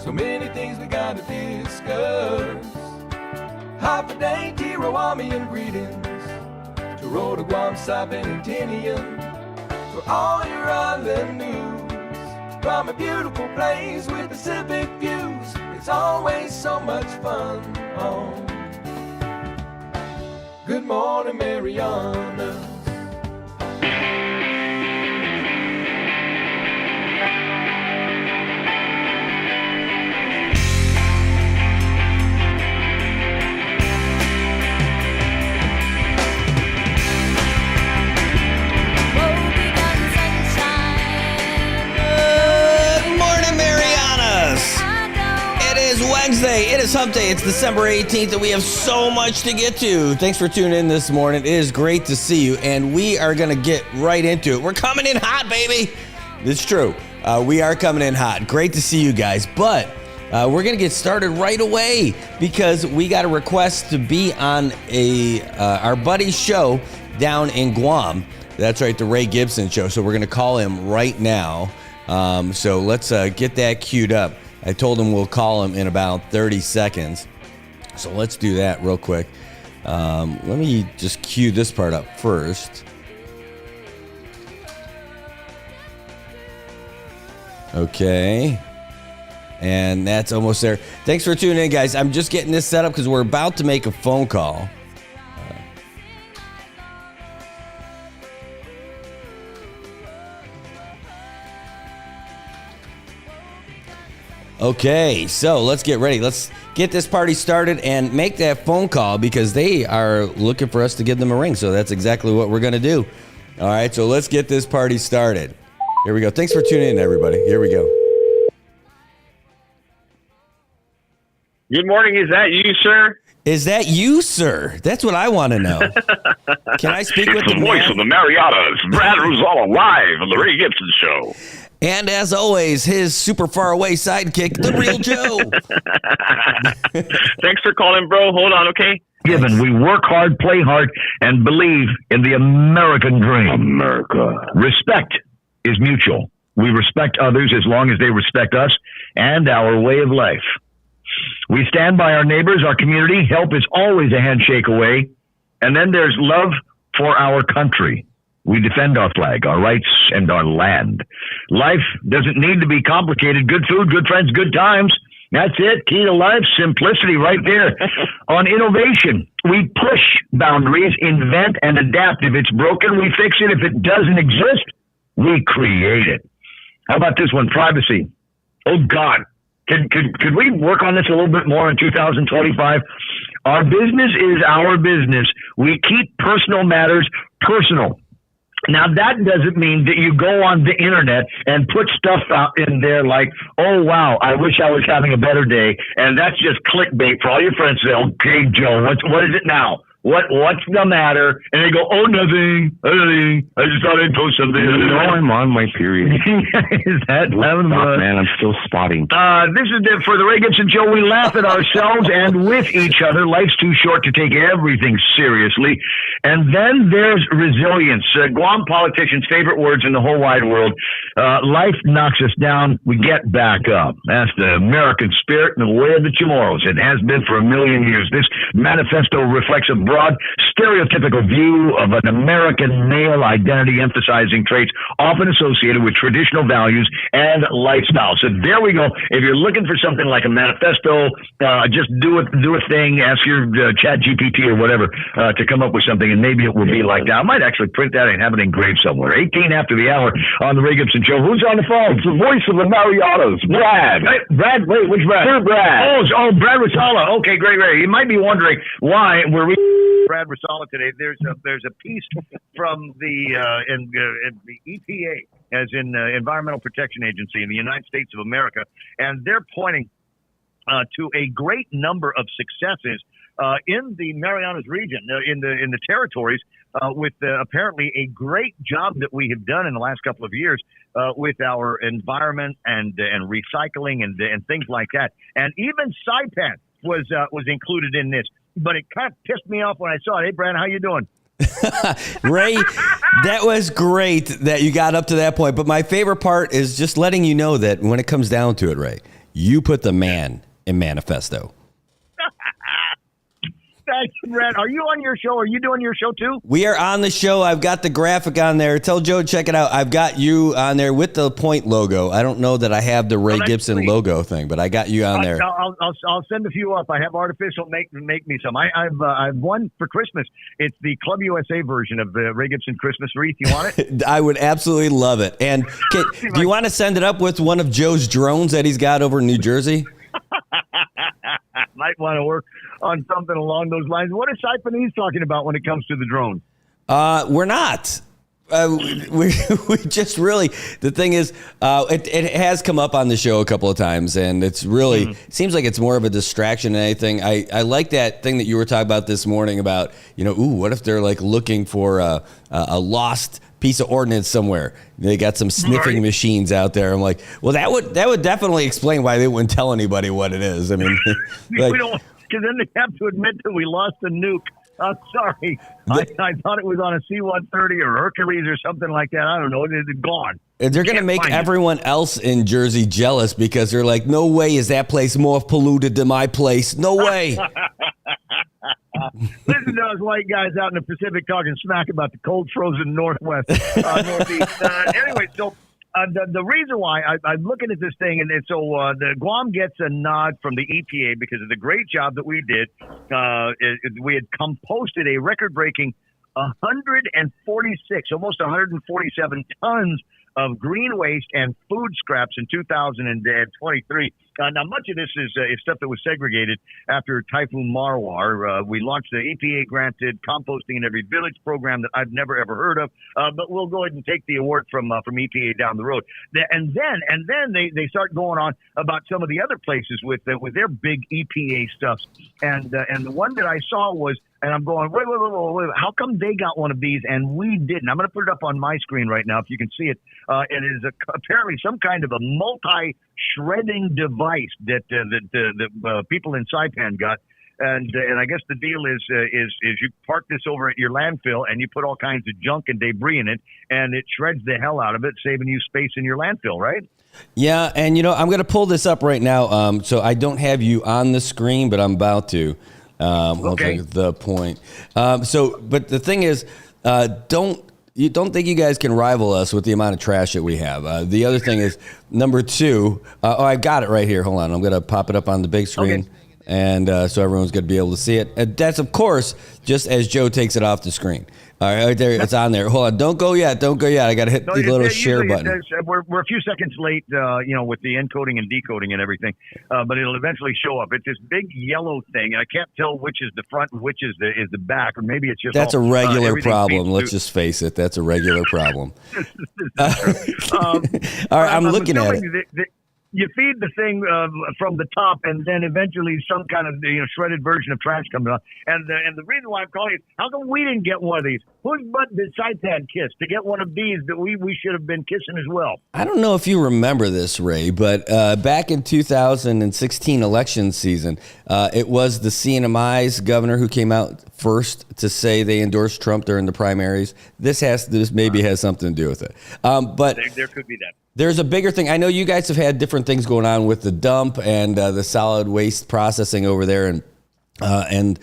So many things we gotta discuss. Happy day, Tirawamian greetings. To Rhoda, Guam, Saipan, and Tinian. For all your island news. From a beautiful place with Pacific views. It's always so much fun on Good Morning Marianas. Wednesday. It is Hump Day. It's December 18th, and we have so much to get to. Thanks for tuning in this morning. It is great to see you, and we are going to get right into it. We're coming in hot, baby. It's true. We are coming in hot. Great to see you guys, but we're going to get started right away because we got a request to be on our buddy's show down in Guam. That's right, the Ray Gibson show. So we're going to call him right now. So let's get that queued up. I told him we'll call him in about 30 seconds. So let's do that real quick. Let me just cue this part up first. Okay. And that's almost there. Thanks for tuning in, guys. I'm just getting this set up because we're about to make a phone call. Okay, so let's get ready. Let's get this party started and make that phone call because they are looking for us to give them a ring. So that's exactly what we're going to do. All right, so let's get this party started. Here we go. Thanks for tuning in, everybody. Here we go. Good morning. Is that you, sir? Is that you, sir? That's what I want to know. Can I speak with the the voice man? of the Marianas, Brad Rosala, live on the Ray Gibson Show. And as always, his super far away sidekick, the real Joe. Thanks for calling, bro. Hold on, okay? Given, we work hard, play hard, and believe in the American dream. America. Respect is mutual. We respect others as long as they respect us and our way of life. We stand by our neighbors, our community. Help is always a handshake away. And then there's love for our country. We defend our flag, our rights, and our land. Life doesn't need to be complicated. Good food, good friends, good times. That's it. Key to life, simplicity right there. On innovation, we push boundaries, invent, and adapt. If it's broken, we fix it. If it doesn't exist, we create it. How about this one? Privacy. Oh, God. Could we work on this a little bit more in 2025? Our business is our business. We keep personal matters personal. Now, that doesn't mean that you go on the internet and put stuff out in there like, oh, wow, I wish I was having a better day. And that's just clickbait for all your friends. Say, okay, Joe, what is it now? What's the matter? And they go, oh, nothing. I just thought I'd post something. No, I'm on my period. Is that man, I'm still spotting. This is for the Ray Gibson Show. We laugh at ourselves and with each other. Life's too short to take everything seriously. And then there's resilience. Guam politicians' favorite words in the whole wide world. Life knocks us down. We get back up. That's the American spirit and the way of the tomorrows. It has been for a million years. This manifesto reflects a broad, stereotypical view of an American male identity, emphasizing traits often associated with traditional values and lifestyle. So there we go. If you're looking for something like a manifesto, just do a thing, ask your chat GPT or whatever to come up with something, and maybe it will be like that. I might actually print that and have it engraved somewhere. 18 after the hour on the Ray Gibson Show. Who's on the phone? It's the voice of the Marianas, Brad. Hey, Brad, wait, which Brad? Sir Brad. Oh, Brad Rosala. Okay, great. You might be wondering why we're Brad Rosala today. There's a piece from the EPA, as in Environmental Protection Agency in the United States of America, and they're pointing to a great number of successes in the Marianas region, in the territories, with apparently a great job that we have done in the last couple of years with our environment and recycling and things like that. And even Saipan was included in this. But it kind of pissed me off when I saw it. Hey, Brad, how you doing? Ray, that was great that you got up to that point. But my favorite part is just letting you know that when it comes down to it, Ray, You put the man in manifesto. Thanks, Brett. Are you on your show? Are you doing your show too? We are on the show. I've got the graphic on there. Tell Joe to check it out. I've got you on there with the point logo. I don't know that I have the Ray Gibson sweet. Logo thing, but I got you on there. I'll send a few up. I have artificial make me some. I've won for Christmas. It's the Club USA version of the Ray Gibson Christmas wreath. You want it? I would absolutely love it. And do you want to send it up with one of Joe's drones that he's got over in New Jersey? Might want to work on something along those lines. What is Saipanese talking about when it comes to the drone? We're not. We just really, the thing is, it has come up on the show a couple of times, and it's really, it seems like it's more of a distraction than anything. I like that thing that you were talking about this morning about, what if they're like looking for a lost piece of ordnance somewhere? They got some sniffing machines out there. I'm like, well, that would definitely explain why they wouldn't tell anybody what it is. I mean, we don't, because then they have to admit that we lost a nuke. I'm sorry. I thought it was on a C-130 or Hercules or something like that. I don't know. It's gone. They're going to make everyone else in Jersey jealous because they're like, no way is that place more polluted than my place. No way. Listen to us white guys out in the Pacific talking smack about the cold, frozen Northwest, Northeast. Anyway, so the reason why I'm looking at this thing, and so the Guam gets a nod from the EPA because of the great job that we did. We had composted a record-breaking 146, almost 147 tons of green waste and food scraps in 2023. Now, much of this is stuff that was segregated after Typhoon Marwar. We launched the EPA-granted composting in every village program that I've never ever heard of, but we'll go ahead and take the award from EPA down the road. And then they start going on about some of the other places with their big EPA stuff. And the one that I saw was, and I'm going, wait, how come they got one of these and we didn't? I'm going to put it up on my screen right now if you can see it. It is apparently some kind of a multi-shredding device that the people in Saipan got. And I guess the deal is you park this over at your landfill and you put all kinds of junk and debris in it, and it shreds the hell out of it, saving you space in your landfill, right? Yeah, and I'm going to pull this up right now. So I don't have you on the screen, but I'm about to. Okay. The point. But the thing is, don't think you guys can rival us with the amount of trash that we have. The other thing is, number two, I've got it right here. Hold on. I'm going to pop it up on the big screen. Okay. And so everyone's going to be able to see it. And that's, of course, just as Joe takes it off the screen. All right, there, it's on there. Hold on. Don't go yet. I got to hit the little share button. We're a few seconds late, with the encoding and decoding and everything. But it'll eventually show up. It's this big yellow thing. I can't tell which is the front and which is the back. Or maybe it's just That's a regular problem. Let's just face it. That's a regular problem. All right, I'm looking at it. You feed the thing from the top, and then eventually some kind of shredded version of trash comes out. And the reason why I'm calling it, how come we didn't get one of these? Whose butt did Saipan kiss to get one of these that we should have been kissing as well? I don't know if you remember this, Ray, but back in 2016 election season, it was the CNMI's governor who came out first to say they endorsed Trump during the primaries. This maybe has something to do with it. But there could be that. There's a bigger thing. I know you guys have had different things going on with the dump and the solid waste processing over there. And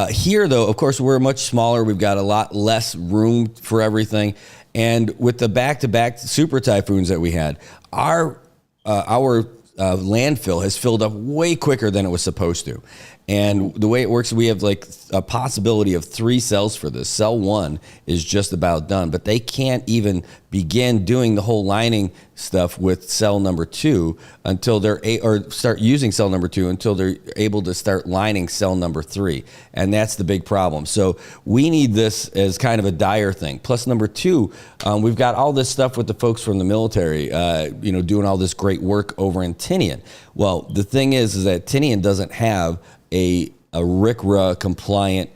here, though, of course, we're much smaller. We've got a lot less room for everything. And with the back-to-back super typhoons that we had, our landfill has filled up way quicker than it was supposed to. And the way it works, we have like a possibility of 3 cells for this. Cell 1 is just about done, but they can't even begin doing the whole lining stuff with cell number 2 until start using cell number 2 until they're able to start lining cell number 3. And that's the big problem. So we need this as kind of a dire thing. Plus number 2, we've got all this stuff with the folks from the military, doing all this great work over in Tinian. Well, the thing is that Tinian doesn't have a RCRA compliant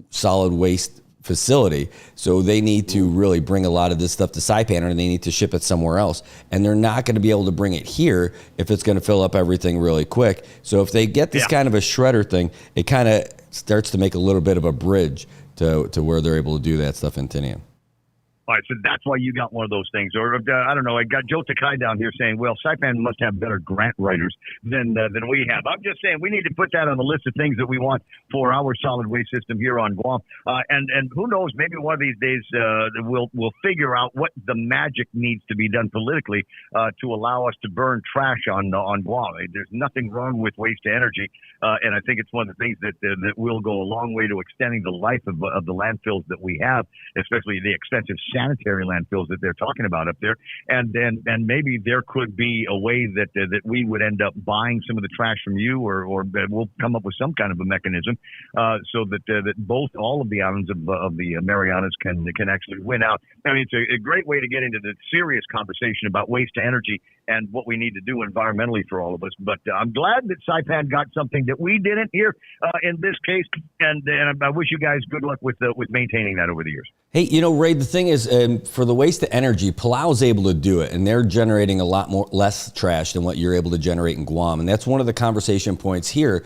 solid waste facility. So they need to really bring a lot of this stuff to Saipan, and they need to ship it somewhere else. And they're not going to be able to bring it here if it's going to fill up everything really quick. So if they get this kind of a shredder thing, it kind of starts to make a little bit of a bridge to where they're able to do that stuff in Tinian. All right, so that's why you got one of those things. Or I don't know. I got Joe Takai down here saying, "Well, Saipan must have better grant writers than we have." I'm just saying we need to put that on the list of things that we want for our solid waste system here on Guam. And who knows? Maybe one of these days we'll figure out what the magic needs to be done politically to allow us to burn trash on Guam. There's nothing wrong with waste to energy, and I think it's one of the things that will go a long way to extending the life of the landfills that we have, especially the expensive sanitary landfills that they're talking about up there. And maybe there could be a way that we would end up buying some of the trash from you, or we'll come up with some kind of a mechanism so that both all of the islands of the Marianas can actually win out. I mean, it's a great way to get into the serious conversation about waste to energy and what we need to do environmentally for all of us. But I'm glad that Saipan got something that we didn't here in this case, and I wish you guys good luck with maintaining that over the years. Hey, Ray, the thing is, for the waste to energy, Palau's able to do it, and they're generating a lot less trash than what you're able to generate in Guam. And that's one of the conversation points here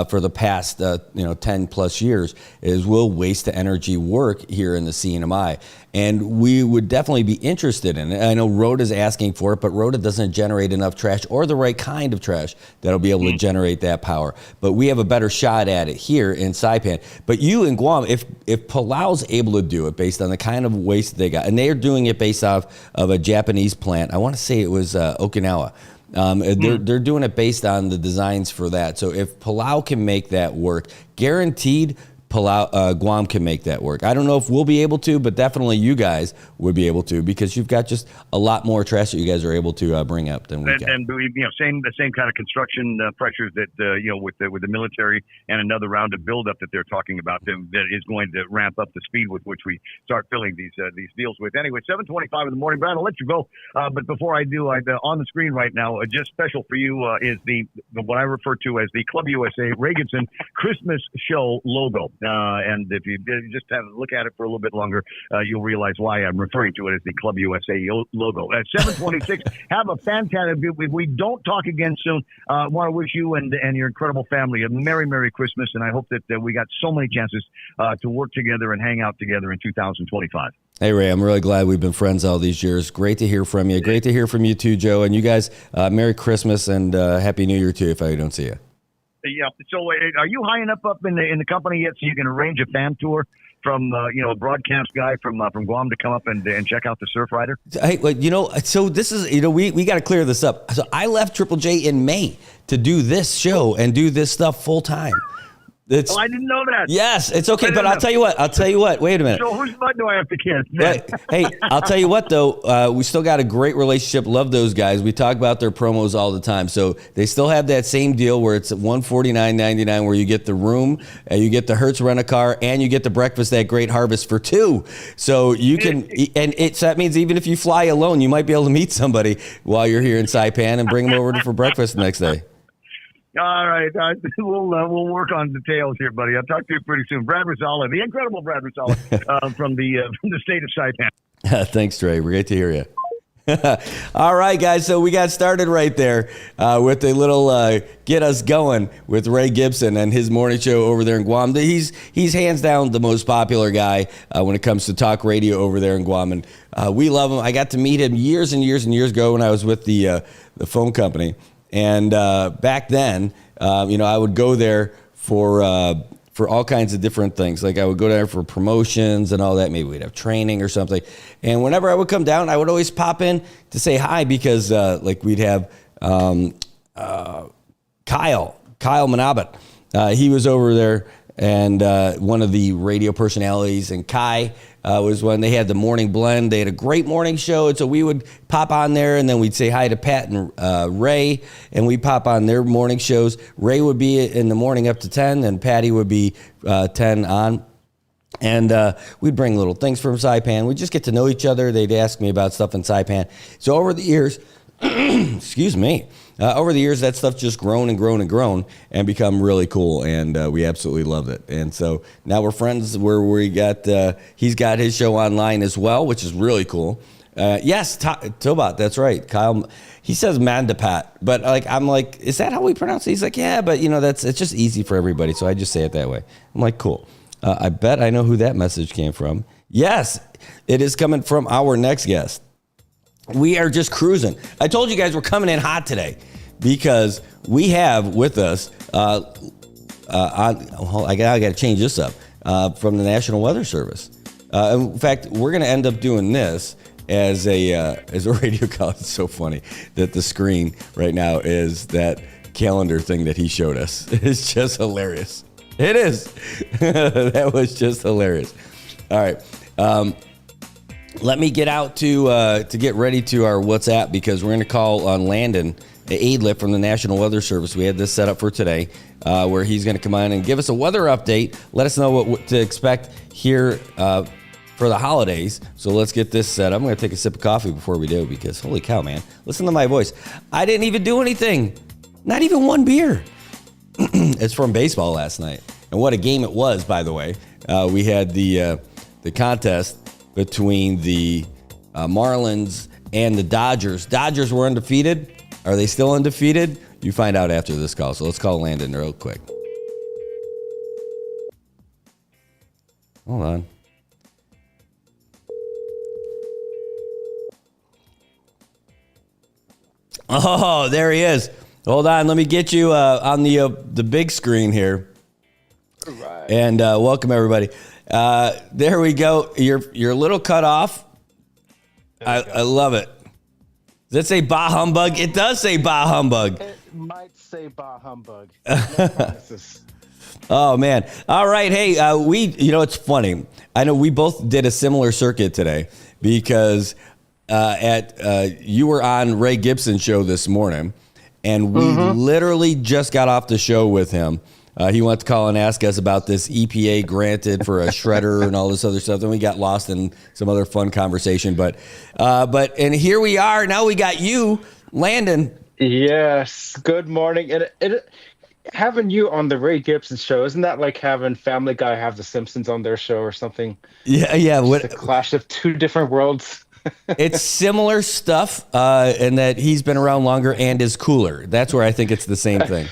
for the past 10 plus years is, will waste to energy work here in the CNMI? And we would definitely be interested in it. I know Rhoda's asking for it, but Rhoda doesn't generate enough trash or the right kind of trash that'll be able to generate that power. But we have a better shot at it here in Saipan. But you in Guam, if Palau's able to do it based on the kind of waste they got, and they're doing it based off of a Japanese plant, I want to say it was Okinawa. They're doing it based on the designs for that. So if Palau can make that work, guaranteed Guam can make that work. I don't know if we'll be able to, but definitely you guys would be able to, because you've got just a lot more trash that you guys are able to bring up than we got. And the same kind of construction pressures that with the military, and another round of buildup that they're talking about that is going to ramp up the speed with which we start filling these deals with. Anyway, 7:25 in the morning, Brad. I'll let you go, but before I do, on the screen right now, just special for you is what I refer to as the Club USA Ray Gibson Christmas Show logo. And if you just have a look at it for a little bit longer, you'll realize why I'm referring to it as the Club USA logo. At 7:26, have a fantastic. If we don't talk again soon, I want to wish you and your incredible family a Merry Christmas, and I hope that we got so many chances to work together and hang out together in 2025. Hey, Ray, I'm really glad we've been friends all these years. Great to hear from you. Great to hear from you too, Joe. And you guys, Merry Christmas and Happy New Year too, if I don't see you. Yeah. So, are you high enough up in the company yet so you can arrange a fan tour from a broadcast guy from Guam to come up and check out the Surf Rider? Hey, so this is we got to clear this up. So I left Triple J in May to do this show and do this stuff full time. I didn't know that. Yes, it's okay, but I'll tell you what. Wait a minute. So whose butt do I have to kiss? Right. Hey, I'll tell you what, though. We still got a great relationship. Love those guys. We talk about their promos all the time. So they still have that same deal where it's $149.99, where you get the room, you get the Hertz rent-a-car, and you get the breakfast at Great Harvest for $2. So you can, and that means even if you fly alone, you might be able to meet somebody while you're here in Saipan and bring them over for breakfast the next day. All right, we'll work on details here, buddy. I'll talk to you pretty soon. Brad Rosala, the incredible Brad Rosala from the state of Saipan. Thanks, Trey. We're great to hear you. All right, guys. So we got started right there with a little get us going with Ray Gibson and his morning show over there in Guam. He's hands down the most popular guy when it comes to talk radio over there in Guam, and we love him. I got to meet him years and years and years ago when I was with the phone company. And back then, I would go there for all kinds of different things. Like I would go there for promotions and all that. Maybe we'd have training or something. And whenever I would come down, I would always pop in to say hi because we'd have Kyle Manabat. He was over there, and one of the radio personalities, and Kai was when they had the morning blend. They had a great morning show, and so we would pop on there, and then we'd say hi to Pat and Ray, and we'd pop on their morning shows. Ray would be in the morning up to 10, and Patty would be 10 on. And we'd bring little things from Saipan. We'd just get to know each other. They'd ask me about stuff in Saipan. So over the years, excuse me, over the years, that stuff just grown and grown and grown and become really cool, and we absolutely loved it. And so now we're friends where we got, he's got his show online as well, which is really cool. Yes, Tobot, that's right. Kyle, he says Mandapat, but I'm like, is that how we pronounce it? He's like, yeah, but it's just easy for everybody, so I just say it that way. I'm like, cool. I bet I know who that message came from. Yes, it is coming from our next guest. We are just cruising. I told you guys we're coming in hot today because we have with us, I got to change this up, from the National Weather Service. In fact, we're going to end up doing this as a radio call. It's so funny that the screen right now is that calendar thing that he showed us. It's just hilarious. It is. That was just hilarious. All right. Let me get out to get ready to our WhatsApp because we're going to call on Landon Aidlip from the National Weather Service. We had this set up for today where he's going to come on and give us a weather update. Let us know what to expect here for the holidays. So let's get this set. I'm going to take a sip of coffee before we do because holy cow, man. Listen to my voice. I didn't even do anything. Not even one beer. It's from baseball last night. And what a game it was, by the way. We had the contest between the Marlins and the Dodgers. Dodgers were undefeated. Are they still undefeated? You find out after this call. So let's call Landon real quick. Hold on. Oh, there he is. Hold on. Let me get you on the big screen here. All right. And welcome, everybody. There we go. You're a little cut off. I love it. Does it say bah humbug? It does say bah humbug. It might say bah humbug. No promises. Oh, man. All right. Hey, it's funny. I know we both did a similar circuit today because you were on Ray Gibson's show this morning, and we literally just got off the show with him. He wanted to call and ask us about this EPA granted for a shredder and all this other stuff. Then we got lost in some other fun conversation. But here we are. Now we got you, Landon. Yes. Good morning. And having you on the Ray Gibson show, isn't that like having Family Guy have the Simpsons on their show or something? Yeah. What a clash of two different worlds. It's similar stuff in that he's been around longer and is cooler. That's where I think it's the same thing.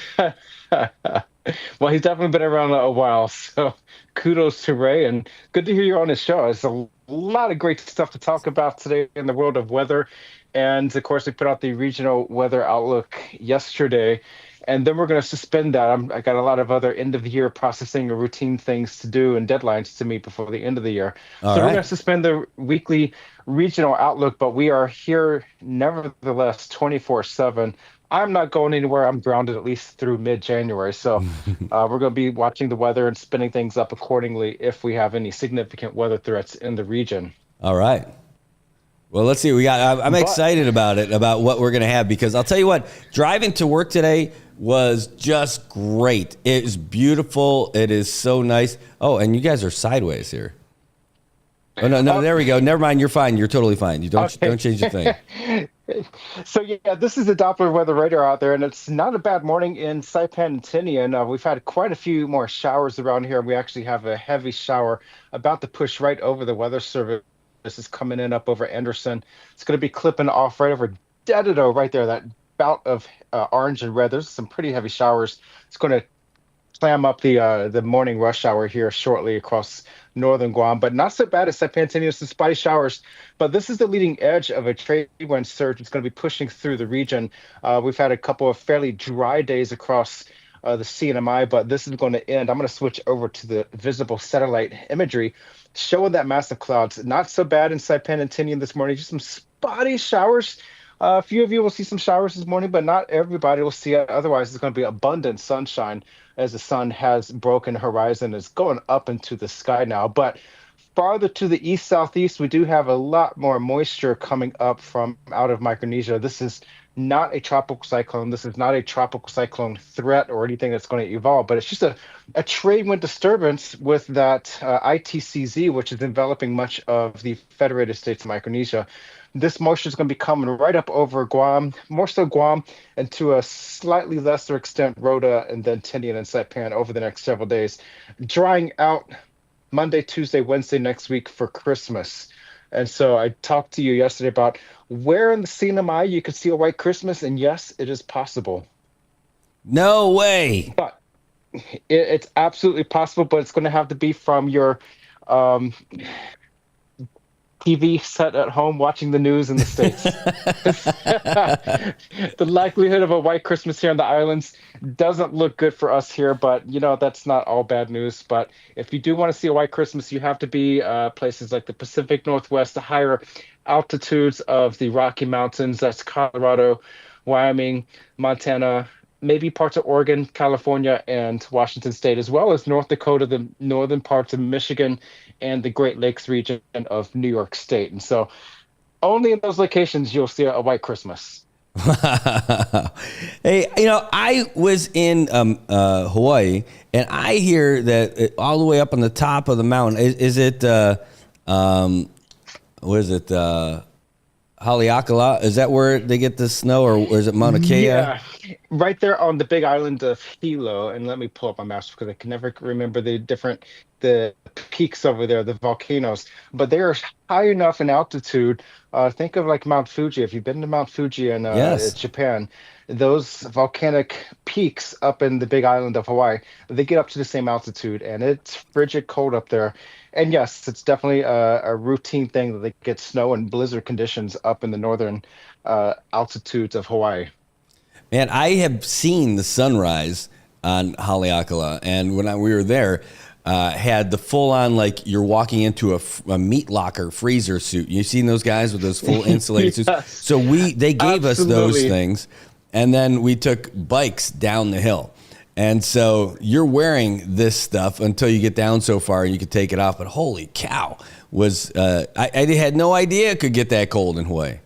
Well, he's definitely been around a while, so kudos to Ray, and good to hear you on his show. There's a lot of great stuff to talk about today in the world of weather, and of course, we put out the regional weather outlook yesterday, and then we're going to suspend that. I got a lot of other end-of-the-year processing or routine things to do and deadlines to meet before the end of the year. All so right. We're going to suspend the weekly regional outlook, but we are here nevertheless 24/7. I'm not going anywhere. I'm grounded at least through mid-January. So we're going to be watching the weather and spinning things up accordingly if we have any significant weather threats in the region. All right. Well, let's see. I'm excited about it, about what we're going to have, because I'll tell you what, driving to work today was just great. It is beautiful. It is so nice. Oh, and you guys are sideways here. Oh, no, there we go. Never mind. You're fine. You're totally fine. You don't change a thing. So, this is the Doppler weather radar out there, and it's not a bad morning in Saipan and Tinian. We've had quite a few more showers around here. We actually have a heavy shower about to push right over the weather service. This is coming in up over Anderson. It's going to be clipping off right over Dededo right there, that bout of orange and red. There's some pretty heavy showers. It's going to clam up the morning rush hour here shortly across northern Guam, but not so bad as Saipan, some spotty showers. But this is the leading edge of a trade wind surge. It's going to be pushing through the region. We've had a couple of fairly dry days across the CNMI, but this is going to end. I'm going to switch over to the visible satellite imagery showing that massive clouds. Not so bad in Saipan and Tinian this morning, just some spotty showers. A few of you will see some showers this morning, but not everybody will see it. Otherwise, it's going to be abundant sunshine as the sun has broken horizon. It's going up into the sky now. But farther to the east-southeast, we do have a lot more moisture coming up from out of Micronesia. This is not a tropical cyclone. This is not a tropical cyclone threat or anything that's going to evolve, but it's just a trade wind disturbance with that ITCZ, which is enveloping much of the Federated States of Micronesia. This moisture is going to be coming right up over Guam, more so Guam, and to a slightly lesser extent Rota and then Tinian and Saipan over the next several days, drying out Monday, Tuesday, Wednesday next week for Christmas. And so I talked to you yesterday about where in the CNMI you could see a white Christmas, and yes, it is possible. No way. But it's absolutely possible, but it's going to have to be from your TV set at home watching the news in the States. The likelihood of a white Christmas here in the islands doesn't look good for us here, but that's not all bad news. But if you do want to see a white Christmas, you have to be places like the Pacific Northwest, the higher altitudes of the Rocky Mountains. That's Colorado, Wyoming, Montana, maybe parts of Oregon, California, and Washington State, as well as North Dakota, the northern parts of Michigan, and the Great Lakes region of New York State. And so only in those locations you'll see a white Christmas. Hey, I was in Hawaii, and I hear that all the way up on the top of the mountain, is it, what is it, Haleakala? Is that where they get the snow, or is it Mauna Kea? Yeah, right there on the big island of Hilo. And let me pull up my maps because I can never remember the peaks over there, the volcanoes. But they are high enough in altitude. Think of like Mount Fuji. If you've been to Mount Fuji in Yes. Japan, those volcanic peaks up in the big island of Hawaii, they get up to the same altitude, and it's frigid cold up there. And yes, it's definitely a routine thing that they get snow and blizzard conditions up in the northern altitudes of Hawaii. Man, I have seen the sunrise on Haleakala, and when we were there, had the full on, like you're walking into a meat locker freezer suit. You've seen those guys with those full insulated suits. Yes, So they gave us those absolutely. things, and then we took bikes down the hill. And so you're wearing this stuff until you get down so far and you could take it off. But holy cow, I had no idea it could get that cold in Hawaii.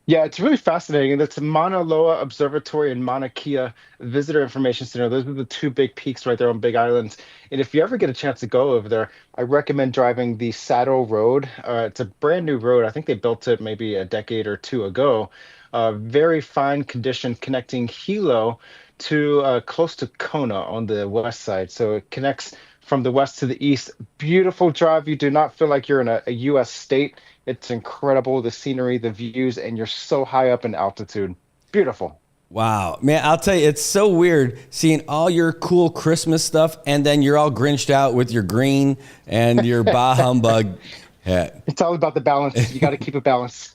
Yeah, it's really fascinating. And it's Mauna Loa Observatory and Mauna Kea Visitor Information Center. Those are the two big peaks right there on Big Island. And if you ever get a chance to go over there, I recommend driving the Saddle Road. It's a brand new road. I think they built it maybe a decade or two ago. Very fine condition, connecting Hilo to close to Kona on the west side. So it connects from the west to the east. Beautiful drive. You do not feel like you're in a U.S. state. It's incredible, the scenery, the views, and you're so high up in altitude. Beautiful. Wow, man, I'll tell you, it's so weird seeing all your cool Christmas stuff, and then you're all grinched out with your green and your bah humbug hat. It's all about the balance. You got to keep it balanced.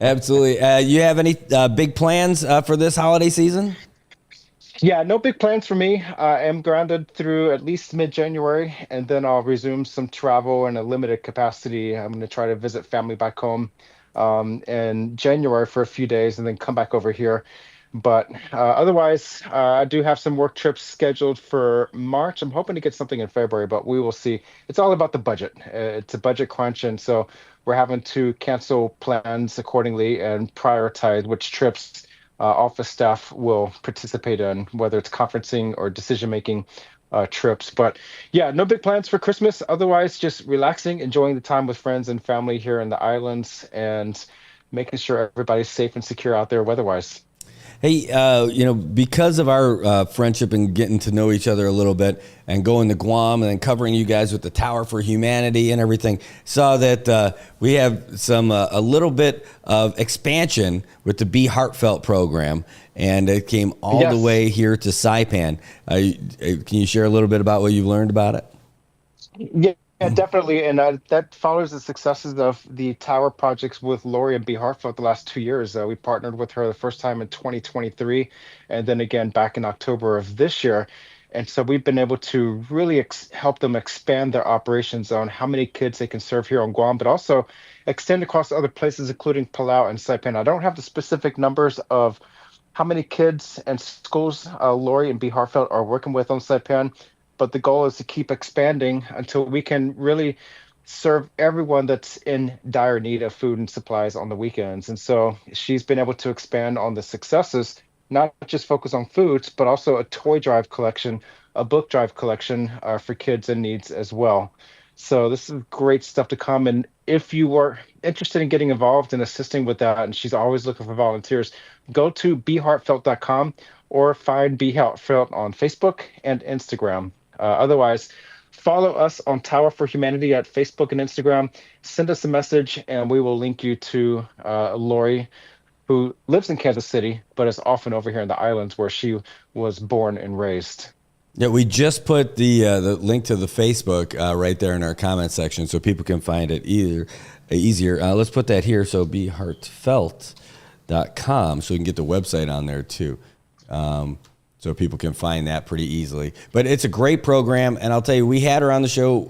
Absolutely. You have any big plans for this holiday season? Yeah, no big plans for me. I am grounded through at least mid-January, and then I'll resume some travel in a limited capacity. I'm going to try to visit family back home in January for a few days and then come back over here. But otherwise, I do have some work trips scheduled for March. I'm hoping to get something in February, but we will see. It's all about the budget. It's a budget crunch, and so we're having to cancel plans accordingly and prioritize which trips office staff will participate in, whether it's conferencing or decision-making trips. But yeah, no big plans for Christmas. Otherwise, just relaxing, enjoying the time with friends and family here in the islands, and making sure everybody's safe and secure out there weather-wise. Hey, because of our friendship and getting to know each other a little bit and going to Guam and then covering you guys with the Tower for Humanity and everything, saw that we have a little bit of expansion with the Be Heartfelt program, and it came all the Yes. way here to Saipan. Can you share a little bit about what you've learned about it? Yeah, definitely. And that follows the successes of the tower projects with Lori and B. Hartford the last 2 years. We partnered with her the first time in 2023, and then again back in October of this year. And so we've been able to really help them expand their operations on how many kids they can serve here on Guam, but also extend across other places, including Palau and Saipan. I don't have the specific numbers of how many kids and schools Lori and B. Hartfeld are working with on Saipan, but the goal is to keep expanding until we can really serve everyone that's in dire need of food and supplies on the weekends. And so she's been able to expand on the successes, not just focus on foods, but also a toy drive collection, a book drive collection for kids in needs as well. So this is great stuff to come. And if you were interested in getting involved and assisting with that, and she's always looking for volunteers, go to beheartfelt.com or find Be Heartfelt on Facebook and Instagram. Otherwise, follow us on Tower for Humanity at Facebook and Instagram. Send us a message, and we will link you to Lori, who lives in Kansas City, but is often over here in the islands where she was born and raised. Yeah, we just put the link to the Facebook right there in our comment section so people can find it easier. Let's put that here. So beheartfelt.com so we can get the website on there too. So people can find that pretty easily. But it's a great program, and I'll tell you, we had her on the show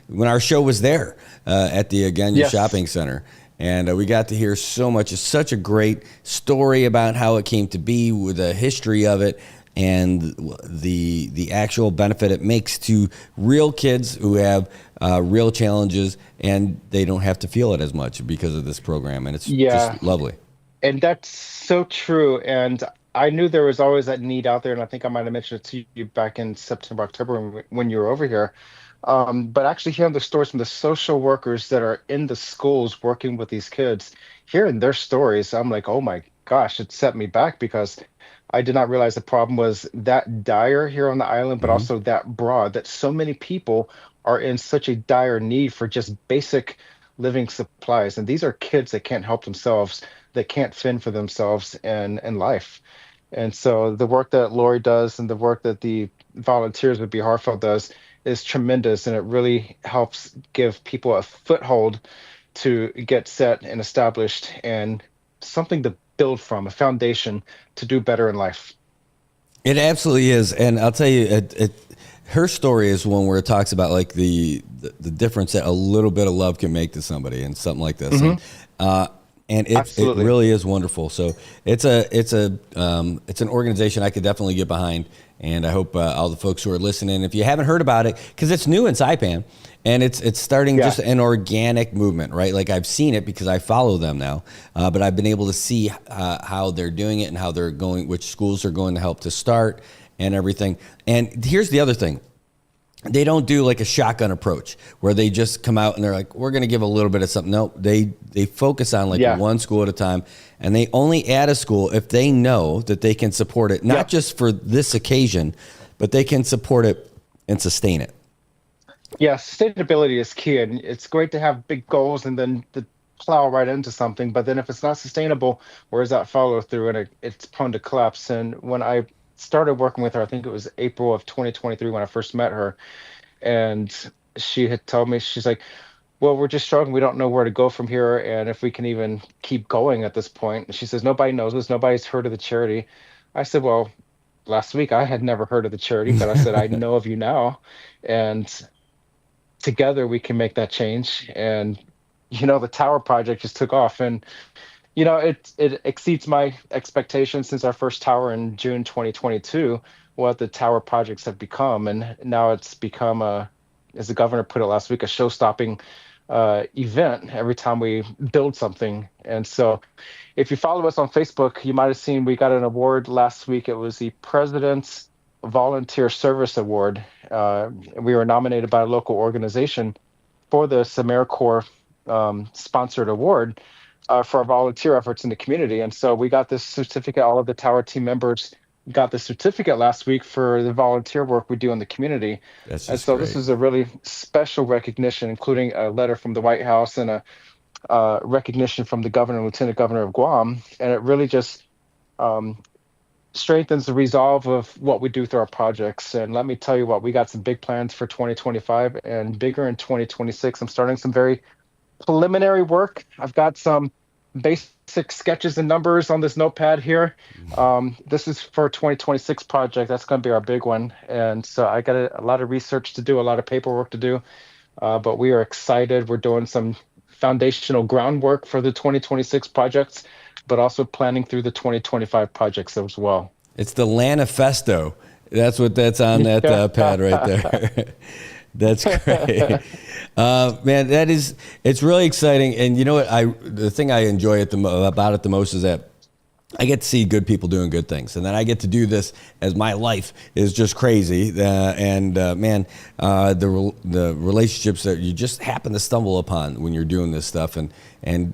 when our show was there at the Agana Shopping Center. And we got to hear so much. It's such a great story about how it came to be, with the history of it, and the actual benefit it makes to real kids who have real challenges, and they don't have to feel it as much because of this program. And it's just lovely. And that's so true. And I knew there was always that need out there, and I think I might have mentioned it to you back in September, October when you were over here. But actually hearing the stories from the social workers that are in the schools working with these kids, hearing their stories, I'm like, oh my gosh, it set me back, because I did not realize the problem was that dire here on the island, but also that broad, that so many people are in such a dire need for just basic living supplies. And these are kids that can't help themselves, that can't fend for themselves in life. And so the work that Lori does and the work that the volunteers with Be Heartfelt does is tremendous, and it really helps give people a foothold to get set and established and something to build from, a foundation to do better in life. It absolutely is. And I'll tell you, her story is one where it talks about like the difference that a little bit of love can make to somebody, and something like this. And it really is wonderful. So it's an organization I could definitely get behind, and I hope all the folks who are listening, if you haven't heard about it, because it's new in Saipan, and it's starting just an organic movement, right? Like, I've seen it because I follow them now, but I've been able to see how they're doing it and how they're going, which schools are going to help to start and everything. And here's the other thing. They don't do like a shotgun approach where they just come out and they're like, we're going to give a little bit of something. No, they focus on like one school at a time, and they only add a school if they know that they can support it, not just for this occasion, but they can support it and sustain it. Yeah, sustainability is key, and it's great to have big goals and then to plow right into something. But then if it's not sustainable, where's that follow through? And it's prone to collapse. And when I started working with her, I think it was April of 2023 when I first met her, and she had told me, she's like, well, we're just struggling. We don't know where to go from here, and if we can even keep going at this point. And she says, nobody knows us. Nobody's heard of the charity. I said, well, last week I had never heard of the charity, but I said, I know of you now, and together we can make that change. And, the Tower Project just took off, and it exceeds my expectations since our first tower in June 2022, what the Tower projects have become. And now it's become, as the governor put it last week, a show-stopping event every time we build something. And so if you follow us on Facebook, you might have seen we got an award last week. It was the President's Volunteer Service Award. We were nominated by a local organization for the AmeriCorps sponsored award for our volunteer efforts in the community. And so we got this certificate. All of the Tower team members got the certificate last week for the volunteer work we do in the community. And so this is a really special recognition, including a letter from the White House and a recognition from the governor and lieutenant governor of Guam. And it really just strengthens the resolve of what we do through our projects. And let me tell you what, we got some big plans for 2025 and bigger in 2026. I'm starting some very preliminary work. I've got some basic sketches and numbers on this notepad here. This is for a 2026 project. That's going to be our big one. And so I got a lot of research to do, a lot of paperwork to do, but we are excited. We're doing some foundational groundwork for the 2026 projects, but also planning through the 2025 projects as well. It's the Lanifesto. That's on that pad right there. That's great. Man, it's really exciting. And you know what? The thing I enjoy about it the most is that I get to see good people doing good things. And then I get to do this as my life is just crazy. The relationships that you just happen to stumble upon when you're doing this stuff. And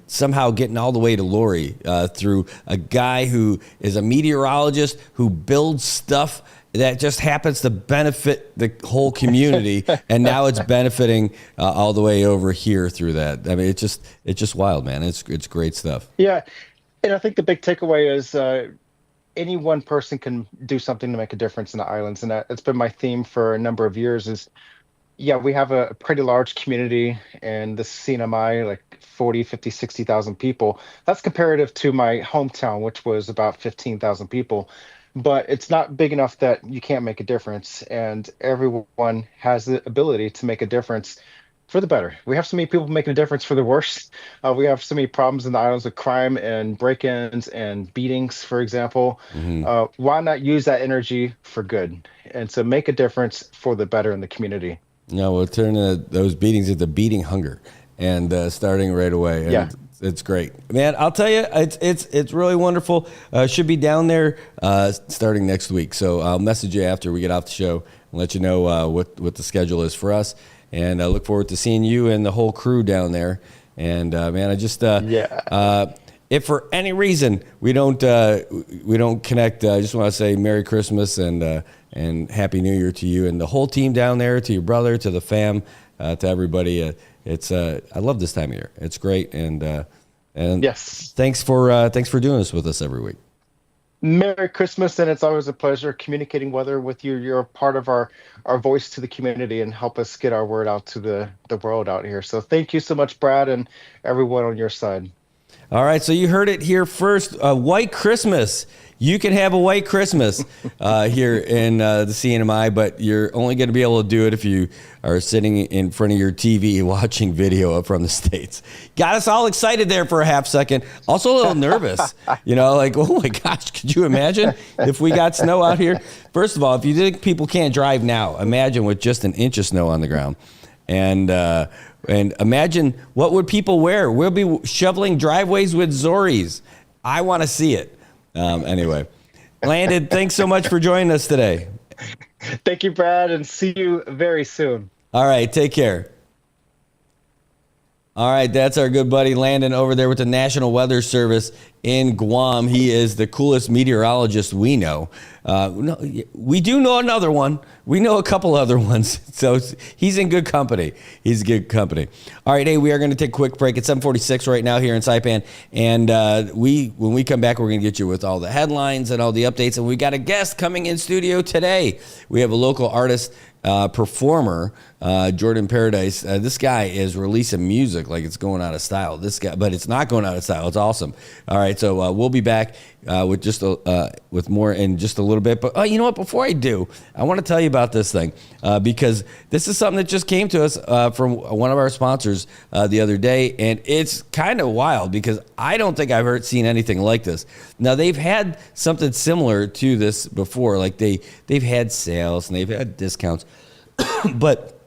somehow getting all the way to Lori through a guy who is a meteorologist who builds stuff that just happens to benefit the whole community, and now it's benefiting all the way over here through that. I mean, it's just wild, man. It's great stuff. Yeah, and I think the big takeaway is any one person can do something to make a difference in the islands, and it's been my theme for a number of years. Is yeah, we have a pretty large community in the CNMI, like 40, 50, 60,000 people. That's comparative to my hometown, which was about 15,000 people. But it's not big enough that you can't make a difference. And everyone has the ability to make a difference for the better. We have so many people making a difference for the worse. We have so many problems in the islands with crime and break-ins and beatings, for example. Why not use that energy for good? And so make a difference for the better in the community. No, we'll turn those beatings into beating hunger, and starting right away. And Yeah. it's great, man. I'll tell you, it's really wonderful. Should be down there starting next week. So I'll message you after we get off the show and let you know what the schedule is for us. And I look forward to seeing you and the whole crew down there. And man, I just if for any reason we don't connect, I just want to say Merry Christmas and Happy New Year to you and the whole team down there, to your brother, to the fam, to everybody. I love this time of year. It's great, and Yes. thanks for doing this with us every week. Merry Christmas, and it's always a pleasure communicating weather with you. You're part of our voice to the community and help us get our word out to the world out here. So thank you so much, Brad, and everyone on your side. All right, so you heard it here first. White Christmas. You can have a white Christmas here in the CNMI, but you're only going to be able to do it if you are sitting in front of your TV watching video from the States. Got us all excited there for a half second. Also a little nervous, like, oh my gosh, could you imagine if we got snow out here? First of all, if you think people can't drive now, imagine with just an inch of snow on the ground. And imagine what would people wear? We'll be shoveling driveways with Zoris. I want to see it. Anyway, Landon, thanks so much for joining us today. Thank you, Brad, and see you very soon. All right, take care. All right, that's our good buddy Landon over there with the National Weather Service in Guam. He is the coolest meteorologist we know. We do know another one. We know a couple other ones. So he's in good company. He's good company. All right, hey, we are going to take a quick break at 7:46 right now here in Saipan. And when we come back, we're going to get you with all the headlines and all the updates. And we got a guest coming in studio today. We have a local artist, performer, Jordan Paradise. This guy is releasing music like it's going out of style. But it's not going out of style. It's awesome. All right, so we'll be back with more in just a little bit. But you know what? Before I do, I want to tell you about this thing because this is something that just came to us from one of our sponsors the other day, and it's kind of wild because I don't think I've seen anything like this. Now they've had something similar to this before, like they've had sales and they've had discounts, but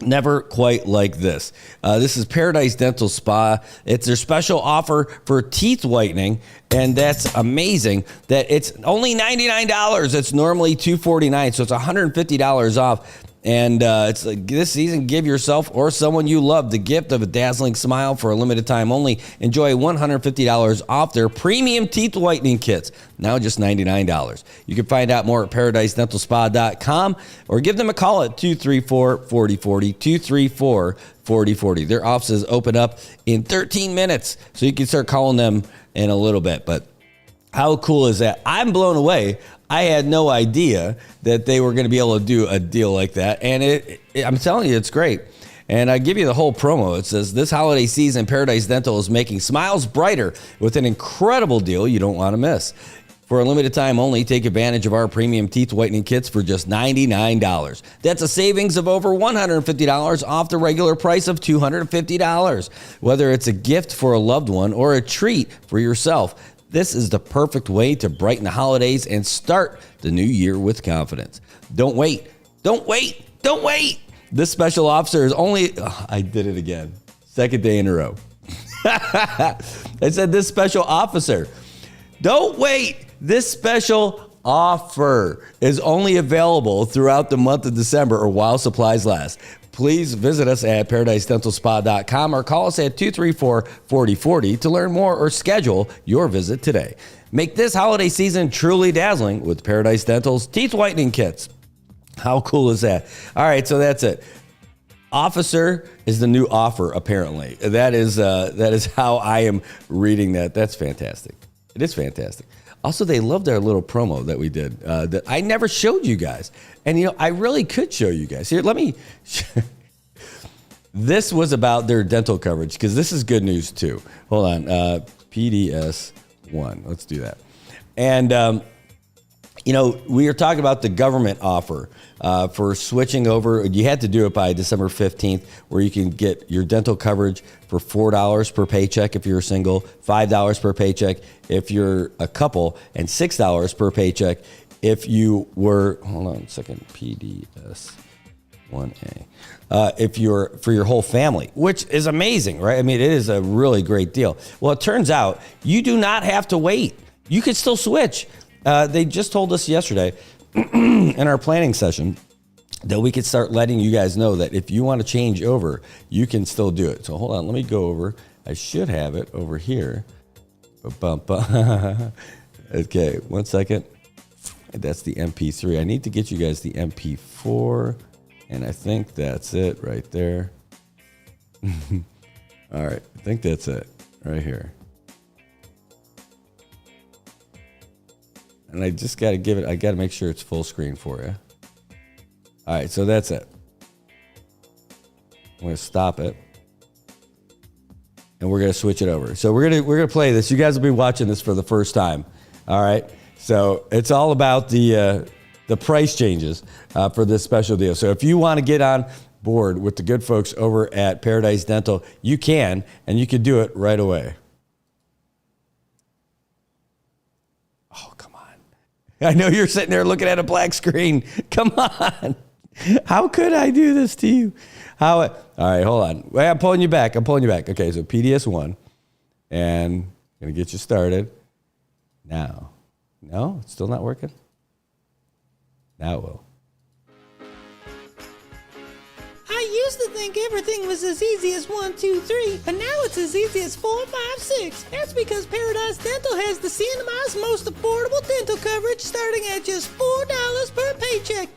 never quite like this. This is Paradise Dental Spa. It's their special offer for teeth whitening, and that's amazing that it's only $99. It's normally $249, so it's $150 off. And it's like this season, give yourself or someone you love the gift of a dazzling smile for a limited time only. Enjoy $150 off their premium teeth whitening kits, now just $99. You can find out more at paradisedentalspa.com or give them a call at 234-4040, 234-4040. Their offices open up in 13 minutes, so you can start calling them in a little bit. But how cool is that? I'm blown away. I had no idea that they were going to be able to do a deal like that. And I'm telling you, it's great. And I give you the whole promo. It says, this holiday season, Paradise Dental is making smiles brighter with an incredible deal you don't want to miss. For a limited time only, take advantage of our premium teeth whitening kits for just $99. That's a savings of over $150 off the regular price of $250. Whether it's a gift for a loved one or a treat for yourself, this is the perfect way to brighten the holidays and start the new year with confidence. Don't wait. Don't wait. Don't wait. This special offer is only... Oh, I did it again. Second day in a row. I said this special officer. Don't wait. This special offer is only available throughout the month of December or while supplies last. Please visit us at paradisedentalspa.com or call us at 234-4040 to learn more or schedule your visit today. Make this holiday season truly dazzling with Paradise Dental's teeth whitening kits. How cool is that? All right, so that's it. Officer is the new offer, apparently. That is how I am reading that. That's fantastic. It is fantastic. Also, they loved our little promo that we did that I never showed you guys. And, you know, I really could show you guys. Here, let me. This was about their dental coverage because this is good news, too. Hold on. PDS 1. Let's do that. And, you know, we were talking about the government offer for switching over. You had to do it by December 15th, where you can get your dental coverage for $4 per paycheck if you're single, $5 per paycheck if you're a couple, and $6 per paycheck if you were, hold on a second, PDS 1A. If you're for your whole family, which is amazing, right? I mean, it is a really great deal. Well, it turns out you do not have to wait. You can still switch. They just told us yesterday in our planning session that we could start letting you guys know that if you want to change over, you can still do it. So hold on, let me go over. I should have it over here. Okay, 1 second. That's the MP3. I need to get you guys the MP4, and I think that's it right there. All right, I think that's it right here. And I just got to give it, I got to make sure it's full screen for you. All right, so that's it. I'm going to stop it. And we're going to switch it over. So we're going to play this. You guys will be watching this for the first time. All right. So it's all about the price changes for this special deal. So if you want to get on board with the good folks over at Paradise Dental, you can, and you can do it right away. I know you're sitting there looking at a black screen. Come on. How could I do this to you? All right, hold on. Wait, I'm pulling you back. Okay, so PDS 1. And I'm going to get you started. Now. No? It's still not working? Now it will. I used to think everything was as easy as 1, 2, 3, but now it's as easy as 4, 5, 6. That's because Paradise Dental has the CNMI's most affordable dental coverage starting at just $4 per paycheck.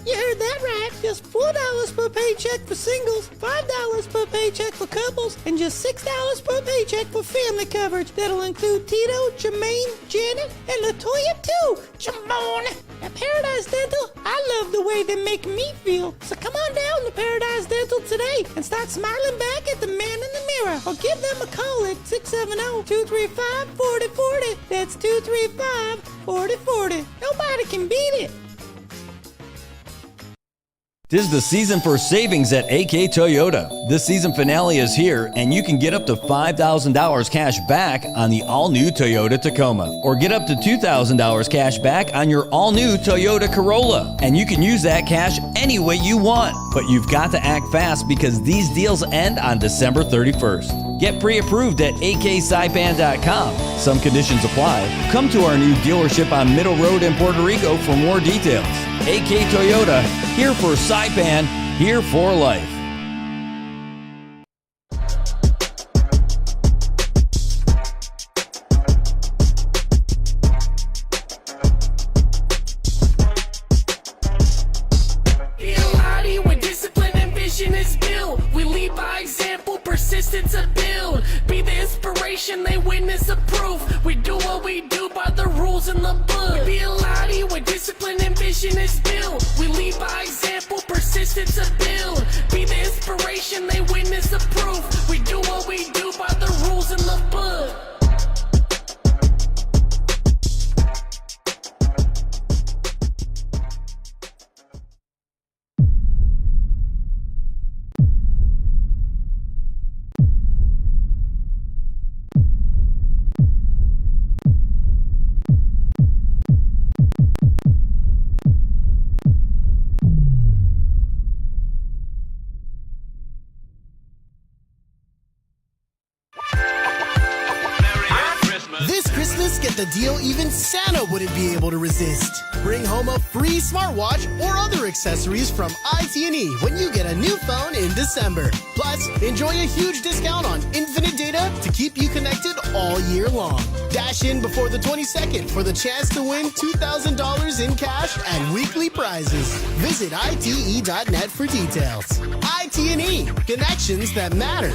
You heard that right. Just $4 per paycheck for singles, $5 per paycheck for couples, and just $6 per paycheck for family coverage. That'll include Tito, Jermaine, Janet, and LaToya too. Jamone! At Paradise Dental, I love the way they make me feel. So come on down to Paradise Dental today and start smiling back at the man in the mirror, or give them a call at 670-235-4040. That's 235-4040. Nobody can beat it. Tis the season for savings at AK Toyota. This season finale is here, and you can get up to $5,000 cash back on the all-new Toyota Tacoma, or get up to $2,000 cash back on your all-new Toyota Corolla. And you can use that cash any way you want. But you've got to act fast because these deals end on December 31st. Get pre-approved at aksaipan.com. Some conditions apply. Come to our new dealership on Middle Road in Puerto Rico for more details. AK Toyota, here for Saipan, here for life. Be a lottie where discipline and vision is built. We lead by example, persistence to build. Be the inspiration, they witness the proof. We do what we do by the rules in the book. We be a lottie where discipline and vision is built. We lead by example, persistence to build. Be the inspiration, they witness the proof. We do what we do by the rules in the book. This Christmas, get the deal even Santa wouldn't be able to resist. Bring home a free smartwatch or other accessories from IT&E when you get a new phone in December. Plus, enjoy a huge discount on infinite data to keep you connected all year long. Dash in before the 22nd for the chance to win $2,000 in cash and weekly prizes. Visit ite.net for details. IT&E, connections that matter.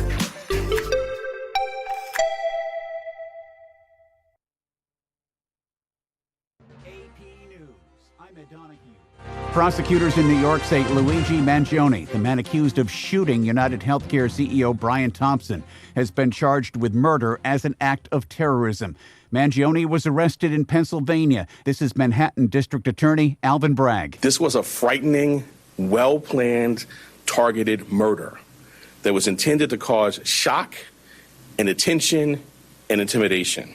Prosecutors in New York say Luigi Mangione, the man accused of shooting United Healthcare CEO Brian Thompson, has been charged with murder as an act of terrorism. Mangione was arrested in Pennsylvania. This is Manhattan District Attorney Alvin Bragg. This was a frightening, well-planned, targeted murder that was intended to cause shock and attention and intimidation.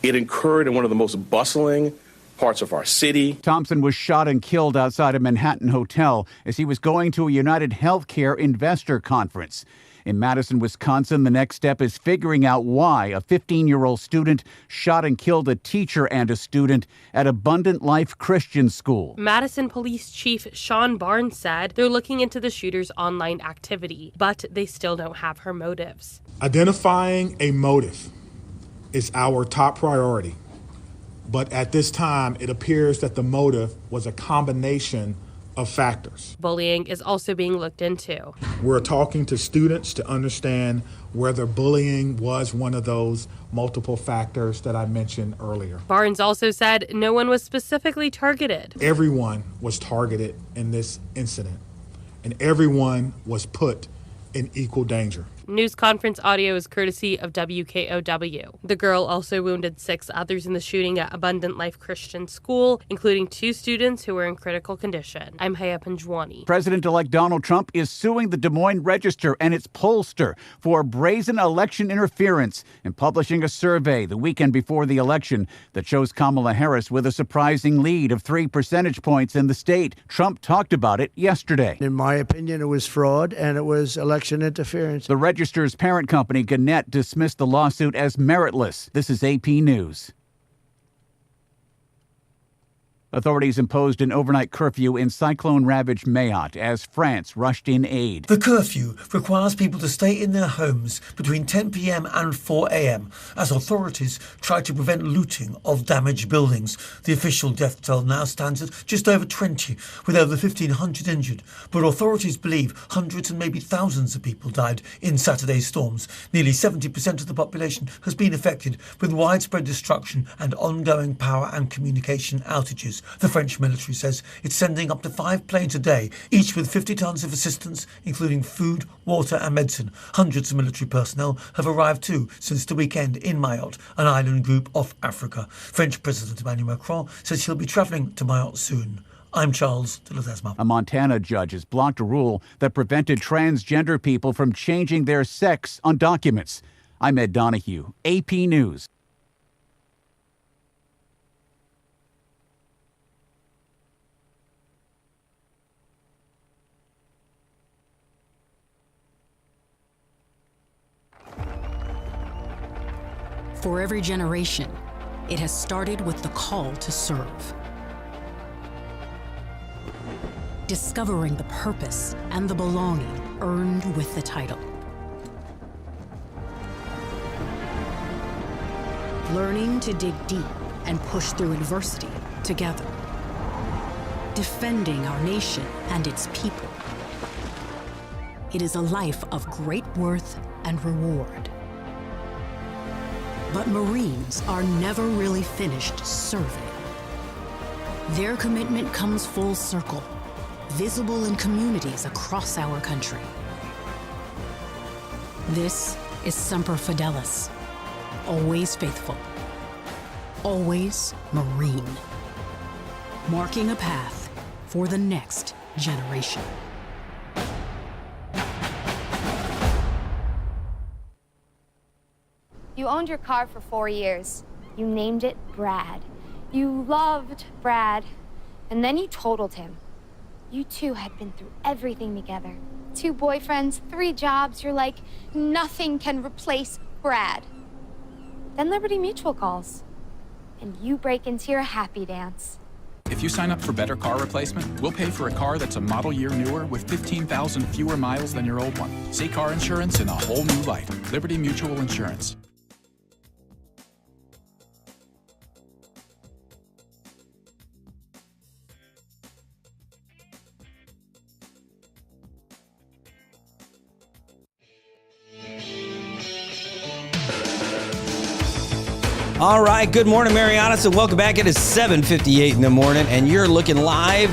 It occurred in one of the most bustling parts of our city. Thompson was shot and killed outside a Manhattan hotel as he was going to a United Healthcare investor conference. In Madison, Wisconsin, the next step is figuring out why a 15-year-old student shot and killed a teacher and a student at Abundant Life Christian School. Madison Police Chief Sean Barnes said they're looking into the shooter's online activity, but they still don't have her motives. Identifying a motive is our top priority. But at this time, it appears that the motive was a combination of factors. Bullying is also being looked into. We're talking to students to understand whether bullying was one of those multiple factors that I mentioned earlier. Barnes also said no one was specifically targeted. Everyone was targeted in this incident, and everyone was put in equal danger. News conference audio is courtesy of WKOW. The girl also wounded 6 others in the shooting at Abundant Life Christian School, including 2 students who were in critical condition. I'm Haya Panjwani. President-elect Donald Trump is suing the Des Moines Register and its pollster for brazen election interference and publishing a survey the weekend before the election that shows Kamala Harris with a surprising lead of 3 percentage points in the state. Trump talked about it yesterday. In my opinion, it was fraud and it was election interference. The Register's parent company, Gannett, dismissed the lawsuit as meritless. This is AP News. Authorities imposed an overnight curfew in cyclone-ravaged Mayotte as France rushed in aid. The curfew requires people to stay in their homes between 10 p.m. and 4 a.m. as authorities try to prevent looting of damaged buildings. The official death toll now stands at just over 20, with over 1,500 injured. But authorities believe hundreds and maybe thousands of people died in Saturday's storms. Nearly 70% of the population has been affected, with widespread destruction and ongoing power and communication outages. The French military says it's sending up to 5 planes a day, each with 50 tons of assistance, including food, water and medicine. Hundreds of military personnel have arrived too since the weekend in Mayotte, an island group off Africa. French President Emmanuel Macron says he'll be travelling to Mayotte soon. I'm Charles de Ledesma. A Montana judge has blocked a rule that prevented transgender people from changing their sex on documents. I'm Ed Donahue, AP News. For every generation, it has started with the call to serve. Discovering the purpose and the belonging earned with the title. Learning to dig deep and push through adversity together. Defending our nation and its people. It is a life of great worth and reward. But Marines are never really finished serving. Their commitment comes full circle, visible in communities across our country. This is Semper Fidelis, always faithful, always Marine, marking a path for the next generation. You owned your car for 4 years. You named it Brad. You loved Brad. And then you totaled him. You two had been through everything together. 2 boyfriends, 3 jobs. You're like, nothing can replace Brad. Then Liberty Mutual calls. And you break into your happy dance. If you sign up for Better Car Replacement, we'll pay for a car that's a model year newer with 15,000 fewer miles than your old one. See car insurance in a whole new light. Liberty Mutual Insurance. All right, good morning, Marianas, and welcome back. It is 7:58 in the morning, and you're looking live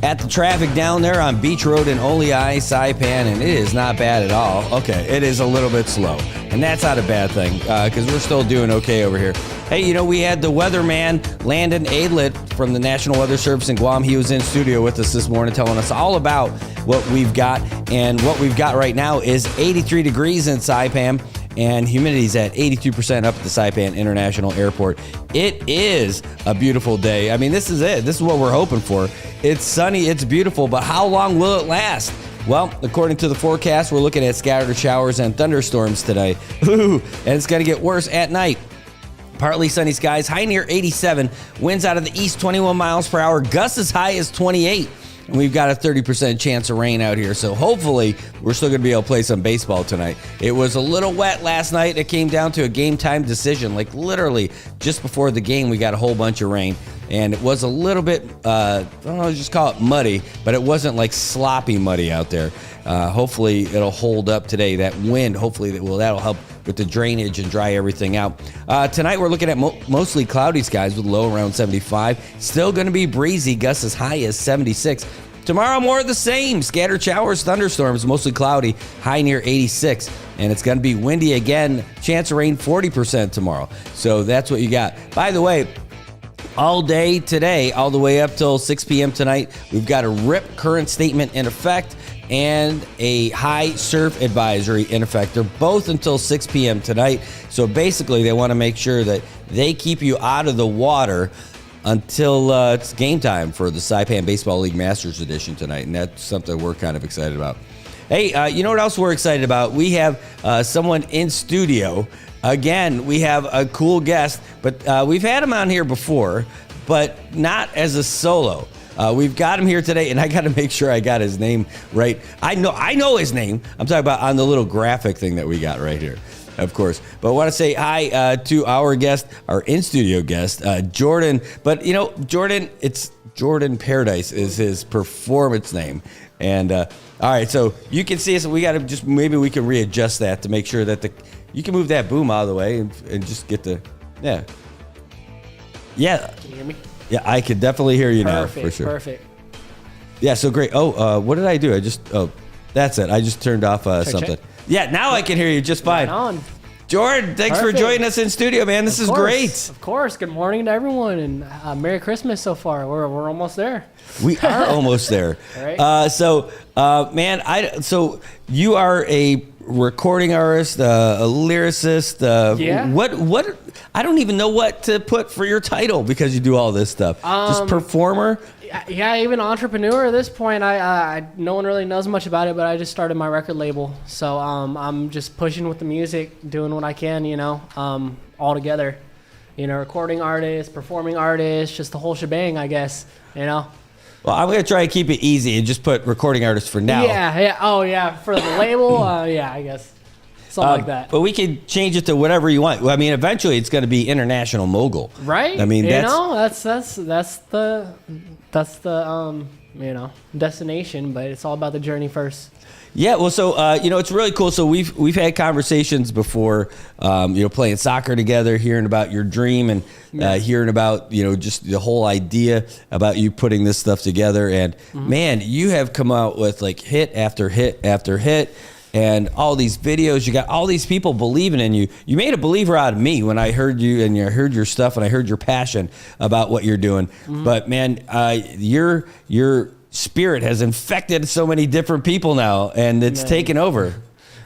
at the traffic down there on Beach Road in Oleai, Saipan, and it is not bad at all. Okay, it is a little bit slow, and that's not a bad thing because we're still doing okay over here. Hey, you know, we had the weatherman, Landon Adlet from the National Weather Service in Guam. He was in studio with us this morning telling us all about what we've got, and what we've got right now is 83 degrees in Saipan, and humidity's at 82% up at the Saipan International Airport. It is a beautiful day. I mean, this is it. This is what we're hoping for. It's sunny, it's beautiful, but how long will it last? Well, according to the forecast, we're looking at scattered showers and thunderstorms today. Ooh, and it's going to get worse at night. Partly sunny skies, high near 87, winds out of the east 21 miles per hour, gusts as high as 28. And we've got a 30% chance of rain out here, so hopefully we're still going to be able to play some baseball tonight. It was a little wet last night. It came down to a game time decision. Like literally just before the game, we got a whole bunch of rain. And it was a little bit, I don't know, just call it muddy, but it wasn't like sloppy muddy out there. Hopefully it'll hold up today. That wind, hopefully that'll help with the drainage and dry everything out. Tonight we're looking at mostly cloudy skies with low around 75. Still going to be breezy, gusts as high as 76. Tomorrow more of the same. Scattered showers, thunderstorms, mostly cloudy, high near 86. And it's going to be windy again. Chance of rain 40% tomorrow. So that's what you got. By the way, all day today, all the way up till 6 p.m. tonight, we've got a RIP current statement in effect and a high surf advisory in effect. They're both until 6 p.m. tonight. So basically, they want to make sure that they keep you out of the water until it's game time for the Saipan Baseball League Masters Edition tonight. And that's something we're kind of excited about. Hey, you know what else we're excited about? We have someone in studio. Again, we have a cool guest, but we've had him on here before, but not as a solo. We've got him here today, and I got to make sure I got his name right. I know his name. I'm talking about on the little graphic thing that we got right here, of course. But I want to say hi to our guest, our in-studio guest, Jordan. But, you know, Jordan, it's Jordan Paradise is his performance name. And, all right, so you can see us. We got to just, maybe we can readjust that to make sure that you can move that boom out of the way and just get the, yeah. Can you hear me? Yeah, I can definitely hear you now, for sure. Perfect. Yeah, so great. Oh, what did I do? That's it. I just turned off something. Check. Yeah, now I can hear you just fine. Right on. Jordan, thanks for joining us in studio, man. This is great. Of course. Good morning to everyone, and Merry Christmas so far. We're almost there. We are almost there. All right. So you are a recording artist, a lyricist. Yeah. What? I don't even know what to put for your title because you do all this stuff. Just performer. Yeah, even entrepreneur at this point. I no one really knows much about it, but I just started my record label, so I'm just pushing with the music, doing what I can, all together. Recording artist, performing artist, just the whole shebang, I guess. Well, I'm gonna try and keep it easy and just put recording artist for now. Yeah. Oh, yeah. For the label, yeah, I guess. Something like that. But we can change it to whatever you want. I mean, eventually it's going to be international mogul. Right? I mean, that's the destination, but it's all about the journey first. Yeah, well, so it's really cool. So we've had conversations before, playing soccer together, hearing about your dream, and hearing about just the whole idea about you putting this stuff together. And man, you have come out with like hit after hit after hit, and all these videos. You got all these people believing in you. You made a believer out of me when I heard you and I heard your stuff and I heard your passion about what you're doing. But man, your spirit has infected so many different people now, and it's taken over.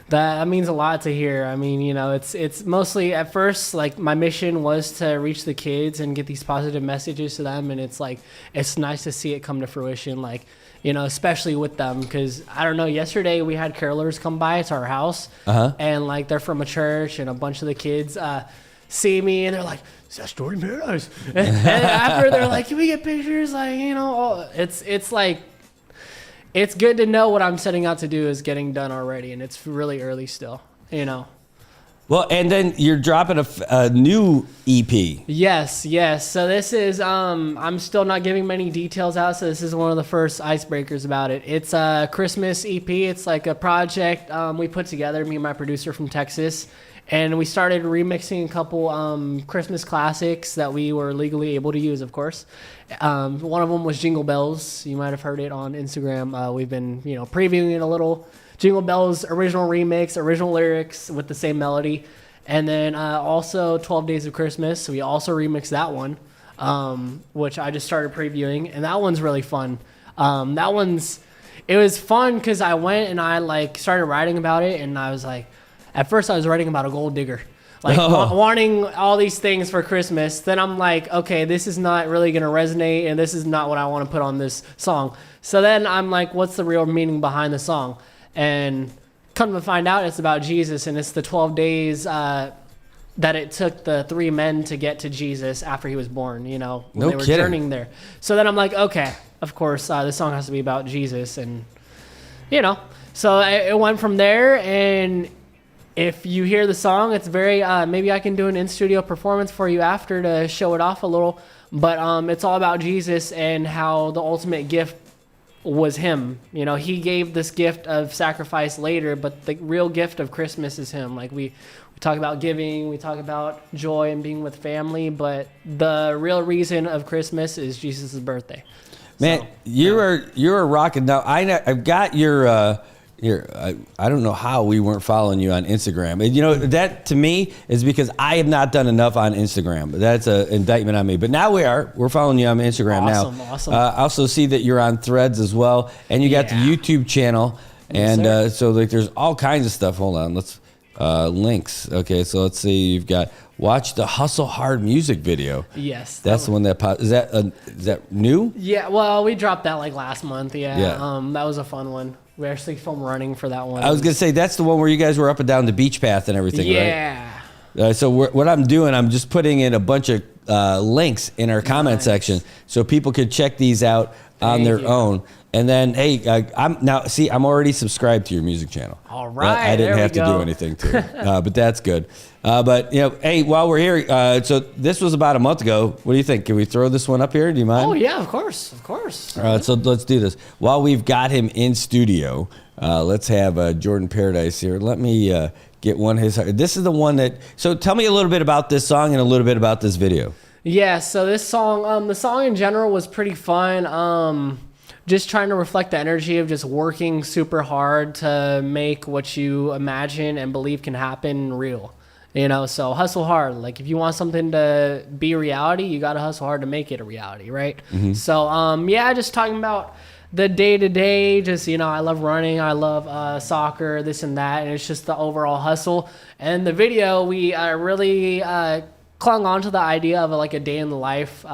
That means a lot to hear. I mean, it's mostly at first, like, my mission was to reach the kids and get these positive messages to them, and it's like, it's nice to see it come to fruition, like, especially with them, because I don't know, yesterday we had carolers come by to our house, and like, they're from a church, and a bunch of the kids see me, and they're like, "That's Jordan Paradise." And after, they're like, "Can we get pictures?" Like, it's like, it's good to know what I'm setting out to do is getting done already, and it's really early still, Well, and then you're dropping a new EP. Yes. So this is, I'm still not giving many details out, so this is one of the first icebreakers about it. It's a Christmas EP. It's like a project we put together, me and my producer from Texas. And we started remixing a couple Christmas classics that we were legally able to use, of course. One of them was Jingle Bells. You might have heard it on Instagram. We've been, previewing it a little. Jingle Bells, original remix, original lyrics with the same melody. And then also 12 Days of Christmas. We also remixed that one, which I just started previewing. And that one's really fun. It was fun because I went and I started writing about it. And I was like, at first I was writing about a gold digger. Wanting all these things for Christmas. Then I'm like, okay, this is not really going to resonate, and this is not what I want to put on this song. So then I'm like, what's the real meaning behind the song? And come to find out, it's about Jesus, and it's the 12 days that it took the 3 men to get to Jesus after he was born, when they were journeying there. So then I'm like, okay, of course, this song has to be about Jesus, and, So it went from there, and if you hear the song, it's very, maybe I can do an in-studio performance for you after to show it off a little, but it's all about Jesus and how the ultimate gift was him. He gave this gift of sacrifice later, but the real gift of Christmas is him. We talk about giving, we talk about joy and being with family, but the real reason of Christmas is Jesus' birthday. Man, you're rocking. Now, I've got your... I don't know how we weren't following you on Instagram. And, that to me is because I have not done enough on Instagram. That's an indictment on me. But now we're following you on Instagram now. Awesome. I also see that you're on Threads as well, and you got the YouTube channel, and so there's all kinds of stuff. Hold on, let's links. Okay, so let's see. You've got watch the Hustle Hard music video. Yes, that's the one that is that new? Yeah, well, we dropped that last month. Yeah. That was a fun one. We actually filmed running for that one. I was going to say, that's the one where you guys were up and down the beach path and everything, right? So what I'm doing, I'm just putting in a bunch of links in our comment section so people could check these out on their own. And then, hey, I'm already subscribed to your music channel. All right, I didn't have to do anything to it, but that's good. But, hey, while we're here, so this was about a month ago. What do you think? Can we throw this one up here? Do you mind? Oh, yeah, of course. All right, so let's do this. While we've got him in studio, let's have Jordan Paradise here. Let me get one of his. This is the one that, so tell me a little bit about this song and a little bit about this video. Yeah, so this song, the song in general was pretty fun. Just trying to reflect the energy of just working super hard to make what you imagine and believe can happen real. So hustle hard. If you want something to be reality, you got to hustle hard to make it a reality, right? Mm-hmm. So, just talking about the day-to-day, just, I love running, I love soccer, this and that, and it's just the overall hustle. And the video, we really clung on to the idea of a day in the life,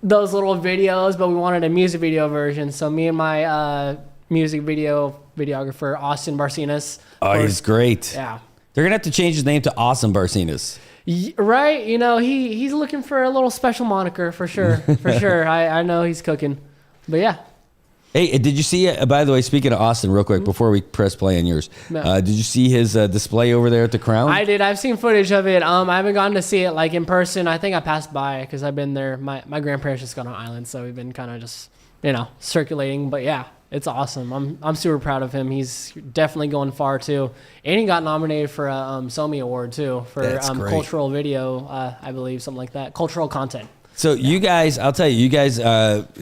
those little videos, but we wanted a music video version. So me and my music videographer, Austin Barcinas. Oh, he's great. Yeah. They're going to have to change his name to Awesome Barcinas. Right. He's looking for a little special moniker for sure. For sure. I know he's cooking. But yeah. Hey, did you see, by the way, speaking of Austin, real quick, before we press play on yours, did you see his display over there at the Crown? I did. I've seen footage of it. I haven't gotten to see it in person. I think I passed by because I've been there. My grandparents just got on island, so we've been kind of just, circulating. But yeah, it's awesome. I'm super proud of him. He's definitely going far too. And he got nominated for a SOMI award too for cultural video, I believe, something like that. Cultural content. So you guys, I'll tell you, you guys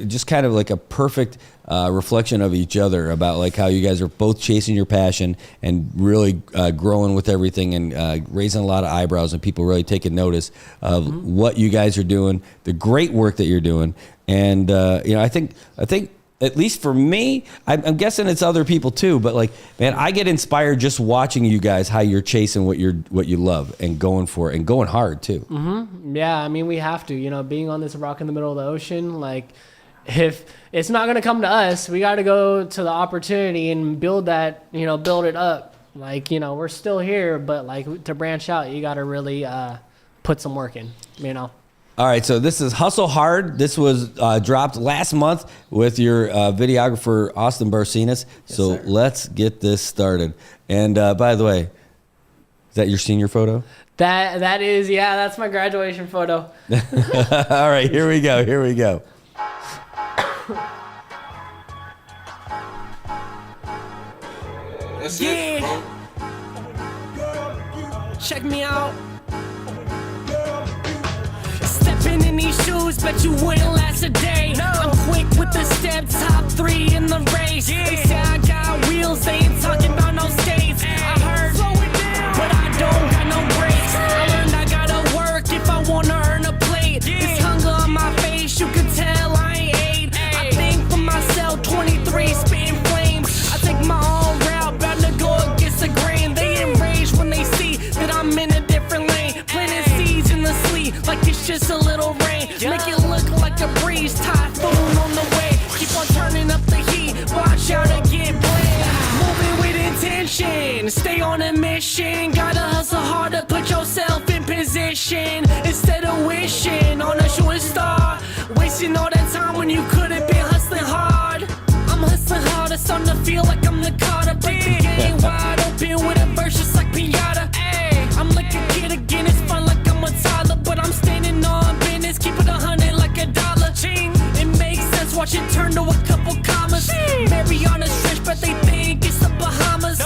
just kind of a perfect reflection of each other about how you guys are both chasing your passion and really growing with everything and raising a lot of eyebrows and people really taking notice of what you guys are doing, the great work that you're doing. And, I think at least for me, I'm guessing it's other people too, but man, I get inspired just watching you guys, how you're chasing what you love and going for it and going hard too. Mm-hmm. Yeah. We have to, being on this rock in the middle of the ocean, if it's not going to come to us, we got to go to the opportunity and build that, build it up. We're still here, but to branch out, you got to really put some work in, All right, so this is Hustle Hard. This was dropped last month with your videographer, Austin Barcinas. So let's get this started. And by the way, is that your senior photo? That is, yeah, that's my graduation photo. All right, here we go. That's it, bro. check me out. Stepping in these shoes, bet you wouldn't last a day. I'm quick with the step, top 3 in the race. They say I got wheels, they ain't talking about no skates. I heard, but I don't got no brakes. I learned I gotta work if I wanna earn a plate. This hunger on my face, you can tell I ain't ate. I think for myself, 23 spitting flames. I take my own route, bound to go against the grain. They enraged when they see that I'm in a different lane. Planting seeds in the sleet, like it's just a little rain. Make it look like a breeze, typhoon on the way. Keep on turning up the heat, watch out to get blamed. Moving with intention, stay on a mission. Gotta hustle harder, put yourself in position. Instead of wishing on a shooting star, wasting all that time when you could've been hustling hard. I'm hustling hard, it's starting to feel like I'm the Carter. Break the game wide open with a verse just like Pinata. Ayy, I'm like a kid again, it's fun like I'm a toddler. But I'm standing on business, keep it 100 like $1. It makes sense, watch it turn to a couple commas. Marianas stretch, but they think it's the Bahamas.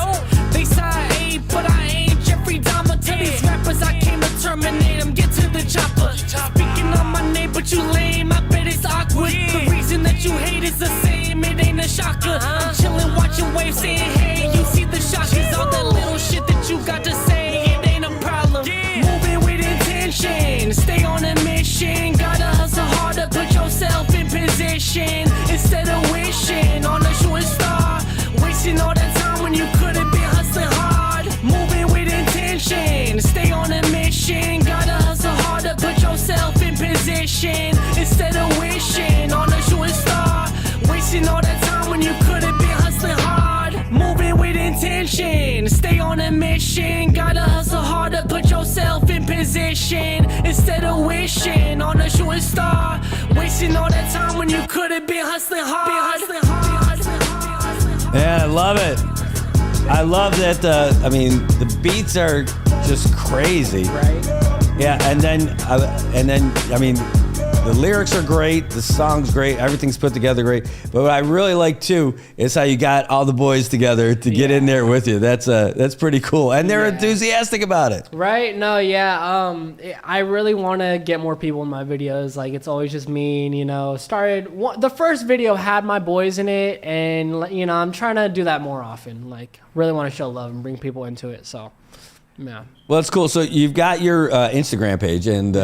They say I ain't, but I ain't Jeffrey Dahmer. Tell these rappers I came to terminate them, get to the chopper. Speaking on my name, but you lame, I bet it's awkward. The reason that you hate is the same, it ain't a shocker. I'm chilling, watching waves, saying, hey, you see the shockers. All that little shit that you got to say, it ain't a problem. Moving with intention, stay on a mission. Gotta hustle harder, put yourself in position. Instead of wishing on a shooting star, wasting all that time when you could've been hustling hard. Moving with intention, stay on a mission. Gotta hustle harder, put yourself in position. Instead of wishing on a shooting star, wasting all that time when you could've been hustling hard. Moving with intention, stay on a mission. Gotta hustle harder, put yourself in position. Instead of wishing on a shooting star, wasting all that time when you could've been hustling hard. Yeah, I love it. I love that. I mean, the beats are just crazy. Right. Yeah, and then I mean, the lyrics are great, the song's great, everything's put together great. But what I really like too is how you got all the boys together to get in there with you. That's pretty cool, and they're enthusiastic about it. Right? No, yeah. I really want to get more people in my videos. Like, it's always just me. And, you know, the first video had my boys in it, and you know, I'm trying to do that more often. Like, really want to show love and bring people into it. So, yeah. Well, it's cool. So you've got your Instagram page, and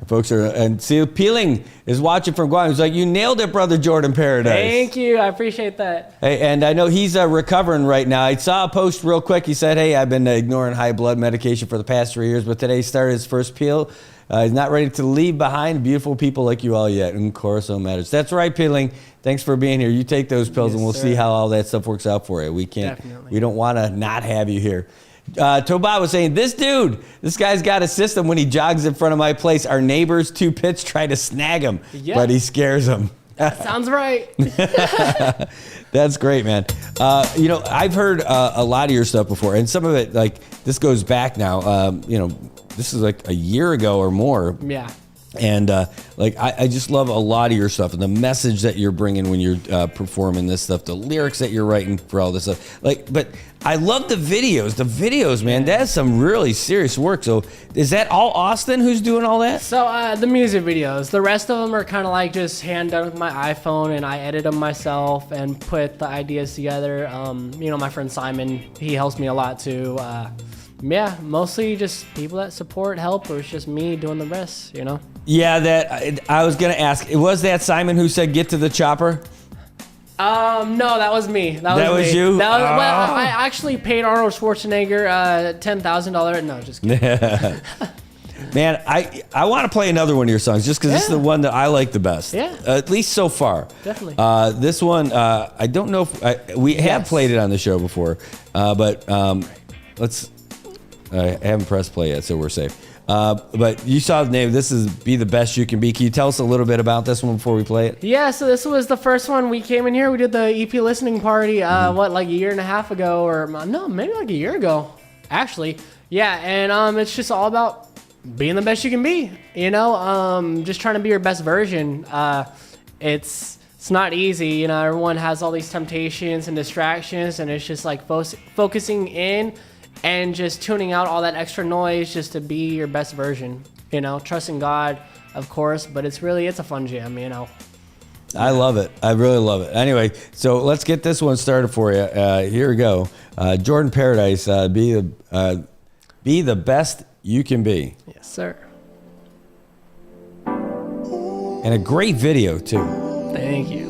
folks are, and see, Peeling is watching from Guam. He's like, you nailed it, brother Jordan Paradise. Thank you. I appreciate that. Hey, and I know he's recovering right now. I saw a post real quick. He said, hey, I've been ignoring high blood medication for the past 3 years, but today started his first peel. He's not ready to leave behind beautiful people like you all yet. And Corso matters. That's right, Peeling. Thanks for being here. You take those pills, and we'll see how all that stuff works out for you. We don't want to not have you here. Toba was saying, this guy's got a system. When he jogs in front of my place, our neighbors 2 pits try to snag him, but he scares them. Sounds right. That's great, man. You know, I've heard a lot of your stuff before, and some of it, like, this goes back now. You know, this is like a year ago or more. Yeah. And like, I just love a lot of your stuff, and the message that you're bringing when you're performing this stuff, the lyrics that you're writing for all this stuff. Like, but I love the videos. The videos, man, that's some really serious work. So is that all Austin who's doing all that? So the music videos, the rest of them are kind of like just hand done with my iPhone, and I edit them myself and put the ideas together. You know, my friend Simon, he helps me a lot too. Yeah, mostly just people that support, help, or it's just me doing the rest, you know? Yeah, that I was going to ask. Was that Simon who said, get to the chopper? No, that was me. That was me. You? Well, I actually paid Arnold Schwarzenegger $10,000. No, just kidding. Man, I want to play another one of your songs just because this is the one that I like the best. Yeah. At least so far. Definitely. This one, I don't know if we have played it on the show before, but let's. I haven't pressed play yet, so we're safe. But you saw the name. This is Be the Best You Can Be. Can you tell us a little bit about this one before we play it? Yeah, so this was the first one. We came in here. We did the EP listening party, like a year and a half ago, or no, maybe like a year ago, actually. Yeah, and it's just all about being the best you can be, you know, just trying to be your best version. It's not easy, you know, everyone has all these temptations and distractions, and it's just like focusing in and just tuning out all that extra noise just to be your best version. You know, trusting God, of course, but it's a fun jam, you know. I love it. I really love it. Anyway, so let's get this one started for you. Here we go. Jordan Paradise, be the best you can be. Yes, sir. And a great video, too. Thank you.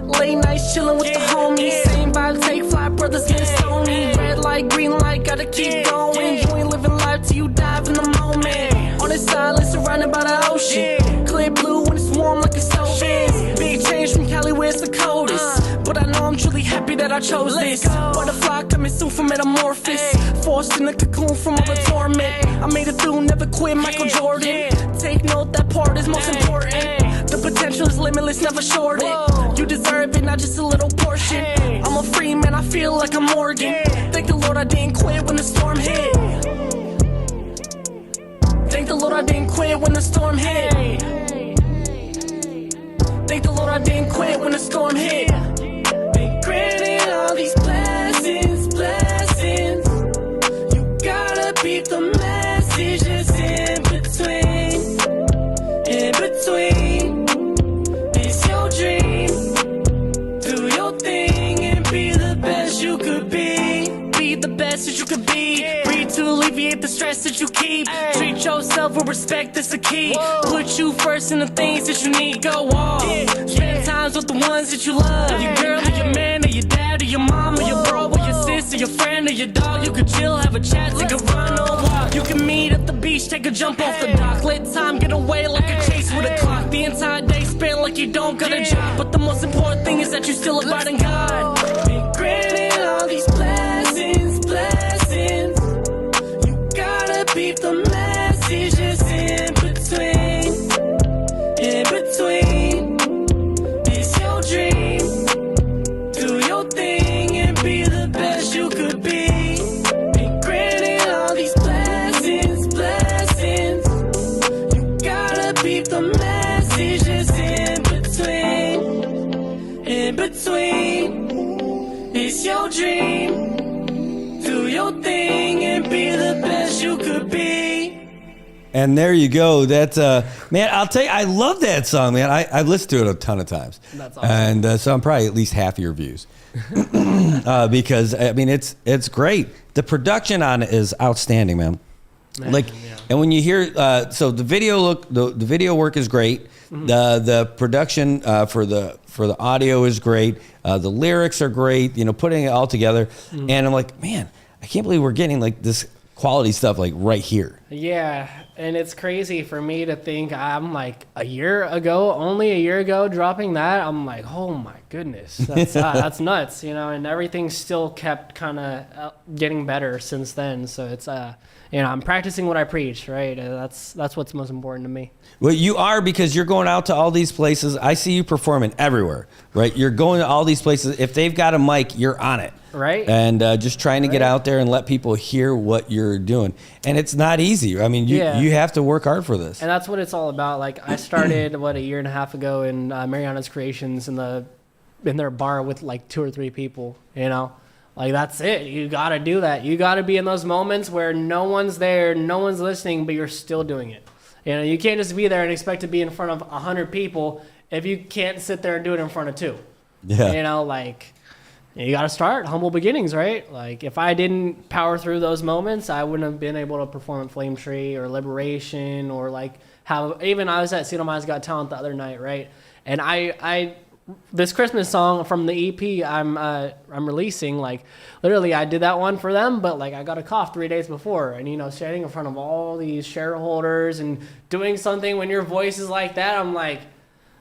Late nights chilling with the homies. Same vibe, take flight, brothers getting stony. Red light, green light, gotta keep going. You ain't living life till you dive in the moment. On this island, surrounded by the ocean. Clear blue when it's warm like a stove is. Big change from Cali where it's the coldest. But I know I'm truly happy that I chose this. Butterfly coming soon from Metamorphosis. Forced in a cocoon from all the torment. I made it through, never quit, Michael Jordan. Take note, that part is most important. The potential is limitless, never shorted. You deserve it, not just a little portion. I'm a free man, I feel like I'm Morgan. Thank the Lord I didn't quit when the storm hit. Thank the Lord I didn't quit when the storm hit. Thank the Lord I didn't quit when the storm hit. Been granted all these blessings, blessings. You gotta beat the messages in between. In between. It's your dream. Do your thing and be the best you could be. Be the best that you could be. Breathe to alleviate the stress that you keep. Treat yourself with respect, that's the key. Put you first in the things that you need. Go all. Spend times with the ones that you love. Your girl or your man or your dad or your mom or your bro or your sister, your friend or your dog. You could chill, have a chat, take a run or walk. You can meet at the beach, take a jump off the dock. Let time get away like a chase with a clock. The entire day spent like you don't got a job. But the most important thing is that you still abiding God. Been granted all these blessings, blessings. You gotta beat the messages in between. In between. It's your dream. Do your thing and be the best you could be. Been granted all these blessings, blessings. You gotta beat the messages in between. In between. It's your dream. Do your thing and be the best you could be. And there you go. That's man, I'll tell you, I love that song, man. I listened to it a ton of times. That's awesome. And so I'm probably at least half your views. Because I mean it's great. The production on it is outstanding, man. And when you hear so the video work is great. Mm-hmm. The production for the audio is great. The lyrics are great, you know, putting it all together. Mm-hmm. And I'm like, man, I can't believe we're getting like this quality stuff like right here. Yeah, and it's crazy for me to think I'm like only a year ago dropping that. I'm like, oh my goodness, that's nuts, you know, and everything's still kept kind of getting better since then. So it's, you know, I'm practicing what I preach, right? That's what's most important to me. Well, you are, because you're going out to all these places. I see you performing everywhere, right? You're going to all these places. If they've got a mic, you're on it. Right. And just trying to get out there and let people hear what you're doing. And it's not easy. I mean, you have to work hard for this. And that's what it's all about. Like, I started, a year and a half ago in Marianas Creations in their bar with like 2 or 3 people, you know? Like, that's it. You got to do that. You got to be in those moments where no one's there, no one's listening, but you're still doing it. You know, you can't just be there and expect to be in front of 100 people if you can't sit there and do it in front of 2. Yeah. You know, like, you got to start humble beginnings, right? Like, if I didn't power through those moments, I wouldn't have been able to perform at Flame Tree or Liberation, or like even I was at Cedar Miles Got Talent the other night, right? And I this Christmas song from the EP I'm releasing, like, literally I did that one for them, but like I got a cough 3 days before, and you know, standing in front of all these shareholders and doing something when your voice is like that, I'm like,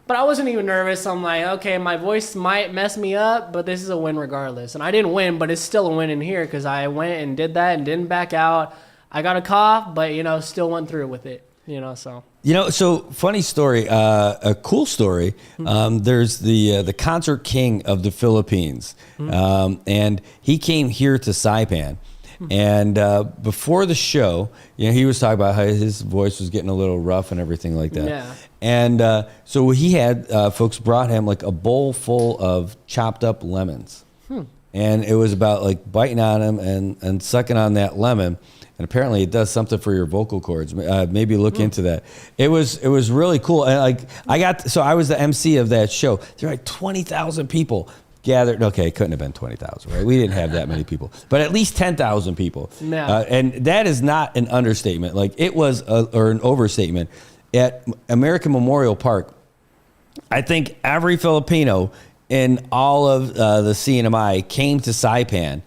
but I wasn't even nervous. I'm like, okay, my voice might mess me up, but this is a win regardless. And I didn't win, but it's still a win in here because I went and did that and didn't back out. I got a cough, but you know, still went through with it, you know, so. You know, so funny story, a cool story. There's the concert king of the Philippines, and he came here to Saipan. And before the show, you know, he was talking about how his voice was getting a little rough and everything like that. Yeah. And so he had folks brought him like a bowl full of chopped up lemons. and it was about like biting on them and sucking on that lemon. And apparently it does something for your vocal cords. Maybe look into that. It was really cool. And like I was the MC of that show. There were like 20,000 people gathered. Okay, it couldn't have been 20,000, right? We didn't have that many people, but at least 10,000 people. Yeah. And that is not an understatement. Like it was or an overstatement. At American Memorial Park, I think every Filipino in all of the CNMI came to Saipan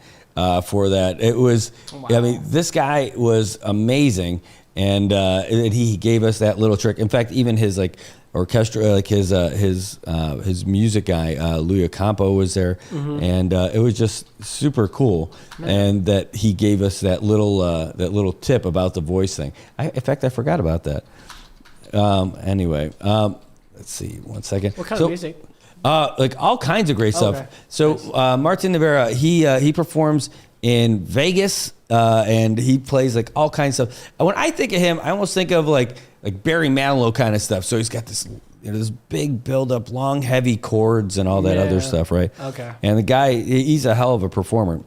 for that. It was, I mean, this guy was amazing, and he gave us that little trick. In fact, even his like orchestra, like his music guy, Louis Ocampo was there, and it was just super cool. And that he gave us that little tip about the voice thing. In fact, I forgot about that. Anyway, let's see, 1 second. What kind of music? Like all kinds of great stuff. Okay. So Martin Rivera, he performs in Vegas, and he plays like all kinds of stuff. And when I think of him, I almost think of like Barry Manilow kind of stuff. So he's got this this big build up, long, heavy chords and all that other stuff, right? Okay. And the guy, he's a hell of a performer.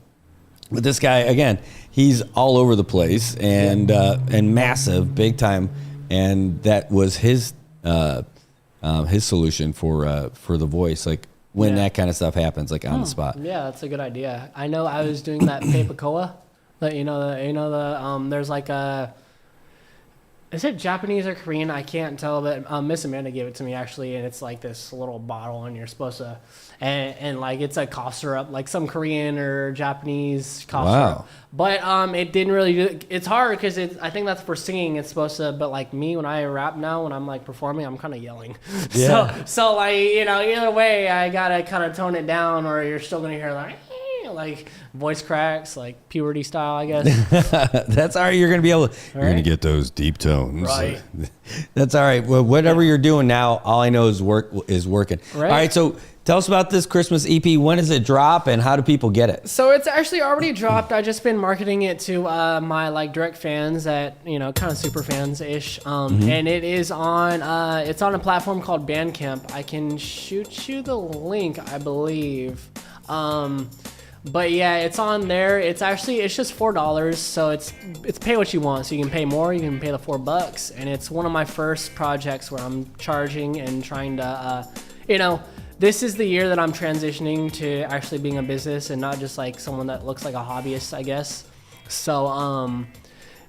But this guy, again, he's all over the place and massive, big time. And that was his solution for the voice, like when that kind of stuff happens, like on the spot. Yeah, that's a good idea. I know I was doing that Papacoa, but there's like a, is it Japanese or Korean? I can't tell, but Miss Amanda gave it to me actually, and it's like this little bottle, and you're supposed to, and like it's a cough syrup, like some Korean or Japanese cough syrup. But it didn't really do. It's hard because I think that's for singing. It's supposed to, but like me, when I rap now, when I'm like performing, I'm kind of yelling. Yeah. So like either way, I gotta kind of tone it down, or you're still gonna hear like voice cracks, like puberty style, I guess. That's all right. You're going to be able to, you're going to get those deep tones. Right. That's all right. Well, whatever you're doing now, all I know is working. Right. All right. So tell us about this Christmas EP. When does it drop and how do people get it? So it's actually already dropped. I just been marketing it to my like direct fans that, kind of super fans ish. And it is on, it's on a platform called Bandcamp. I can shoot you the link, I believe. But yeah, it's on there. It's just $4, so it's pay what you want. So you can pay more, you can pay the $4, and it's one of my first projects where I'm charging and trying to, this is the year that I'm transitioning to actually being a business and not just like someone that looks like a hobbyist, I guess. So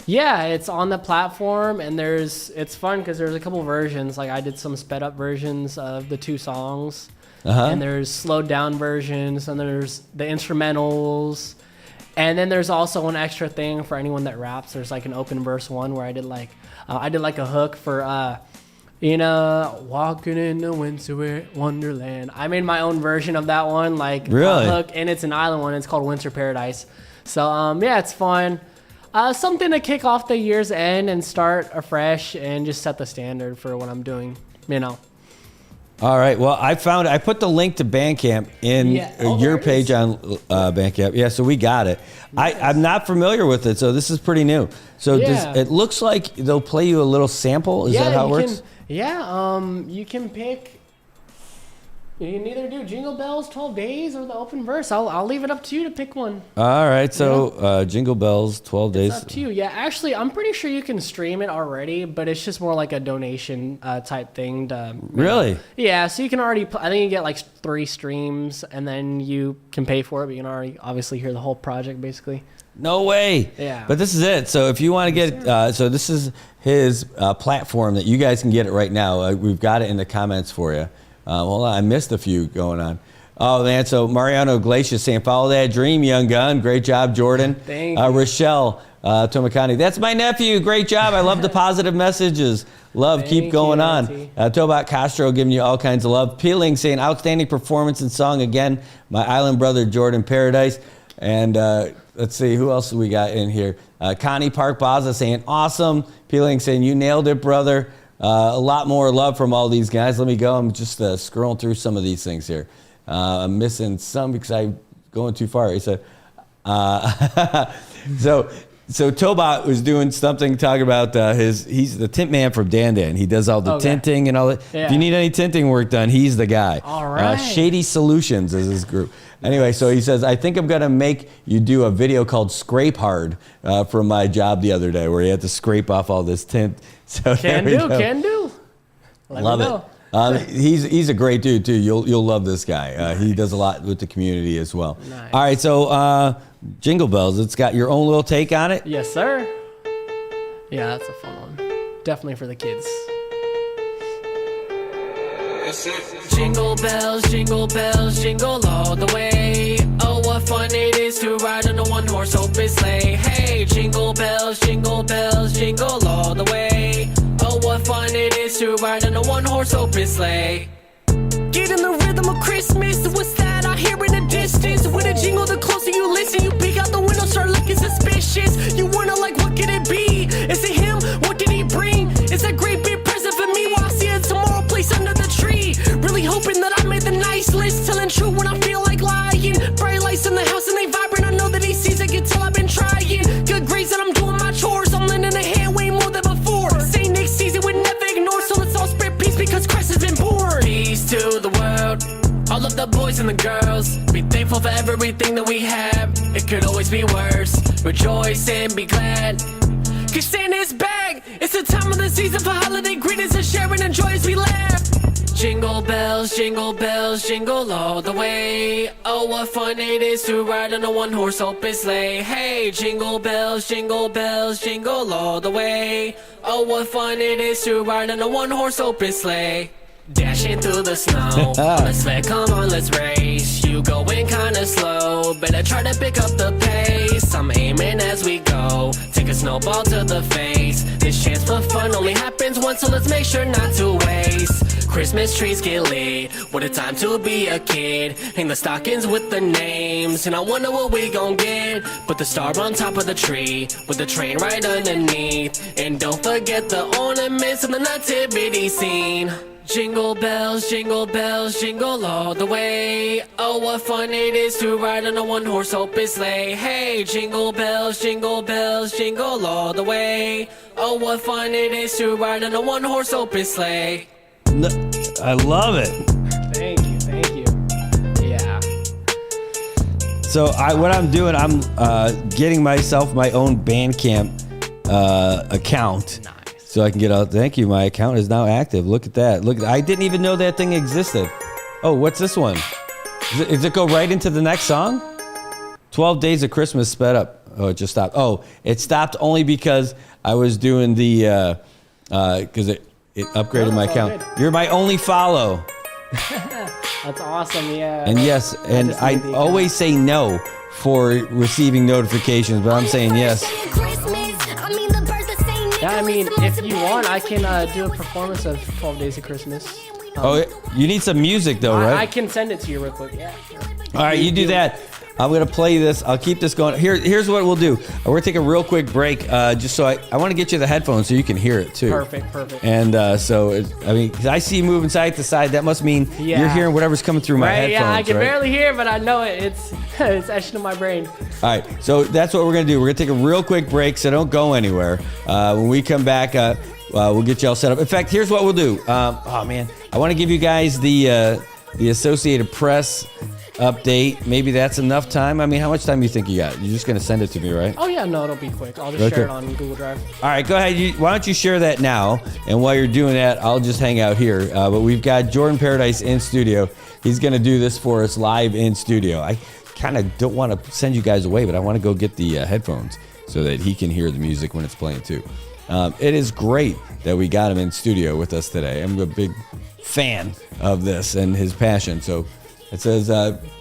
yeah, it's on the platform, and it's fun because there's a couple versions. Like I did some sped up versions of the 2 songs. And there's slowed down versions, and there's the instrumentals, and then there's also an extra thing for anyone that raps. There's like an open verse one where I did like a hook for walking in the winter wonderland. I made my own version of that one, like really? A hook, and it's an island one. It's called Winter Paradise. So yeah, it's fun. Something to kick off the year's end and start afresh and just set the standard for what I'm doing. All right. Well, I put the link to Bandcamp in your page on Bandcamp. Yeah, so we got it. Nice. I'm not familiar with it, so this is pretty new. So it looks like they'll play you a little sample. Is that how it works? You can pick. You can either do Jingle Bells 12 Days or the open verse. I'll leave it up to you to pick one. All right. So Jingle Bells 12 Days. It's up to you. Yeah, actually, I'm pretty sure you can stream it already, but it's just more like a donation type thing. Really? Yeah. So you can already. I think you get like 3 streams, and then you can pay for it, but you can already obviously hear the whole project basically. No way. Yeah. But this is it. So if you want to get so this is his platform that you guys can get it right now. We've got it in the comments for you. Hold on, I missed a few going on. Oh, man, so Mariano Iglesias saying, follow that dream, young gun. Great job, Jordan. Thank you. Rochelle Tomakani, that's my nephew. Great job. I love the positive messages. Love, keep going on. Tobot Castro giving you all kinds of love. Peeling saying, outstanding performance and song again. My island brother, Jordan Paradise. And let's see, who else we got in here? Connie Park Baza saying, awesome. Peeling saying, you nailed it, brother. A lot more love from all these guys. Let me go. I'm just scrolling through some of these things here. I'm missing some because I'm going too far. He said, so So Tobot was doing something talking about he's the tint man from Dan Dan. He does all the tinting and all that. Yeah. If you need any tinting work done, he's the guy. All right. Shady Solutions is his group. Anyway, so he says, I think I'm going to make you do a video called Scrape Hard from my job the other day where you had to scrape off all this tint. So Can do. Let Love me know. it. He's a great dude too. You'll love this guy. He does a lot with the community as well. Nice. All right, so Jingle Bells. It's got your own little take on it. Yes, sir. Yeah, that's a fun one. Definitely for the kids. Jingle bells, jingle all the way. Oh, what fun it is to ride on a one-horse open sleigh. Hey, jingle bells, jingle all the way. Oh, what fun it is to ride on a one-horse open sleigh. Get in the rhythm of Christmas. What's that I hear in the distance? With a jingle, the closer you listen, you peek out the window, start looking suspicious. You wonder like, what could it be? Is it him? What did he bring? It's a great big present for me. While I see it tomorrow, place under the tree. Really hoping that I made the nice list, telling true when I feel like lying. Bright lights in the house and they vibrant. I know that he sees. I can tell I've been trying. Good grades and I'm doing my chores. I'm lending a hand way more than before. Say next season would never ignore, so let's all spread peace because Christ has been born. Peace to the world. All of the boys and the girls, be thankful for everything that we have. It could always be worse. Rejoice and be glad. Cause Santa's back. It's the time of the season for holiday greetings and sharing and joy as we laugh. Jingle bells, jingle all the way. Oh, what fun it is to ride on a one-horse open sleigh. Hey, jingle bells, jingle all the way. Oh, what fun it is to ride on a one-horse open sleigh. Dashing through the snow, let's come on, let's race. You going kinda slow, better try to pick up the pace. I'm aiming as we go, take a snowball to the face. This chance for fun only happens once, so let's make sure not to waste. Christmas trees get lit, what a time to be a kid. Hang the stockings with the names, and I wonder what we gon' get. Put the star on top of the tree, with the train right underneath. And don't forget the ornaments and the nativity scene. Jingle bells, jingle all the way. Oh, what fun it is to ride on a one-horse open sleigh. Hey, jingle bells, jingle all the way. Oh, what fun it is to ride on a one-horse open sleigh. I love it. Thank you. Yeah. So what I'm doing, I'm getting myself my own Bandcamp account. Nice. So I can get out. Thank you. My account is now active. Look at that. Look, I didn't even know that thing existed. Oh, what's this one? Does it go right into the next song? 12 Days of Christmas sped up. Oh, it just stopped. Oh, it stopped only because I was doing the, because it upgraded my account. Good. You're my only follow. That's awesome, yeah. And yes, and I always say no for receiving notifications, but I'm saying yes. Yeah, I mean, if you want, I can do a performance of 12 Days of Christmas. You need some music though, right? I can send it to you real quick, yeah. Sure. All right, you do that. I'm going to play this. I'll keep this going. Here's what we'll do. We're going to take a real quick break just so I want to get you the headphones so you can hear it too. Perfect. And I mean, 'cause I see you moving side to side. That must mean you're hearing whatever's coming through my headphones, yeah, I can right? barely hear, but I know it. It's etched in my brain. All right, so that's what we're going to do. We're going to take a real quick break, so don't go anywhere. When we come back, we'll get you all set up. In fact, here's what we'll do. Oh, man, I want to give you guys the Associated Press update. Maybe that's enough time. I mean, how much time do you think you got? You're just going to send it to me, right? Oh, yeah, no, it'll be quick. I'll just share it on Google Drive. All right, go ahead. Why don't you share that now? And while you're doing that, I'll just hang out here. But we've got Jordan Paradise in studio. He's going to do this for us live in studio. I kind of don't want to send you guys away, but I want to go get the headphones so that he can hear the music when it's playing too. It is great that we got him in studio with us today. I'm a big fan of this and his passion. So it says,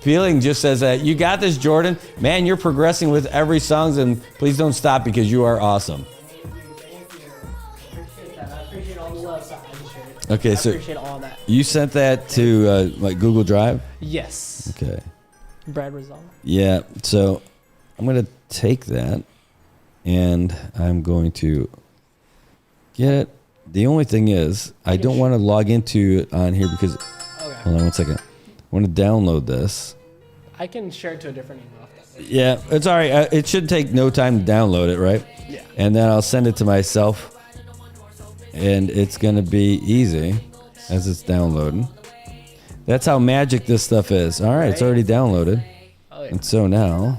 Feeling just says, you got this, Jordan. Man, you're progressing with every song, and please don't stop because you are awesome. I appreciate all the love. Okay, I so appreciate all that. You sent that to like Google Drive? Yes. Okay. Brad Rizal. Yeah, so I'm going to take that and I'm going to get it. The only thing is, I don't want to log into it on here because, hold on one second. I want to download this I can share it to a different email. Yeah, it's all right. It should take no time to download it, right? Yeah. And then I'll send it to myself, and it's going to be easy as it's downloading. That's how magic this stuff is. All right, it's already downloaded. Oh, yeah. And so now,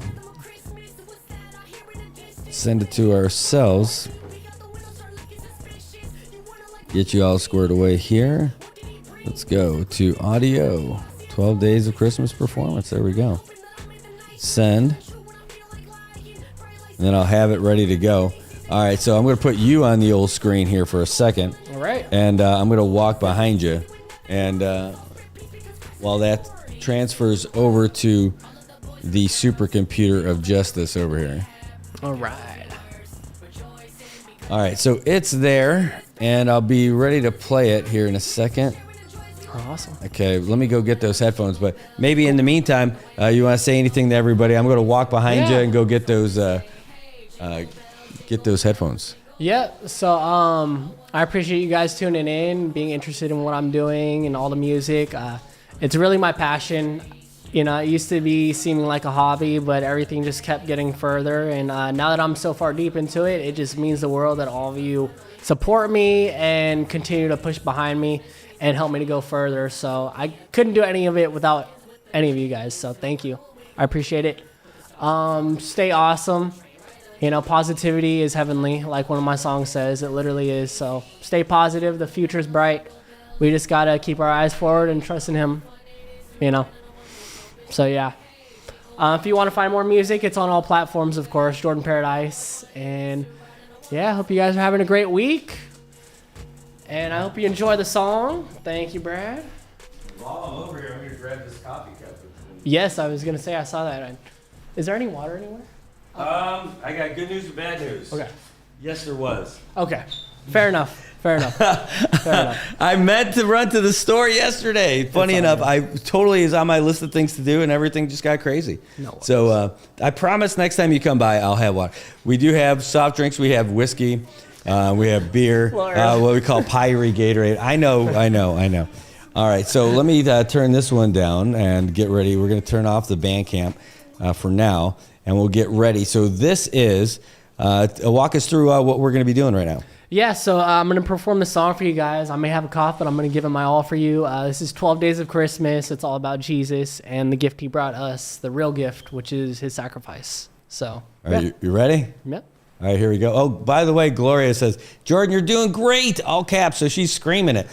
send it to ourselves. Get you all squared away here. Let's go to audio. 12 days of Christmas performance. There we go. Send. And then I'll have it ready to go. All right, so I'm going to put you on the old screen here for a second. All right. And I'm going to walk behind you. And while that transfers over to the supercomputer of justice over here. All right. All right, so it's there, and I'll be ready to play it here in a second. Oh, awesome. Okay, let me go get those headphones. But maybe in the meantime, you want to say anything to everybody? I'm going to walk behind you and go get those headphones. Yeah, so I appreciate you guys tuning in, being interested in what I'm doing and all the music. It's really my passion. You know, it used to be seeming like a hobby, but everything just kept getting further. And now that I'm so far deep into it, it just means the world that all of you support me and continue to push behind me and help me to go further. So I couldn't do any of it without any of you guys. So thank you. I appreciate it. Stay awesome. You know, positivity is heavenly, like one of my songs says. It literally is. So stay positive. The future's bright. We just got to keep our eyes forward and trust in Him, you know. So, yeah. If you want to find more music, it's on all platforms, of course, Jordan Paradise. And, yeah, I hope you guys are having a great week. And I hope you enjoy the song. Thank you, Brad. While I'm over here, I'm going to grab this coffee cup. Yes, I was going to say I saw that. Is there any water anywhere? I got good news and bad news. Okay. Yes, there was. Okay. Fair enough. Fair enough. Fair enough. I meant to run to the store yesterday. Funny enough, I totally is on my list of things to do, and everything just got crazy. No. So I promise next time you come by, I'll have water. We do have soft drinks. We have whiskey. We have beer. What we call Pyre Gatorade. I know. All right, so let me turn this one down and get ready. We're going to turn off the Bandcamp for now, and we'll get ready. So this is, walk us through what we're going to be doing right now. Yeah, so I'm going to perform the song for you guys. I may have a cough, but I'm going to give it my all for you. This is 12 Days of Christmas. It's all about Jesus and the gift He brought us, the real gift, which is His sacrifice. So, All right, you ready? Yep. All right, here we go. Oh, by the way, Gloria says, Jordan, you're doing great, all caps. So she's screaming it.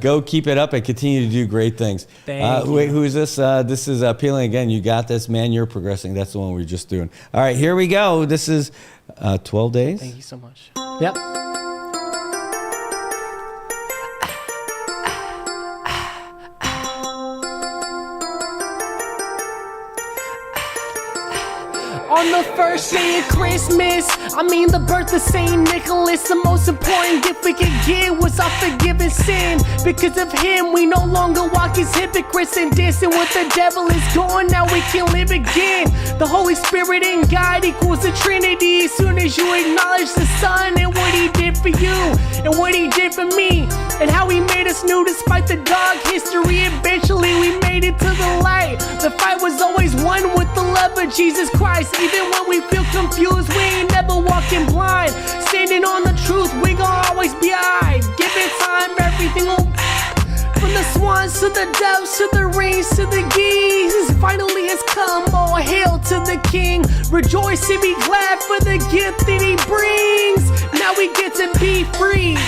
Go keep it up and continue to do great things. Thank you. Wait, who is this? This is Peeling Again. You got this, man. You're progressing. That's the one we were just doing. All right, here we go. This is 12 Days. Thank you so much. Yep. On the first day of Christmas, I mean the birth of Saint Nicholas, the most important gift we could get was our forgiven sin. Because of Him, we no longer walk as hypocrites and dancing with the devil is gone. Now we can live again. The Holy Spirit and God equals the Trinity. As soon as you acknowledge the Son and what He did for you and what He did for me and how He made us new despite the dark history. Eventually we made it to the light. The fight was always won with the love of Jesus Christ. Even when we feel confused, we ain't never walking blind. Standing on the truth, we gon' always be alright. Give it time, everything will. From the swans to the doves to the rings to the geese, finally has come. All hail to the King. Rejoice and be glad for the gift that He brings. Now we get to be free.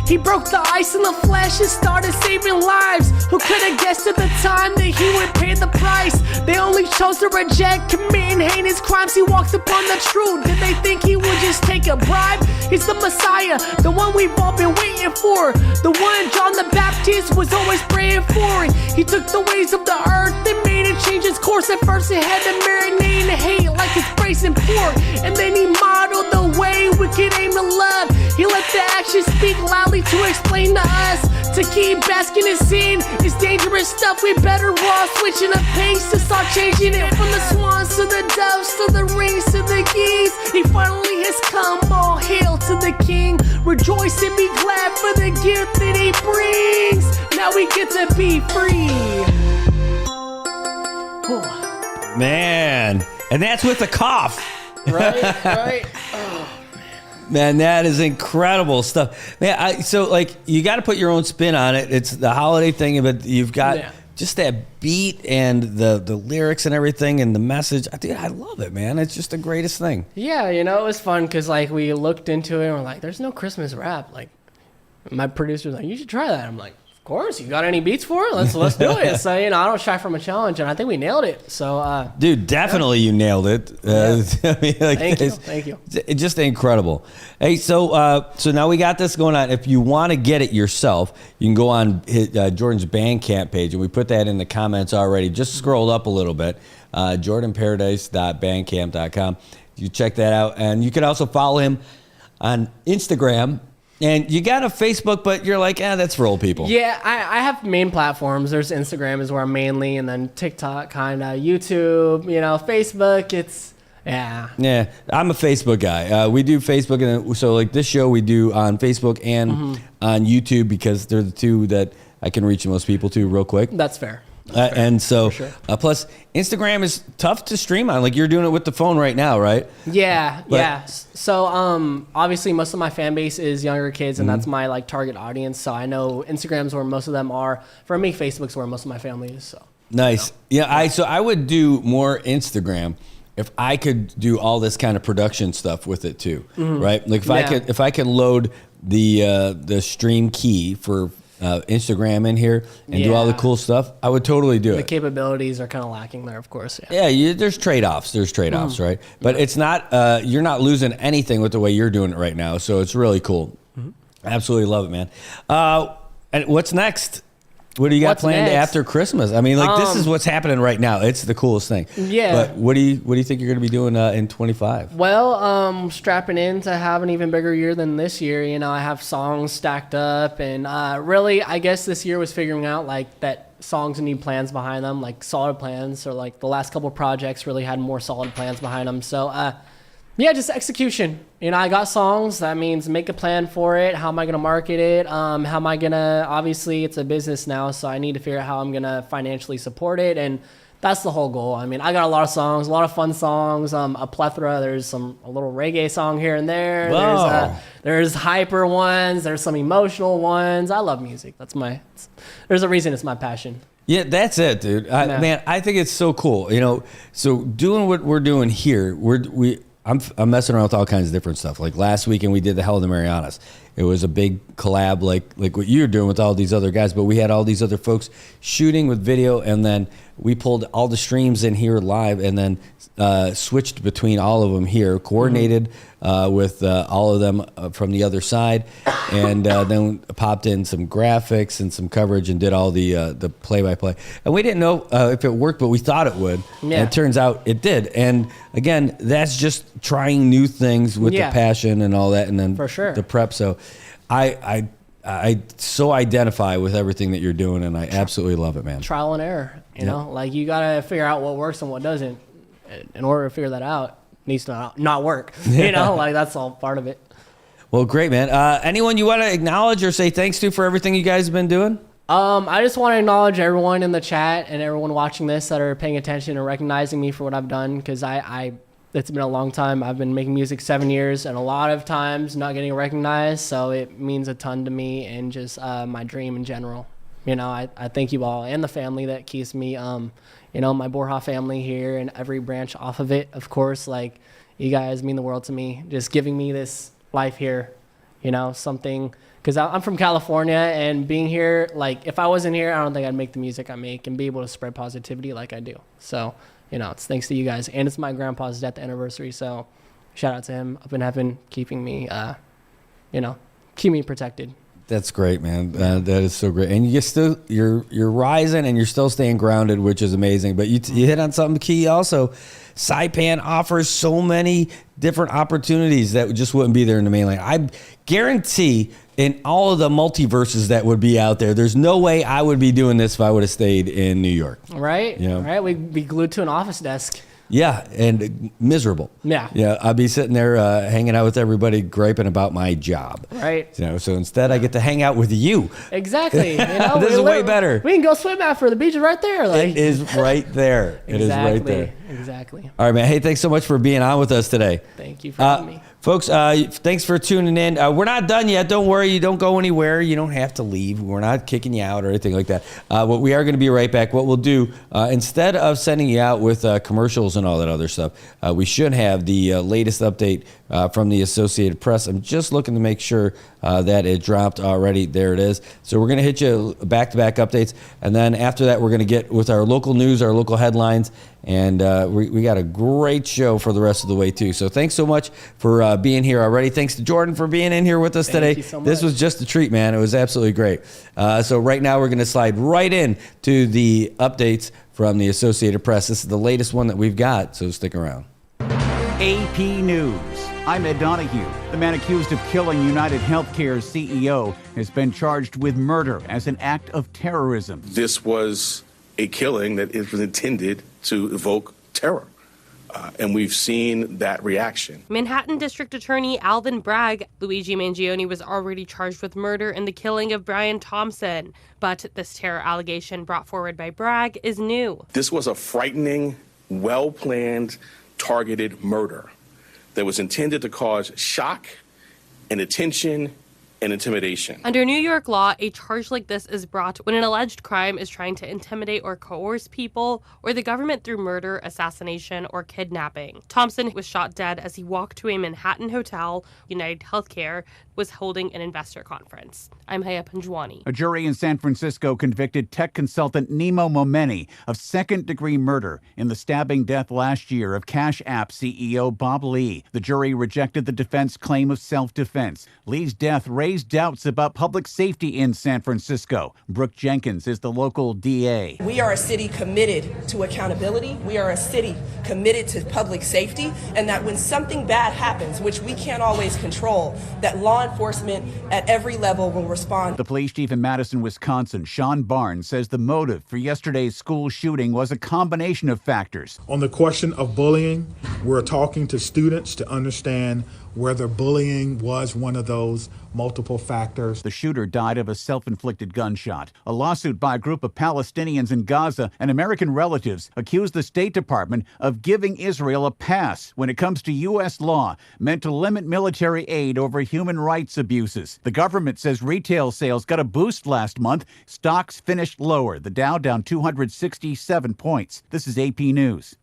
He broke the ice in the flesh and started saving lives. Who could have guessed at the time that He would pay the price? They only chose to reject, committing heinous crimes. He walks upon the truth. Did they think He would just take a bribe? He's the Messiah, the one we've all been waiting for. The one John the Baptist was always praying for. He took the ways of the earth and made it change its course. At first it had to marinate and hate like it's braised pork. And then He modeled the way we could aim to love. He let the actions speak loudly to explain to us. To keep basking in sin is dangerous stuff. We better off switching a pace to start changing it. From the swans to the doves to the rings to the geese, He finally has come. All hail to the King. Rejoice and be glad for the gift that He brings. Now we get to be free. Man, and that's with a cough. Right. Man, that is incredible stuff. Man, so like you got to put your own spin on it. It's the holiday thing, but you've got just that beat and the lyrics and everything and the message. Dude, I love it, man. It's just the greatest thing. Yeah, it was fun because like we looked into it and we're like, there's no Christmas rap. Like my producer's like, you should try that. I'm like, of course. You got any beats for it? Let's do it. So I don't shy from a challenge, and I think we nailed it. So dude, definitely you nailed it. I mean, like, Thank you. It's just incredible. Hey, so now we got this going on. If you want to get it yourself, you can go on Jordan's Bandcamp page, and we put that in the comments already. Just scroll up a little bit, jordanparadise.bandcamp.com. You check that out, and you can also follow him on Instagram. And you got a Facebook, but you're like, that's for old people. Yeah, I have main platforms. There's Instagram is where I'm mainly, and then TikTok, kind of YouTube, Facebook. Yeah, I'm a Facebook guy. We do Facebook, and so like this show we do on Facebook and on YouTube because they're the two that I can reach most people to real quick. That's fair. And so, sure. Plus Instagram is tough to stream on. Like you're doing it with the phone right now, right? Yeah. So, obviously most of my fan base is younger kids, and that's my like target audience. So I know Instagram's where most of them are. For me, Facebook's where most of my family is. So nice. Yeah. I would do more Instagram if I could do all this kind of production stuff with it too, right? Like if I can load the stream key for Instagram in here and do all the cool stuff, I would totally do it. The capabilities are kind of lacking there, of course. There's trade-offs. Right? But it's not, you're not losing anything with the way you're doing it right now. So it's really cool. Absolutely love it, man. And what's next? What do you got planned after Christmas? I mean, like this is what's happening right now. It's the coolest thing. Yeah. But what do you think you're going to be doing in 25? Well, strapping in to have an even bigger year than this year. I have songs stacked up, and really, I guess this year was figuring out like that songs need plans behind them, like solid plans. Or like the last couple projects really had more solid plans behind them. So, just execution. I got songs. That means make a plan for it. How am I going to market it? How am I going to, obviously it's a business now, so I need to figure out how I'm going to financially support it. And that's the whole goal. I mean, I got a lot of songs, a lot of fun songs, a plethora. There's a little reggae song here and there. There's hyper ones. There's some emotional ones. I love music. There's a reason it's my passion. Yeah, that's it, dude. Man, I think it's so cool. So doing what we're doing here, I'm messing around with all kinds of different stuff. Like last weekend, we did the Hell of the Marianas. It was a big collab, like what you're doing with all these other guys. But we had all these other folks shooting with video, and then we pulled all the streams in here live, and then switched between all of them here, coordinated with all of them from the other side, and then popped in some graphics and some coverage and did all the play-by-play. And we didn't know if it worked, but we thought it would. Yeah. And it turns out it did. And again, that's just trying new things with the passion and all that, and then for sure. the prep. So I so identify with everything that you're doing, and I absolutely love it, man. Trial and error, you know? Like, you got to figure out what works and what doesn't. In order to figure that out, it needs to not work. Like, that's all part of it. Well, great, man. Anyone you want to acknowledge or say thanks to for everything you guys have been doing? I just want to acknowledge everyone in the chat and everyone watching this that are paying attention and recognizing me for what I've done, because it's been a long time. I've been making music 7 years, and a lot of times not getting recognized, so it means a ton to me and just my dream in general. I thank you all and the family that keeps me, my Borja family here and every branch off of it, of course. Like, you guys mean the world to me, just giving me this life here, something, because I'm from California, and being here, like, if I wasn't here, I don't think I'd make the music I make and be able to spread positivity like I do. So, it's thanks to you guys, and it's my grandpa's death anniversary, so shout out to him up in heaven, keeping me, keep me protected. That's great, man. That is so great, and you're rising, and you're still staying grounded, which is amazing. But you hit on something key also. Saipan offers so many different opportunities that just wouldn't be there in the mainland. I guarantee in all of the multiverses that would be out there, there's no way I would be doing this if I would have stayed in New York. Right? Right? We'd be glued to an office desk. Yeah, and miserable. Yeah, I'd be sitting there hanging out with everybody, griping about my job. Right. So instead I get to hang out with you. Exactly. This is way better. We can go swim after. The beach is right there. Like. It is right there. It is right there. Exactly. All right, man. Hey, thanks so much for being on with us today. Thank you for having me. Folks, thanks for tuning in. We're not done yet. Don't worry. You don't go anywhere. You don't have to leave. We're not kicking you out or anything like that. But we are going to be right back. What we'll do, instead of sending you out with commercials and all that other stuff, we should have the latest update from the Associated Press. I'm just looking to make sure that it dropped already. There it is. So we're going to hit you back-to-back updates. And then after that, we're going to get with our local news, our local headlines. And we got a great show for the rest of the way, too. So thanks so much for being here already. Thanks to Jordan for being in here with us today. Thank you so much. This was just a treat, man. It was absolutely great. So right now we're going to slide right in to the updates from the Associated Press. This is the latest one that we've got, so stick around. AP News. I'm Ed Donahue. The man accused of killing United Healthcare's CEO has been charged with murder as an act of terrorism. This was a killing that was intended to evoke terror. And we've seen that reaction. Manhattan District Attorney Alvin Bragg, Luigi Mangione was already charged with murder in the killing of Brian Thompson. But this terror allegation brought forward by Bragg is new. This was a frightening, well-planned, targeted murder that was intended to cause shock and attention and intimidation. Under New York law, a charge like this is brought when an alleged crime is trying to intimidate or coerce people or the government through murder, assassination, or kidnapping. Thompson was shot dead as he walked to a Manhattan hotel. United Healthcare was holding an investor conference. I'm Haya Panjwani. A jury in San Francisco convicted tech consultant Nemo Momeni of second-degree murder in the stabbing death last year of Cash App CEO Bob Lee. The jury rejected the defense claim of self-defense. Lee's death raised doubts about public safety in San Francisco. Brooke Jenkins is the local DA. We are a city committed to accountability. We are a city committed to public safety, and that when something bad happens, which we can't always control, that law enforcement at every level will respond. The police chief in Madison, Wisconsin, Sean Barnes, says the motive for yesterday's school shooting was a combination of factors. On the question of bullying, we're talking to students to understand whether bullying was one of those multiple factors. The shooter died of a self-inflicted gunshot. A lawsuit by a group of Palestinians in Gaza and American relatives accused the State Department of giving Israel a pass when it comes to U.S. law meant to limit military aid over human rights abuses. The government says retail sales got a boost last month. Stocks finished lower. The Dow down 267 points. This is AP News.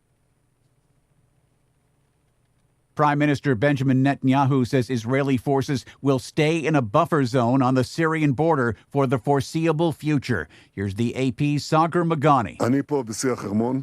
Prime Minister Benjamin Netanyahu says Israeli forces will stay in a buffer zone on the Syrian border for the foreseeable future. Here's the AP's Sagar Magani.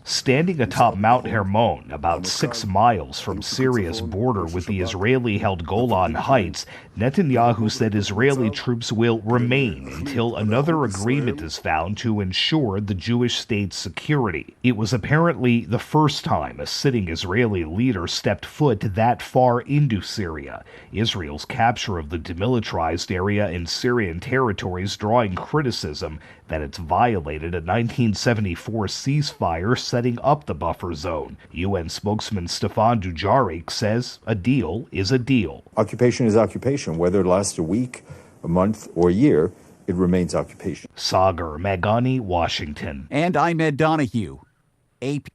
Standing atop Mount Hermon, about 6 miles from Syria's border with the Israeli-held Golan Heights, Netanyahu said Israeli troops will remain until another agreement is found to ensure the Jewish state's security. It was apparently the first time a sitting Israeli leader stepped foot that far into Syria. Israel's capture of the demilitarized area in Syrian territories drawing criticism that it's violated a 1974 ceasefire setting up the buffer zone. UN spokesman Stefan Dujarric says a deal is a deal. Occupation is occupation. Whether it lasts a week, a month, or a year, it remains occupation. Sagar Magani, Washington. And I'm Ed Donahue. AP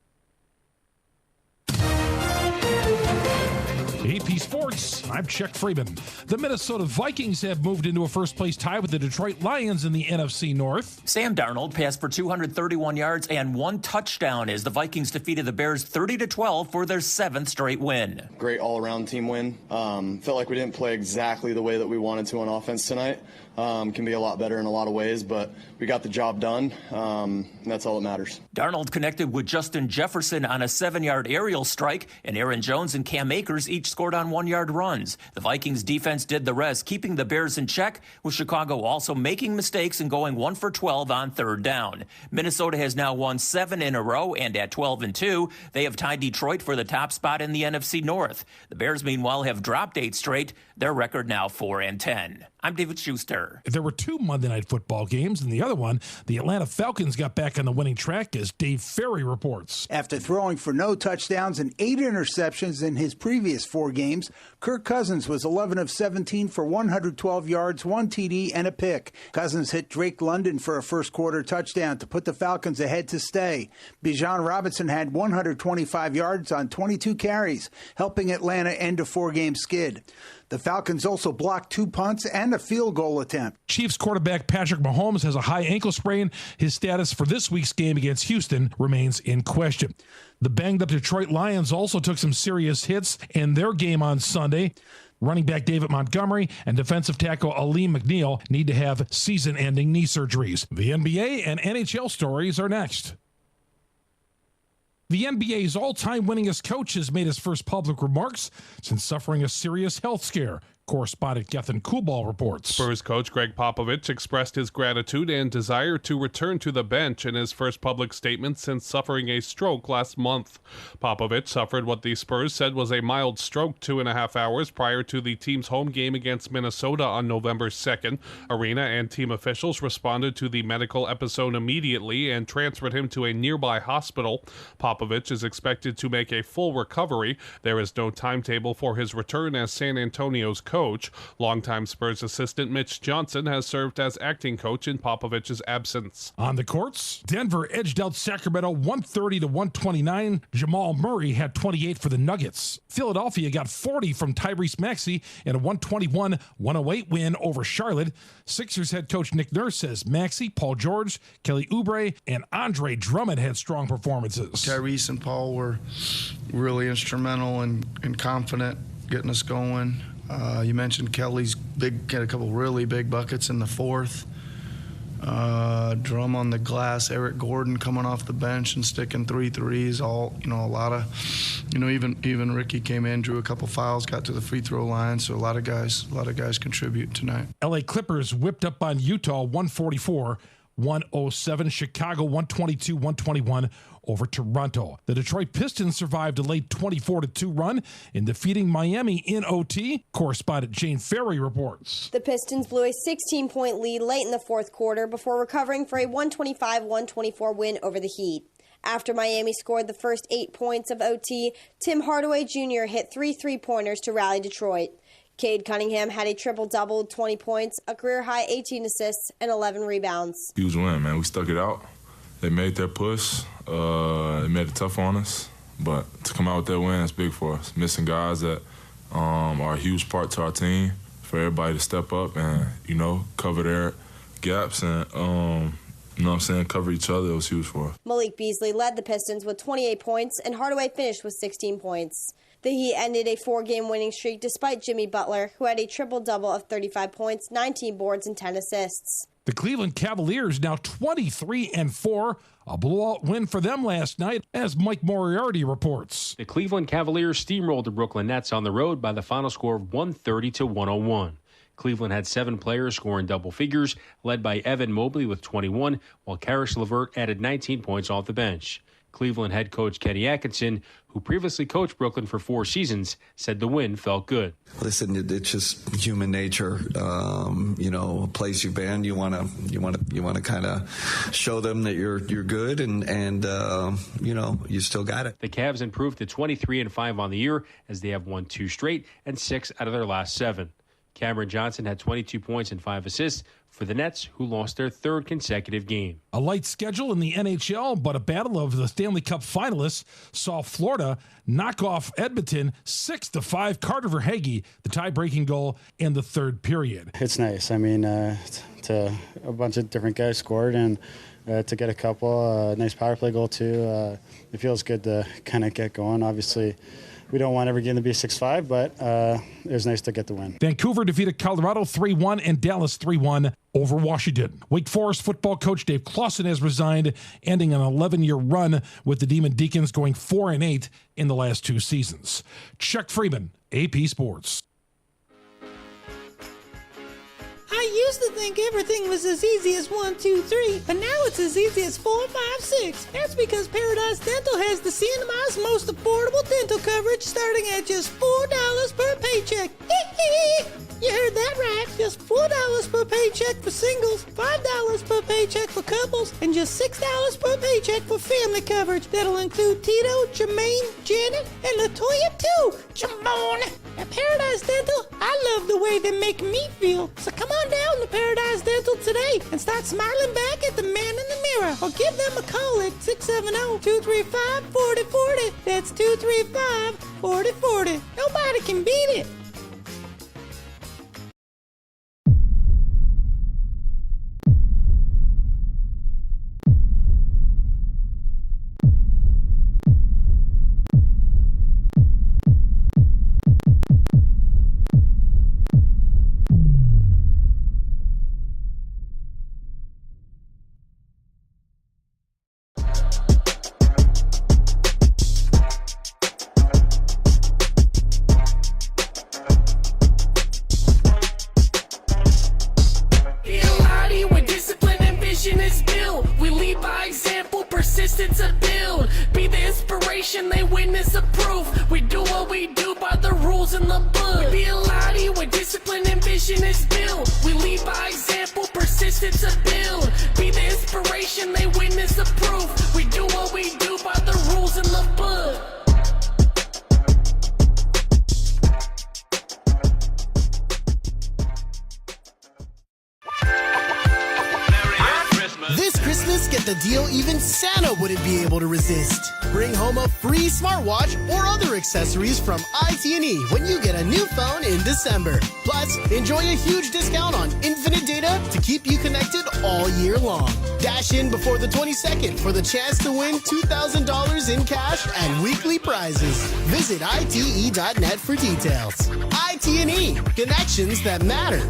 Sports, I'm Chuck Freeman. The Minnesota Vikings have moved into a first-place tie with the Detroit Lions in the NFC North. Sam Darnold passed for 231 yards and 1 touchdown as the Vikings defeated the Bears 30-12 for their 7th straight win. Great all-around team win. Felt like we didn't play exactly the way that we wanted to on offense tonight. Can be a lot better in a lot of ways, but we got the job done, and that's all that matters. Darnold connected with Justin Jefferson on a 7-yard aerial strike, and Aaron Jones and Cam Akers each scored on 1-yard runs. The Vikings defense did the rest, keeping the Bears in check, with Chicago also making mistakes and going 1 for 12 on 3rd down. Minnesota has now won 7 in a row, and at 12-2, they have tied Detroit for the top spot in the NFC North. The Bears, meanwhile, have dropped 8 straight, their record now 4-10. I'm David Schuster. There were 2 Monday Night Football games, and the other one, the Atlanta Falcons got back on the winning track, as Dave Ferry reports. After throwing for no touchdowns and 8 interceptions in his previous 4 games, Kirk Cousins was 11 of 17 for 112 yards, 1 TD, and a pick. Cousins hit Drake London for a first-quarter touchdown to put the Falcons ahead to stay. Bijan Robinson had 125 yards on 22 carries, helping Atlanta end a 4-game skid. The Falcons also blocked 2 punts and a field goal attempt. Chiefs quarterback Patrick Mahomes has a high ankle sprain. His status for this week's game against Houston remains in question. The banged-up Detroit Lions also took some serious hits in their game on Sunday. Running back David Montgomery and defensive tackle Ali McNeil need to have season-ending knee surgeries. The NBA and NHL stories are next. The NBA's all-time winningest coach has made his first public remarks since suffering a serious health scare. Correspondent Gethin Kubal reports. Spurs coach Greg Popovich expressed his gratitude and desire to return to the bench in his first public statement since suffering a stroke last month. Popovich suffered what the Spurs said was a mild stroke 2.5 hours prior to the team's home game against Minnesota on November 2nd. Arena and team officials responded to the medical episode immediately and transferred him to a nearby hospital. Popovich is expected to make a full recovery. There is no timetable for his return as San Antonio's coach. Longtime Spurs assistant Mitch Johnson has served as acting coach in Popovich's absence. On the courts, Denver edged out Sacramento 130-129. Jamal Murray had 28 for the Nuggets. Philadelphia got 40 from Tyrese Maxey in a 121-108 win over Charlotte. Sixers head coach Nick Nurse says Maxey, Paul George, Kelly Oubre, and Andre Drummond had strong performances. Tyrese and Paul were really instrumental and confident getting us going. You mentioned Kelly's had a couple really big buckets in the fourth. Drum on the glass. Eric Gordon coming off the bench and sticking 3 threes. All a lot of, even Ricky came in, drew a couple fouls, got to the free throw line. So a lot of guys contribute tonight. LA Clippers whipped up on Utah 144-107. Chicago 122-121 over Toronto. The Detroit Pistons survived a late 24-2 run in defeating Miami in OT. Correspondent Jane Ferry reports. The Pistons blew a 16-point lead late in the fourth quarter before recovering for a 125-124 win over the Heat. After Miami scored the first 8 points of OT, Tim Hardaway Jr. hit 3 3-pointers to rally Detroit. Cade Cunningham had a triple-double with 20 points, a career-high 18 assists, and 11 rebounds. Huge win, man. We stuck it out. They made their push. They made it tough on us. But to come out with that win, it's big for us. Missing guys that are a huge part to our team, for everybody to step up and, cover their gaps and, cover each other. It was huge for us. Malik Beasley led the Pistons with 28 points, and Hardaway finished with 16 points. The Heat ended a 4-game winning streak despite Jimmy Butler, who had a triple-double of 35 points, 19 boards, and 10 assists. The Cleveland Cavaliers now 23-4, a blowout win for them last night, as Mike Moriarty reports. The Cleveland Cavaliers steamrolled the Brooklyn Nets on the road by the final score of 130-101. Cleveland had 7 players scoring double figures, led by Evan Mobley with 21, while Karis LeVert added 19 points off the bench. Cleveland head coach Kenny Atkinson, who previously coached Brooklyn for 4 seasons, said the win felt good. Listen, it's just human nature. A place you've been, you want to kind of show them that you're good, and you still got it. The Cavs improved to 23-5 on the year as they have won 2 straight and 6 out of their last 7. Cameron Johnson had 22 points and 5 assists for the Nets, who lost their 3rd consecutive game. A light schedule in the NHL, but a battle of the Stanley Cup finalists saw Florida knock off Edmonton 6-5. Carter Verhaeghe, the tie-breaking goal in the 3rd period. It's nice. I mean, a bunch of different guys scored, and to get a couple, nice power play goal too. It feels good to kind of get going. Obviously, we don't want every game to be 6-5, but it was nice to get the win. Vancouver defeated Colorado 3-1 and Dallas 3-1 over Washington. Wake Forest football coach Dave Clawson has resigned, ending an 11-year run with the Demon Deacons, going 4-8 in the last 2 seasons. Chuck Freeman, AP Sports. Hi, I used to think everything was as easy as 1, 2, 3, but now it's as easy as 4, 5, 6. That's because Paradise Dental has the CNMI's most affordable dental coverage starting at just $4 per paycheck. You heard that right. Just $4 per paycheck for singles, $5 per paycheck for couples, and just $6 per paycheck for family coverage. That'll include Tito, Jermaine, Janet, and LaToya too. Jamone! At Paradise Dental, I love the way they make me feel. So come on down to Paradise Dental today and start smiling back at the man in the mirror. Or give them a call at 670-235-4040. That's 235-4040. Nobody can beat it. Persistence of build, be the inspiration, they witness the proof. We do what we do by the rules in the book. We be a lottie where discipline and vision is built. We lead by example, persistence of build, be the inspiration, they witness the proof. We do what we do by the rules in the book. This Christmas, get the deal even Santa wouldn't be able to resist. Bring home a free smartwatch or other accessories from IT&E when you get a new phone in December. Plus, enjoy a huge discount on infinite data to keep you connected all year long. Dash in before the 22nd for the chance to win $2,000 in cash and weekly prizes. Visit ite.net for details. IT&E, connections that matter.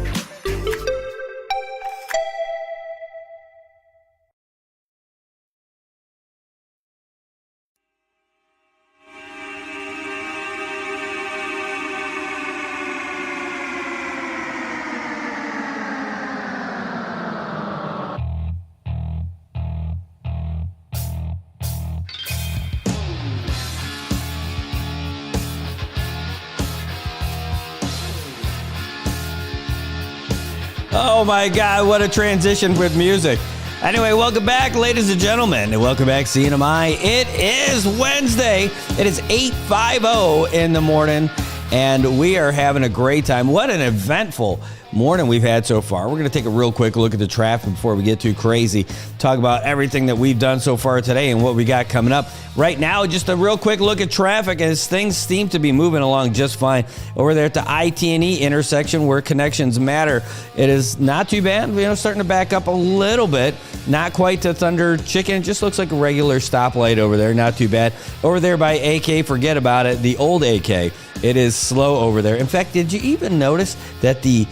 Oh my God, what a transition with music. Anyway, welcome back, ladies and gentlemen, and welcome back, CNMI. It is Wednesday. It is 8:50 in the morning, and we are having a great time. What an eventful morning we've had so far. We're going to take a real quick look at the traffic before we get too crazy. Talk about everything that we've done so far today and what we got coming up. Right now, just a real quick look at traffic as things seem to be moving along just fine. Over there at the IT&E intersection where connections matter, it is not too bad. Starting to back up a little bit. Not quite to Thunder Chicken. Just looks like a regular stoplight over there. Not too bad. Over there by AK, forget about it. The old AK. It is slow over there. In fact, did you even notice that the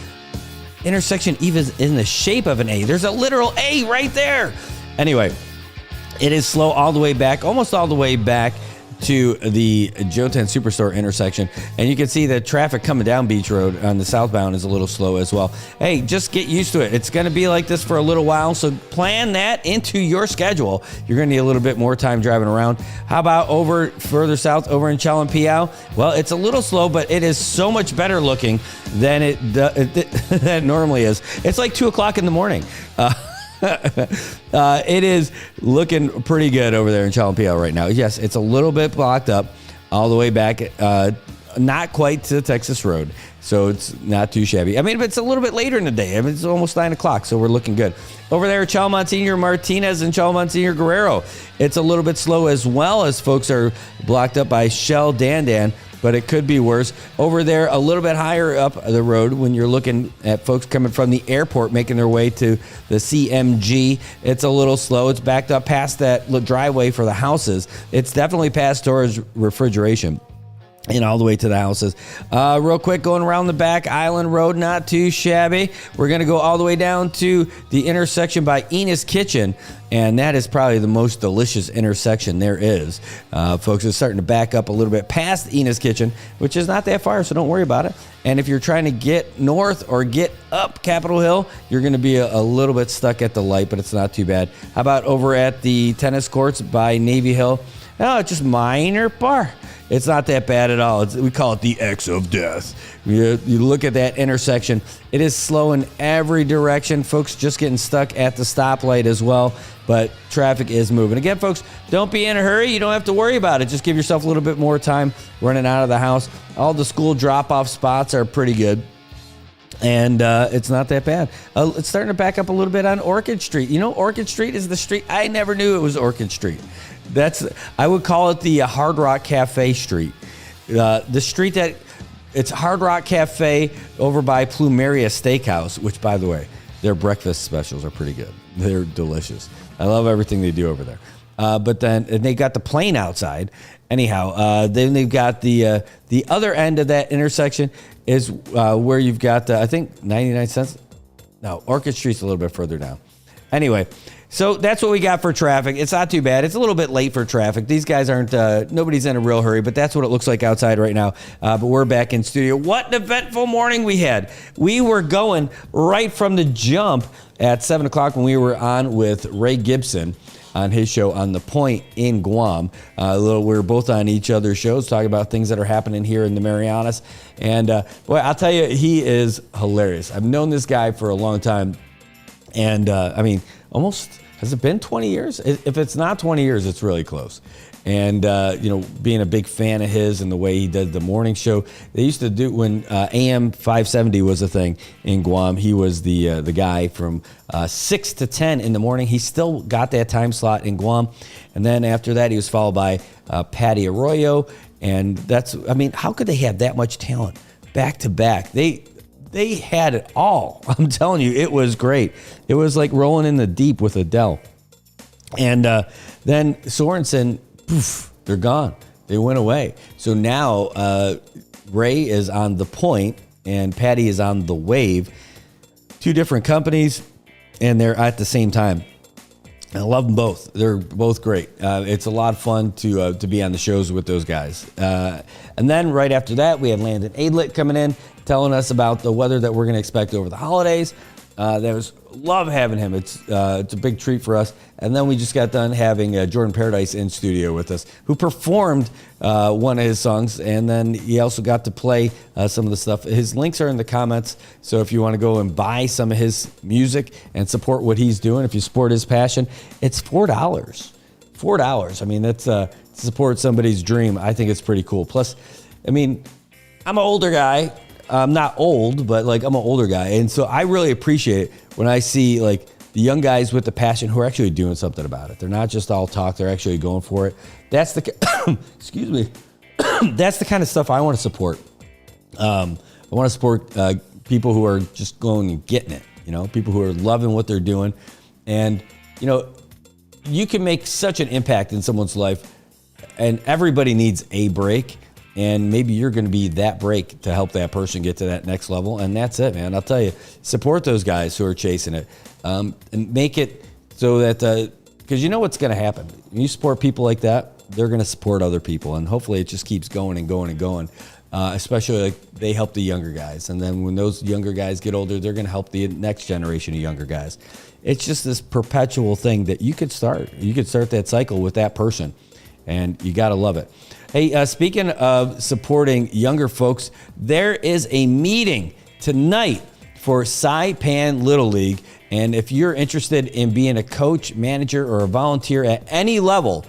intersection even is in the shape of an A? There's a literal A right there. Anyway, it is slow all the way back, almost all the way back to the Jotan Superstore intersection. And you can see that traffic coming down Beach Road on the southbound is a little slow as well. Hey, just get used to it. It's going to be like this for a little while, so plan that into your schedule. You're going to need a little bit more time driving around. How about over further south, over in Chalumpiao? Well, it's a little slow, but it is so much better looking than it normally is. It's like 2 o'clock in the morning. It is looking pretty good over there in Chalumpiao right now. Yes, it's a little bit blocked up all the way back, not quite to Texas Road, so it's not too shabby. I mean, but it's a little bit later in the day. I mean, it's almost 9 o'clock, so we're looking good. Over there at Chalmonteño Martinez and Chalmonteño Guerrero, it's a little bit slow as well as folks are blocked up by Shell Dandan, but it could be worse. Over there, a little bit higher up the road, when you're looking at folks coming from the airport making their way to the CMG, it's a little slow. It's backed up past that driveway for the houses. It's definitely past storage refrigeration. and all the way to the houses. Real quick, going around the back, Island Road, not too shabby. We're going to go all the way down to the intersection by Enos Kitchen, and that is probably the most delicious intersection there is. Folks, it's starting to back up a little bit past Enos Kitchen, which is not that far, so don't worry about it. And if you're trying to get north or get up Capitol Hill, you're going to be a little bit stuck at the light, but it's not too bad. How about over at the tennis courts by Navy Hill? Oh, it's just minor bar. It's not that bad at all. We call it the X of death. You look at that intersection. It is slow in every direction. Folks just getting stuck at the stoplight as well, but traffic is moving. Again, folks, don't be in a hurry. You don't have to worry about it. Just give yourself a little bit more time running out of the house. All the school drop-off spots are pretty good. And it's not that bad. It's starting to back up a little bit on Orchid Street. You know, Orchid Street is the street. I never knew it was Orchid Street. I would call it the Hard Rock Cafe Street. The street that it's Hard Rock Cafe over by Plumeria Steakhouse, which, by the way, their breakfast specials are pretty good. They're delicious. I love everything they do over there. But then and they got the plane outside. Anyhow, then they've got the other end of that intersection is where you've got, I think, 99 cents. No, Orchid Street's a little bit further down. Anyway, so that's what we got for traffic. It's not too bad. It's a little bit late for traffic. These guys aren't, nobody's in a real hurry, but that's what it looks like outside right now. But we're back in studio. What an eventful morning we had. We were going right from the jump at 7 o'clock when we were on with Ray Gibson on his show On the Point in Guam. We were both on each other's shows talking about things that are happening here in the Marianas. And boy, I'll tell you, he is hilarious. I've known this guy for a long time. And I mean, almost, has it been 20 years? If it's not 20 years, it's really close. And, being a big fan of his and the way he did the morning show. They used to do, when AM 570 was a thing in Guam, he was the guy from 6 to 10 in the morning. He still got that time slot in Guam. And then after that, he was followed by Patty Arroyo. And how could they have that much talent back to back? They had it all. I'm telling you, it was great. It was like rolling in the deep with Adele. And then Sorensen, poof, they're gone. They went away. So now Ray is on The Point and Patty is on The Wave. Two different companies, and they're at the same time. I love them both. They're both great. It's a lot of fun to be on the shows with those guys. And then right after that, we had Landon Aidlet coming in, telling us about the weather that we're going to expect over the holidays. Love having him. It's a big treat for us. And then we just got done having Jordan Paradise in studio with us, who performed one of his songs, and then he also got to play some of the stuff. His links are in the comments, so if you want to go and buy some of his music and support what he's doing, if you support his passion, it's $4. $4. I mean, that's to support somebody's dream. I think it's pretty cool. Plus, I mean, I'm an older guy. I'm not old, but I'm an older guy. And so I really appreciate it when I see the young guys with the passion who are actually doing something about it. They're not just all talk. They're actually going for it. That's the, excuse me. That's the kind of stuff I want to support. I want to support people who are just going and getting it, people who are loving what they're doing. And, you can make such an impact in someone's life, and everybody needs a break. And maybe you're going to be that break to help that person get to that next level. And that's it, man. I'll tell you, support those guys who are chasing it. And make it so that, because you know what's going to happen. When you support people like that, they're going to support other people. And hopefully it just keeps going and going and going. Especially they help the younger guys. And then when those younger guys get older, they're going to help the next generation of younger guys. It's just this perpetual thing that you could start. You could start that cycle with that person. And you got to love it. Hey, speaking of supporting younger folks, there is a meeting tonight for Saipan Little League. And if you're interested in being a coach, manager, or a volunteer at any level,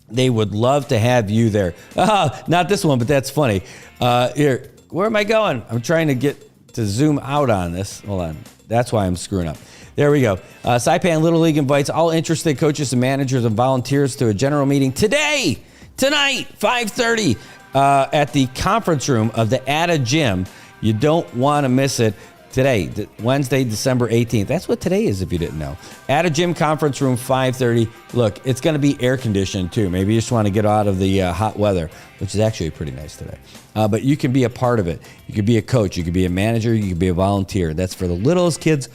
they would love to have you there. Not this one, but that's funny. Here, where am I going? I'm trying to get to zoom out on this. Hold on. That's why I'm screwing up. There we go. Saipan Little League invites all interested coaches and managers and volunteers to a general meeting tonight, 5:30, at the conference room of the Ada Gym. You don't want to miss it. today, Wednesday, December 18th. That's what today is, if you didn't know. At a gym conference room, 5:30. Look, it's going to be air conditioned too. Maybe you just want to get out of the hot weather, which is actually pretty nice today. But you can be a part of it. You could be a coach. You could be a manager. You could be a volunteer. That's for the littlest kids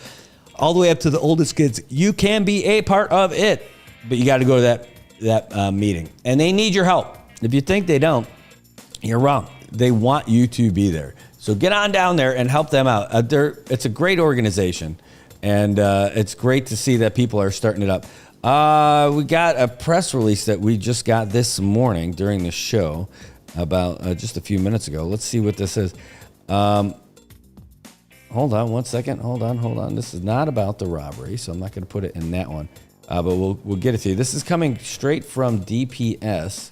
all the way up to the oldest kids. You can be a part of it, but you got to go to that meeting. And they need your help. If you think they don't, you're wrong. They want you to be there. So get on down there and help them out. It's a great organization, and it's great to see that people are starting it up. We got a press release that we just got this morning during the show about just a few minutes ago. Let's see what this is. Hold on one second. Hold on. This is not about the robbery, so I'm not going to put it in that one. But we'll get it to you. This is coming straight from DPS.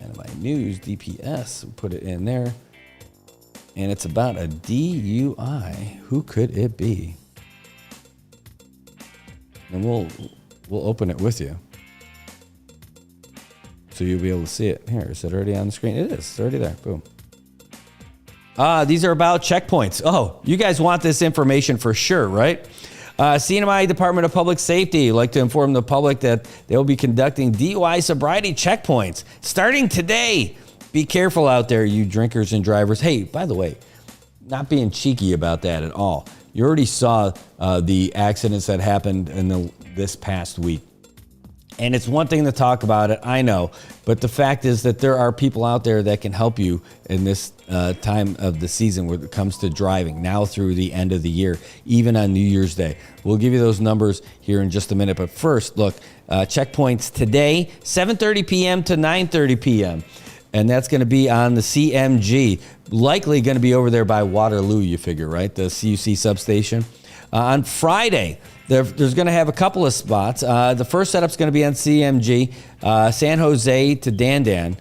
And my news, DPS, we'll put it in there. And it's about a DUI. Who could it be? And we'll open it with you, so you'll be able to see it. Here, is it already on the screen? It is. It's already there. Boom. These are about checkpoints. Oh, you guys want this information for sure, right? CNMI Department of Public Safety would like to inform the public that they will be conducting DUI sobriety checkpoints starting today. Be careful out there, you drinkers and drivers. Hey, by the way, not being cheeky about that at all. You already saw the accidents that happened in this past week. And it's one thing to talk about it, I know. But the fact is that there are people out there that can help you in this time of the season when it comes to driving, now through the end of the year, even on New Year's Day. We'll give you those numbers here in just a minute. But first, look, checkpoints today, 7:30 p.m. to 9:30 p.m., and that's going to be on the CMG. Likely going to be over there by Waterloo, you figure, right? The CUC substation. On Friday, there's going to have a couple of spots. The first setup's going to be on CMG, San Jose to Dandan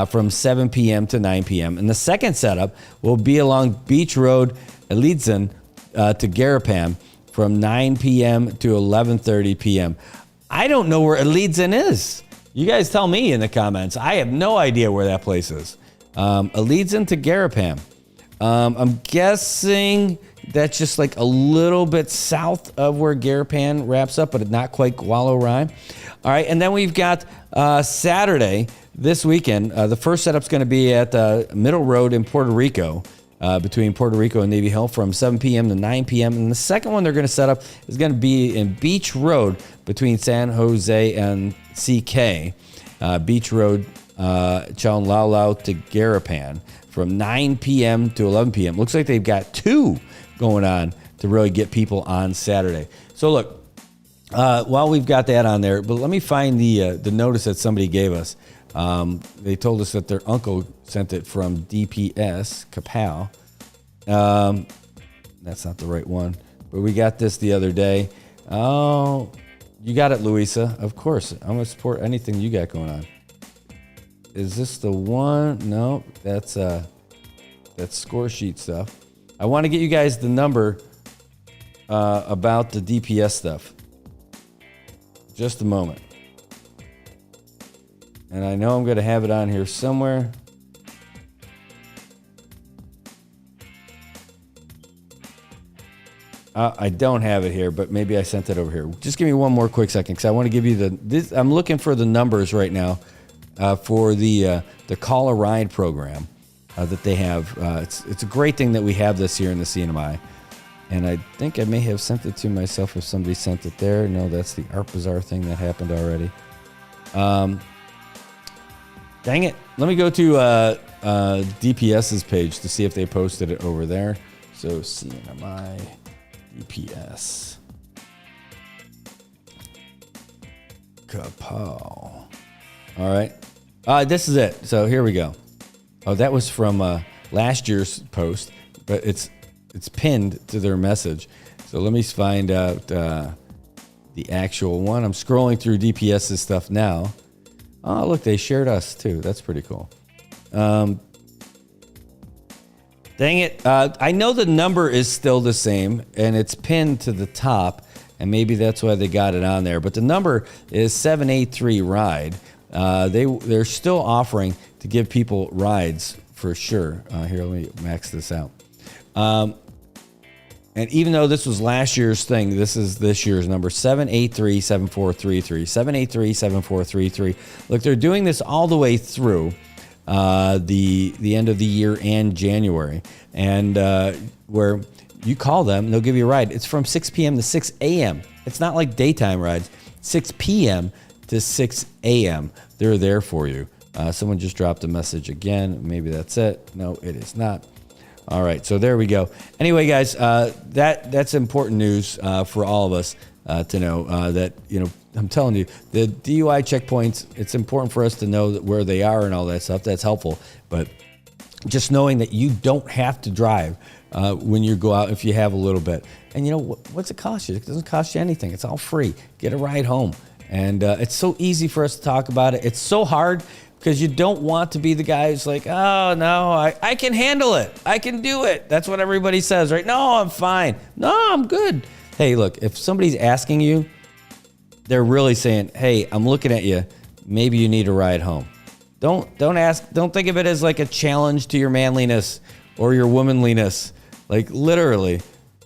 from 7 p.m. to 9 p.m. And the second setup will be along Beach Road, Elidzin to Garapan from 9 p.m. to 11:30 p.m. I don't know where Elidzin is. You guys tell me in the comments. I have no idea where that place is. Elidzin to Garapan. I'm guessing that's just like a little bit south of where Garapan wraps up, but not quite Gualo Rye. All right, and then we've got Saturday, this weekend. The first setup's going to be at Middle Road in Puerto Rico, between Puerto Rico and Navy Hill from 7 p.m. to 9 p.m. And the second one they're going to set up is going to be in Beach Road between San Jose and CK. Beach Road, Chaunlalau to Garapan from 9 p.m. to 11 p.m. Looks like they've got two going on to really get people on Saturday. So look, while we've got that on there, but let me find the notice that somebody gave us. They told us that their uncle sent it from DPS, Kapow. That's not the right one, but we got this the other day. Oh, you got it, Louisa. Of course, I'm going to support anything you got going on. Is this the one? No, that's score sheet stuff. I want to get you guys the number about the DPS stuff. Just a moment. And I know I'm going to have it on here somewhere. I don't have it here, but maybe I sent it over here. Just give me one more quick second, because I want to give you I'm looking for the numbers right now for the Call a Ride program that they have. It's a great thing that we have this here in the CNMI. And I think I may have sent it to myself if somebody sent it there. No, that's the Art Bazaar thing that happened already. Dang it. Let me go to DPS's page to see if they posted it over there. So CNMI DPS. Kapow. All right. This is it. So here we go. Oh, that was from last year's post, but it's pinned to their message. So let me find out the actual one. I'm scrolling through DPS's stuff now. Oh, look, they shared us too. That's pretty cool. Dang it. I know the number is still the same, and it's pinned to the top, and maybe that's why they got it on there. But the number is 783-RIDE. They're still offering to give people rides for sure. Here, let me max this out. And even though this was last year's thing, this is this year's number, 783-7433. 783-7433. Look, they're doing this all the way through the end of the year and January. And where you call them, they'll give you a ride. It's from 6 p.m. to 6 a.m. It's not like daytime rides. 6 p.m. to 6 a.m. They're there for you. Someone just dropped a message again. Maybe that's it. No, it is not. All right, so there we go. Anyway, guys, that's important news for all of us to know that, I'm telling you, the DUI checkpoints, it's important for us to know that where they are and all that stuff. That's helpful. But just knowing that you don't have to drive when you go out if you have a little bit. And what's it cost you? It doesn't cost you anything. It's all free. Get a ride home. And it's so easy for us to talk about it. It's so hard because you don't want to be the guy who's like, oh, no, I can handle it. I can do it. That's what everybody says, right? No, I'm fine. No, I'm good. Hey, look, if somebody's asking you, they're really saying, hey, I'm looking at you. Maybe you need a ride home. Don't think of it as like a challenge to your manliness or your womanliness. Like literally,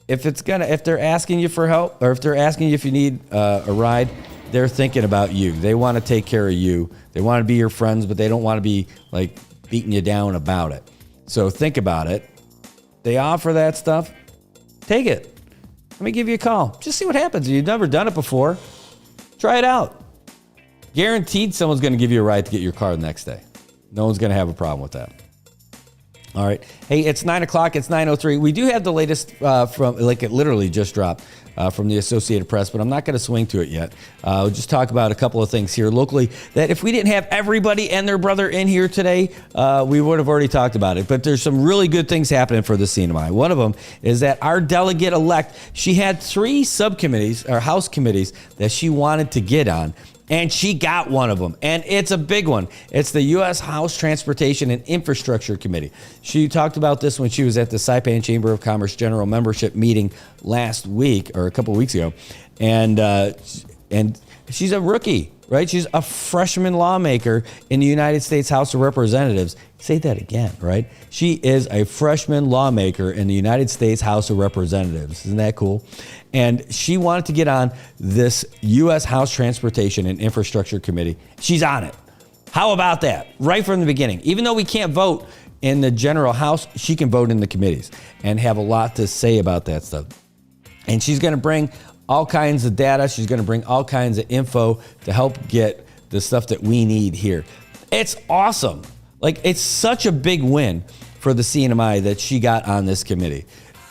if they're asking you for help or if they're asking you if you need a ride, they're thinking about you. They want to take care of you. They want to be your friends, but they don't want to be like beating you down about it. So think about it. They offer that stuff. Take it. Let me give you a call. Just see what happens. You've never done it before. Try it out. Guaranteed someone's going to give you a ride to get your car the next day. No one's going to have a problem with that. All right. Hey, it's 9 o'clock. It's 9:03. We do have the latest it literally just dropped from the Associated Press, but I'm not going to swing to it yet. We'll just talk about a couple of things here locally that if we didn't have everybody and their brother in here today, we would have already talked about it. But there's some really good things happening for the CNMI. One of them is that our delegate-elect, she had 3 subcommittees or House committees that she wanted to get on. And she got one of them, and it's a big one. It's the U.S. House Transportation and Infrastructure Committee. She talked about this when she was at the Saipan Chamber of Commerce General Membership meeting last week, or a couple of weeks ago, and she's a rookie, right? She's a freshman lawmaker in the United States House of Representatives. Say that again, right? She is a freshman lawmaker in the United States House of Representatives. Isn't that cool? And she wanted to get on this U.S. House Transportation and Infrastructure Committee. She's on it. How about that? Right from the beginning. Even though we can't vote in the general House, she can vote in the committees and have a lot to say about that stuff. And she's going to bring all kinds of data. She's going to bring all kinds of info to help get the stuff that we need here. It's awesome. Like, it's such a big win for the CNMI that she got on this committee.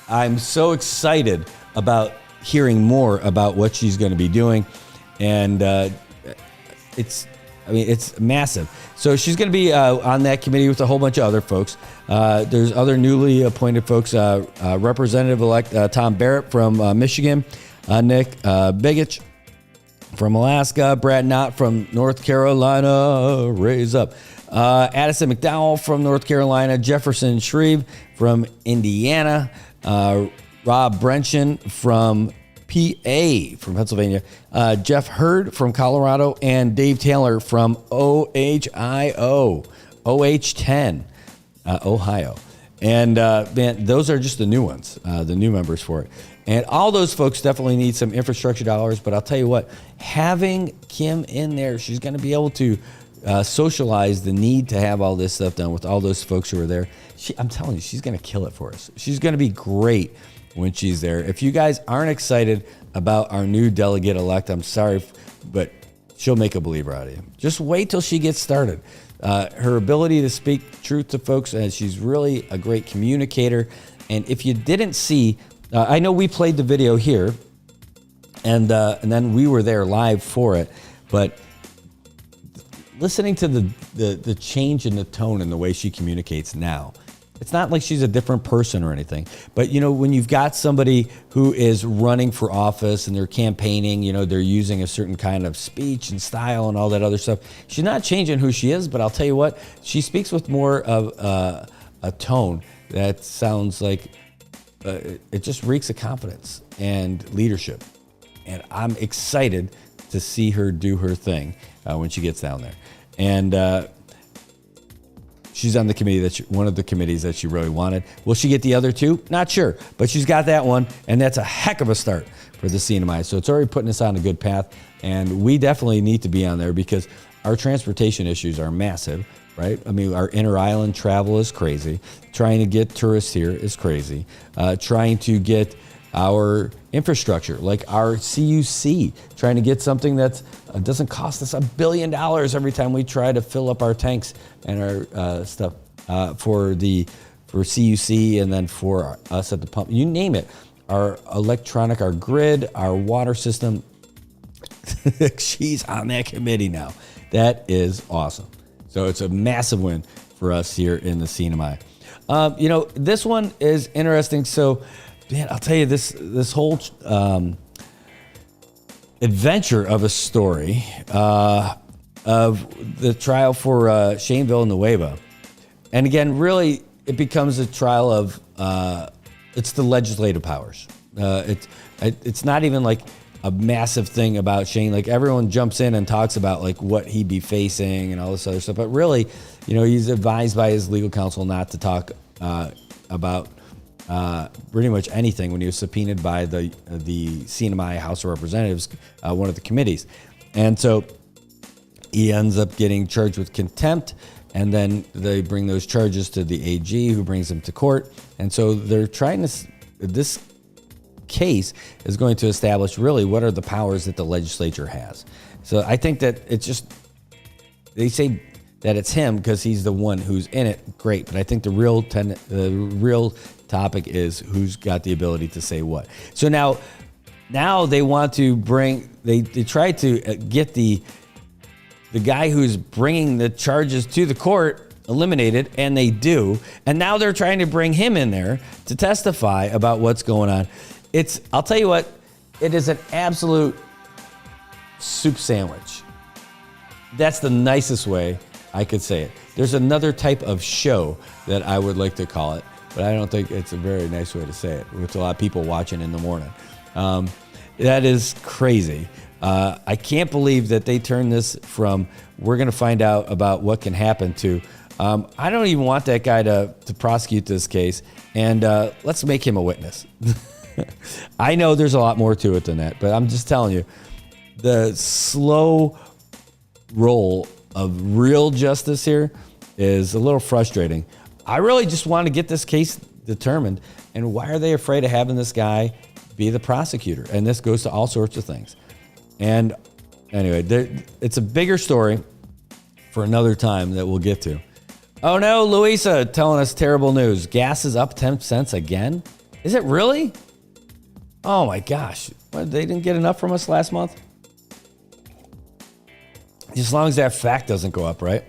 I'm so excited about hearing more about what she's going to be doing. And it's massive. So she's going to be on that committee with a whole bunch of other folks. There's other newly appointed folks, Representative-elect Tom Barrett from Michigan, Nick Begich from Alaska, Brad Knott from North Carolina, raise up, Addison McDowell from North Carolina, Jefferson Shreve from Indiana, Rob Brenchen from PA, from Pennsylvania, Jeff Hurd from Colorado, and Dave Taylor from OH10, Ohio. And man, those are just the new ones, the new members for it. And all those folks definitely need some infrastructure dollars. But I'll tell you what, having Kim in there, she's going to be able to socialize the need to have all this stuff done with all those folks who are there. I'm telling you, she's going to kill it for us. She's going to be great when she's there. If you guys aren't excited about our new delegate-elect, I'm sorry, but she'll make a believer out of you. Just wait till she gets started. Her ability to speak truth to folks, and she's really a great communicator. And if you didn't see, I know we played the video here, and then we were there live for it, but listening to the change in the tone and the way she communicates now, it's not like she's a different person or anything. But, you know, when you've got somebody who is running for office and they're campaigning, you know, they're using a certain kind of speech and style and all that other stuff. She's not changing who she is, but I'll tell you what, she speaks with more of a tone that sounds like it just reeks of confidence and leadership. And I'm excited to see her do her thing when she gets down there. And she's on the committee one of the committees that she really wanted. Will she get the other two? Not sure, but she's got that one, and that's a heck of a start for the CNMI. So it's already putting us on a good path, and we definitely need to be on there because our transportation issues are massive, right? I mean, our inter-island travel is crazy. Trying to get tourists here is crazy. Trying to get our infrastructure, like our CUC, trying to get something that doesn't cost us $1 billion every time we try to fill up our tanks and our stuff for CUC and then for us at the pump. You name it. Our electronic, our grid, our water system. She's on that committee now. That is awesome. So it's a massive win for us here in the CNMI. This one is interesting. So, man, I'll tell you this whole adventure of a story of the trial for Shane Villanueva. And again, really, it becomes a trial of it's the legislative powers. It's not even like a massive thing about Shane. Like everyone jumps in and talks about like what he'd be facing and all this other stuff. But really, he's advised by his legal counsel not to talk about pretty much anything when he was subpoenaed by the CNMI House of Representatives, one of the committees. And so he ends up getting charged with contempt, and then they bring those charges to the AG, who brings him to court. And so they're trying to, this case is going to establish really what are the powers that the legislature has. So I think that it's just, they say that it's him because he's the one who's in it. Great. But I think the real topic is who's got the ability to say what. So now they want to bring, they try to get the guy who's bringing the charges to the court eliminated, and they do. And now they're trying to bring him in there to testify about what's going on. I'll tell you what, it is an absolute soup sandwich. That's the nicest way I could say it. There's another type of show that I would like to call it, but I don't think it's a very nice way to say it, with a lot of people watching in the morning. That is crazy. I can't believe that they turned this from, we're going to find out about what can happen, to, I don't even want that guy to prosecute this case, and let's make him a witness. I know there's a lot more to it than that, but I'm just telling you, the slow roll of real justice here is a little frustrating. I really just want to get this case determined, and why are they afraid of having this guy be the prosecutor? And this goes to all sorts of things. And anyway, it's a bigger story for another time that we'll get to. Oh no, Louisa telling us terrible news. Gas is up 10 cents again? Is it really? Oh my gosh. What, they didn't get enough from us last month? As long as that fact doesn't go up, right?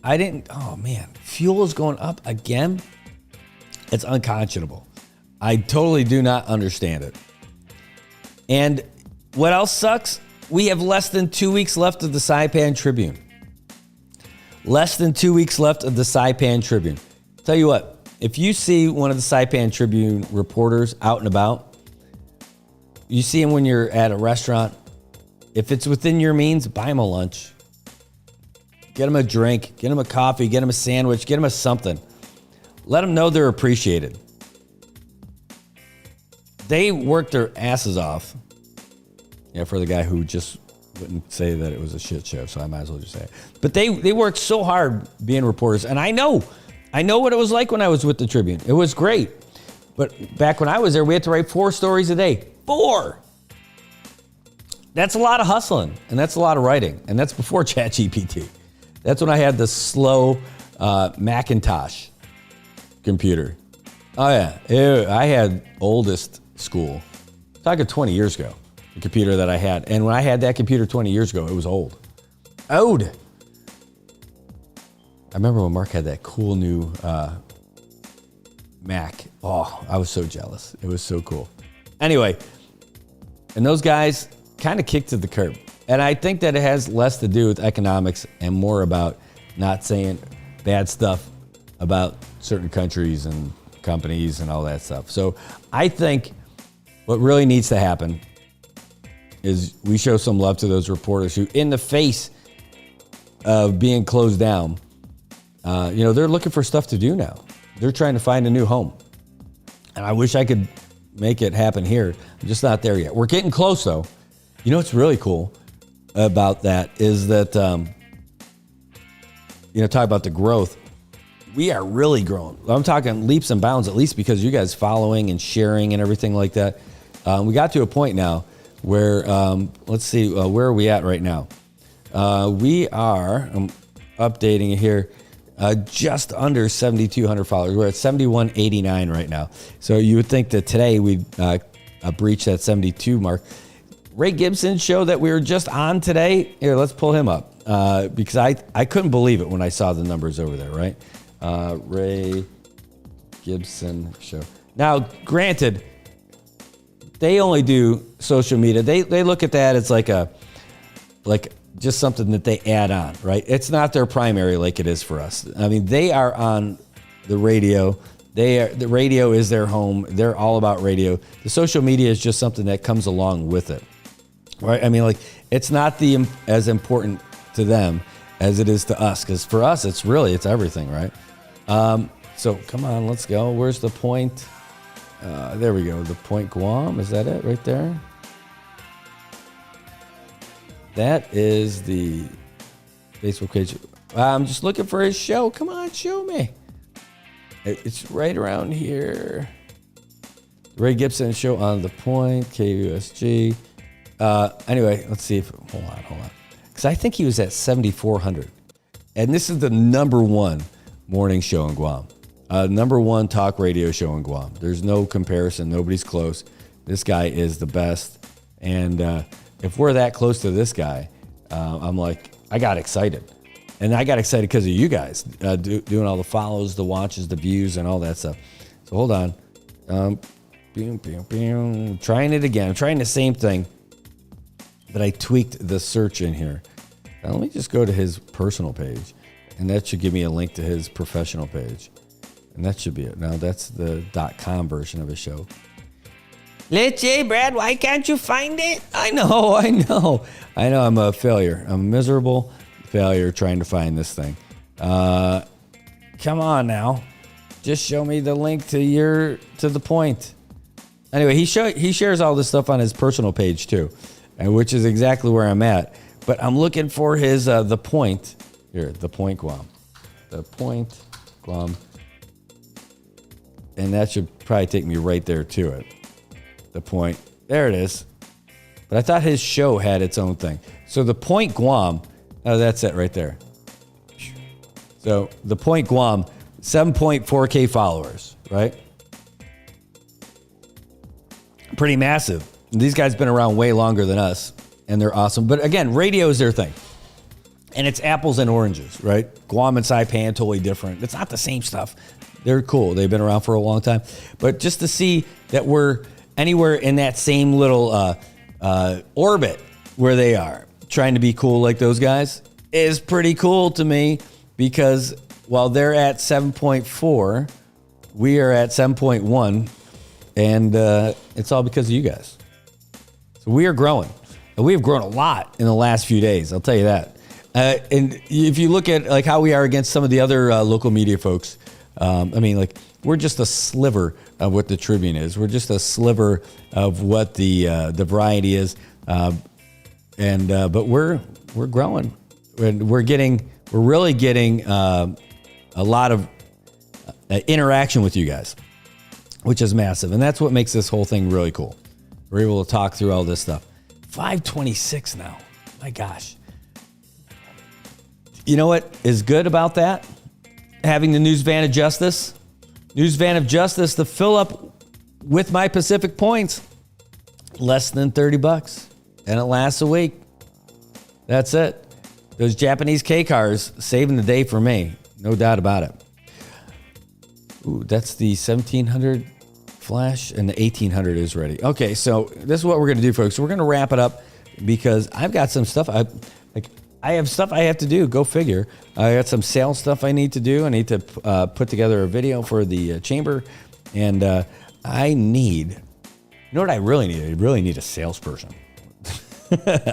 Oh man, fuel is going up again? It's unconscionable. I totally do not understand it. And what else sucks? We have less than 2 weeks left of the Saipan Tribune. Less than 2 weeks left of the Saipan Tribune. Tell you what, if you see one of the Saipan Tribune reporters out and about, you see him when you're at a restaurant, if it's within your means, buy him a lunch. Get him a drink, get him a coffee, get him a sandwich, get him a something. Let them know they're appreciated. They work their asses off. Yeah, for the guy who just wouldn't say that it was a shit show, so I might as well just say it. But they worked so hard being reporters, and I know what it was like when I was with the Tribune. It was great. But back when I was there, we had to write 4 stories a day. 4! That's a lot of hustling, and that's a lot of writing, and that's before ChatGPT. That's when I had the slow Macintosh computer. Oh yeah, I had oldest school. I'm talking 20 years ago, the computer that I had. And when I had that computer 20 years ago, it was old. I remember when Mark had that cool new Mac. Oh, I was so jealous. It was so cool. Anyway, and those guys kind of kicked to the curb. And I think that it has less to do with economics and more about not saying bad stuff about certain countries and companies and all that stuff. So I think what really needs to happen is we show some love to those reporters who, in the face of being closed down, they're looking for stuff to do now. They're trying to find a new home. And I wish I could make it happen here. I'm just not there yet. We're getting close, though. You know what's really cool about that is that, talk about the growth. We are really growing. I'm talking leaps and bounds, at least because you guys following and sharing and everything like that. We got to a point now where, let's see, where are we at right now? We are, I'm updating it here, just under 7,200 followers. We're at 7,189 right now. So you would think that today we'd breach that 72 mark. Ray Gibson's show that we were just on today, here, let's pull him up because I couldn't believe it when I saw the numbers over there, right? Ray Gibson show. Now, granted, they only do social media. They look at that as like just something that they add on, right? It's not their primary like it is for us. I mean, they are on the radio. The radio is their home. They're all about radio. The social media is just something that comes along with it, right? I mean, like, it's not as important to them as it is to us, because for us, it's everything, right? So come on, let's go. Where's the point? There we go. The Point Guam. Is that it right there? That is the Facebook page. I'm just looking for his show. Come on, show me. It's right around here. Ray Gibson show on The Point, KUSG. Anyway, let's see if, hold on. Because I think he was at 7,400. And this is the number one morning show in Guam. Number one talk radio show in Guam. There's no comparison. Nobody's close. This guy is the best. And if we're that close to this guy, I'm like, I got excited. And I got excited because of you guys doing all the follows, the watches, the views, and all that stuff. So hold on. Trying it again. I'm trying the same thing, but I tweaked the search in here. Now, let me just go to his personal page, and that should give me a link to his professional page. And that should be it. Now, that's the .com version of his show. Let's say, Brad, why can't you find it? I know. I'm a failure. I'm a miserable failure trying to find this thing. Come on now. Just show me the link to The Point. Anyway, he shares all this stuff on his personal page too, and which is exactly where I'm at. But I'm looking for his The Point. Here, The Point Guam. The Point Guam. And that should probably take me right there to it. The Point. There it is. But I thought his show had its own thing. So The Point Guam, that's it right there. So The Point Guam, 7.4K followers, right? Pretty massive. These guys been around way longer than us, and they're awesome. But again, radio is their thing. And it's apples and oranges, right? Guam and Saipan, totally different. It's not the same stuff. They're cool. They've been around for a long time. But just to see that we're anywhere in that same little orbit where they are, trying to be cool like those guys, is pretty cool to me, because while they're at 7.4, we are at 7.1, and it's all because of you guys. So we are growing. And we have grown a lot in the last few days, I'll tell you that. And if you look at like how we are against some of the other local media folks, I mean, like, we're just a sliver of what the Tribune is. We're just a sliver of what the variety is, but we're growing, and we're really getting a lot of interaction with you guys, which is massive, and that's what makes this whole thing really cool. We're able to talk through all this stuff. 526 now, my gosh. You know what is good about that? Having the News Van of Justice. News Van of Justice to fill up with my Pacific points. Less than $30. And it lasts a week. That's it. Those Japanese K cars saving the day for me. No doubt about it. Ooh, that's the 1700 flash, and the 1800 is ready. Okay, so this is what we're going to do, folks. We're going to wrap it up because I've got some stuff. I have stuff I have to do. Go figure. I got some sales stuff I need to do. I need to put together a video for the chamber. And I need, you know what I really need? I really need a salesperson.